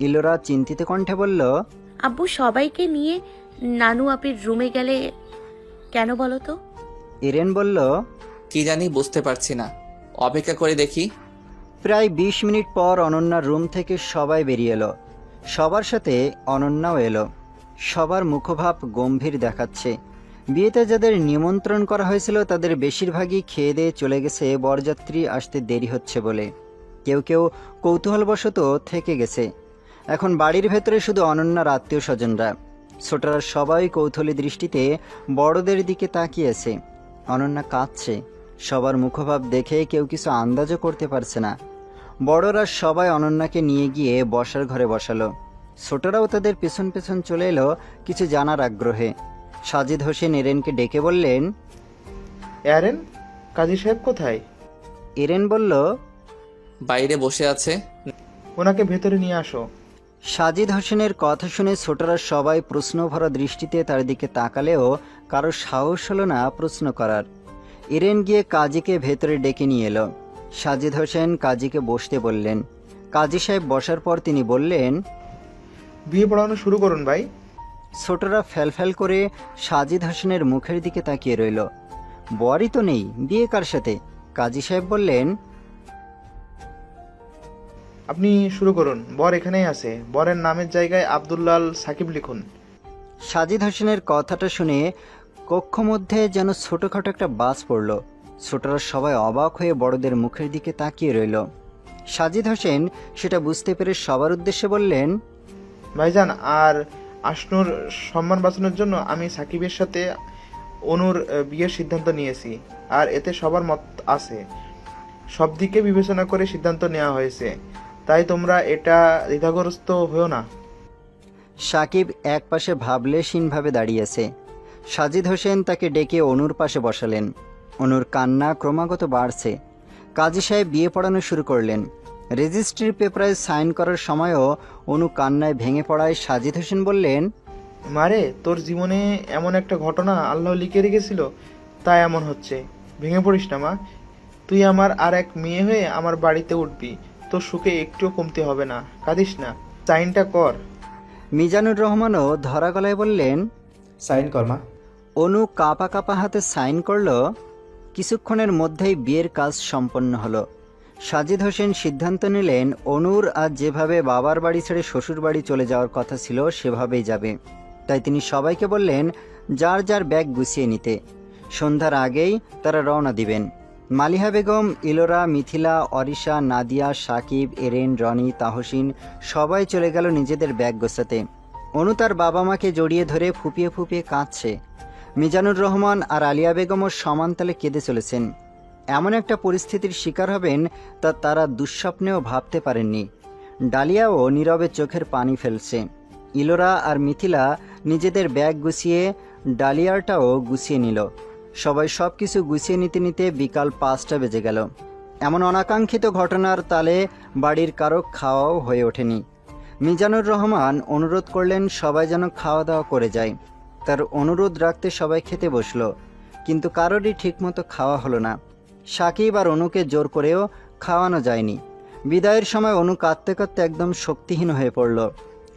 [SPEAKER 2] ইলোরা চিন্তিত কণ্ঠে বলল,
[SPEAKER 3] আব্বু সবাইকে নিয়ে নানু আপির রুমে গেলে কেন বলো তো?
[SPEAKER 2] এরেন বলল,
[SPEAKER 1] কি জানি, বুঝতে পারছি না, অপেক্ষা করে দেখি।
[SPEAKER 2] প্রায় 20 মিনিট পর অনন্যার রুম থেকে সবাই বেরিয়ে এলো। সবার সাথে অনন্যাও এলো। সবার মুখভাব গম্ভীর দেখাচ্ছে। বিয়েতে যাদের নিমন্ত্রণ করা হয়েছিল তাদের বেশিরভাগই খেয়ে দিয়ে চলে গেছে বরযাত্রী আসতে দেরি হচ্ছে বলে। কেউ কেউ কৌতূহলবশত থেকে গেছে। এখন বাড়ির ভেতরে শুধু অনন্যার আত্মীয় স্বজনরা। ছোটরা সবাই কৌতূহলী দৃষ্টিতে বড়দের দিকে তাকিয়েছে। অনন্যা কাঁদছে। সবার মুখভাব দেখে কেউ কিছু আন্দাজও করতে পারছে না। বড়রা সবাই অনন্যাকে নিয়ে গিয়ে বসার ঘরে বসালো। ছোটরাও তাদের পেছন পেছন চলে এলো কিছু জানার আগ্রহে। সাজিদ হোসেন এরেনকে ডেকে বললেন,
[SPEAKER 15] এরেন, কাজী সাহেব কোথায়?
[SPEAKER 2] এরেন বলল,
[SPEAKER 1] বাইরে বসে আছে।
[SPEAKER 15] ওনাকে ভেতরে নিয়ে আসো।
[SPEAKER 2] সাজিদ হোসেনের কথা শুনে ছোটরা সবাই প্রশ্নভরা দৃষ্টিতে তার দিকে তাকালেও কারো সাহস হলো না প্রশ্ন করার। এরেন গিয়ে কাজীকে ভেতরে ডেকে নিয়ে এলো। সাজিদ হোসেন কাজীকে বসতে বললেন। কাজী সাহেব বসার পর তিনি বললেন,
[SPEAKER 15] বিয়ে পড়ানো শুরু করুন ভাই।
[SPEAKER 2] ছোটরা ফ্যালফ্যাল করে সাজিদ হোসেনের মুখের দিকে তাকিয়ে রইল। বরই তো নেই, বিয়ে কার সাথে? কাজী সাহেব বললেন,
[SPEAKER 15] আপনি শুরু করুন, বর এখানেই আছে। বরের নামের জায়গায় আব্দুল্লাল সাকিব লিখুন।
[SPEAKER 2] সাজিদ হোসেনের কথাটা শুনে কক্ষ মধ্যে যেন ছোটখাটো একটা বাস পড়ল। ছোটরা সবাই অবাক হয়ে বড়দের মুখের দিকে তাকিয়ে রইল। সাজিদ হোসেন সেটা বুঝতে পেরে সবার উদ্দেশ্যে বললেন,
[SPEAKER 15] ভাইজান, আর আশনুর সম্মান বাঁচানোর জন্য আমি সাকিবের সাথে অনুর বিয়ের সিদ্ধান্ত নিয়েছি। আর এতে সবার মত আছে, সব দিকে বিবেচনা করে সিদ্ধান্ত নেওয়া হয়েছে। তাই তোমরা এটা দ্বিধাগ্রস্ত হও না।
[SPEAKER 2] সাকিব এক পাশে ভাবলেশীনভাবে দাঁড়িয়েছে। সাজিদ হোসেন তাকে ডেকে অনুর পাশে বসালেন। অনুর কান্না ক্রমাগত বাড়ছে। কাজী সাহেব বিয়ে পড়ানো শুরু করলেন। রেজিস্ট্রি পেপারে সাইন করার সময়ও অনু কান্নায় ভেঙে পড়ায় সাজিদ হোসেন বললেন,
[SPEAKER 15] মারে, তোর জীবনে এমন একটা ঘটনা আল্লাহ লিখে রেখেছিল, তাই এমন হচ্ছে। ভেঙে পড়িস না মা, তুই আমার আর এক মেয়ে হয়ে আমার বাড়িতে উঠবি। তোর সুখে একটুও কমতে হবে না, কাঁদিস না, সাইনটা কর।
[SPEAKER 2] মিজানুর রহমানও ধরা গলায় বললেন,
[SPEAKER 14] সাইন কর মা।
[SPEAKER 2] অনু কাঁপা কাঁপা হাতে সাইন করল। কিছুক্ষণের মধ্যেই বিয়ের কাজ সম্পন্ন হলো। সাজিদ হোসেন সিদ্ধান্ত নিলেন অনুর আজ যেভাবে বাবার বাড়ি ছেড়ে শ্বশুর বাড়ি চলে যাওয়ার কথা ছিল সেভাবেই যাবে। তাই তিনি সবাইকে বললেন যার যার ব্যাগ গুছিয়ে নিতে। সন্ধ্যার আগেই তারা রওনা দিবেন। মালিহা বেগম, ইলোরা, মিথিলা, অরিশা, নাদিয়া, সাকিব, এরেন, রনি, তাহসিন সবাই চলে গেল নিজেদের ব্যাগ গোছাতে। অনু তার বাবা মাকে জড়িয়ে ধরে ফুপিয়ে ফুপিয়ে কাঁদছে। মিজানুর রহমান আর আলিয়া বেগমও সমানতালে কেঁদে চলেছেন। এমন একটা পরিস্থিতির শিকার হবেন তা তারা দুঃস্বপ্নেও ভাবতে পারেননি। ডালিয়াও নীরবে চোখের পানি ফেলছে। ইলোরা আর মিথিলা নিজেদের ব্যাগ গুছিয়ে ডালিয়ারটাও গুছিয়ে নিল। সবাই সব কিছু গুছিয়ে নিতে নিতে বিকাল 5টা বেজে গেল। এমন অনাকাঙ্ক্ষিত ঘটনার তালে বাড়ির কারো খাওয়াও হয়ে ওঠেনি। মিজানুর রহমান অনুরোধ করলেন সবাই যেন খাওয়া দাওয়া করে যায়। তার অনুরোধ রাখতে সবাই খেতে বসলো, কিন্তু কারোরই ঠিকমতো খাওয়া হলো না। সাকিব আর অনুকে জোর করেও খাওয়ানো যায়নি। বিদায়ের সময় অনু কাঁদতে কাঁদতে একদম শক্তিহীন হয়ে পড়ল।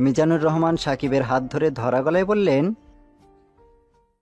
[SPEAKER 2] মিজানুর রহমান সাকিবের হাত ধরে ধরা গলায় বললেন,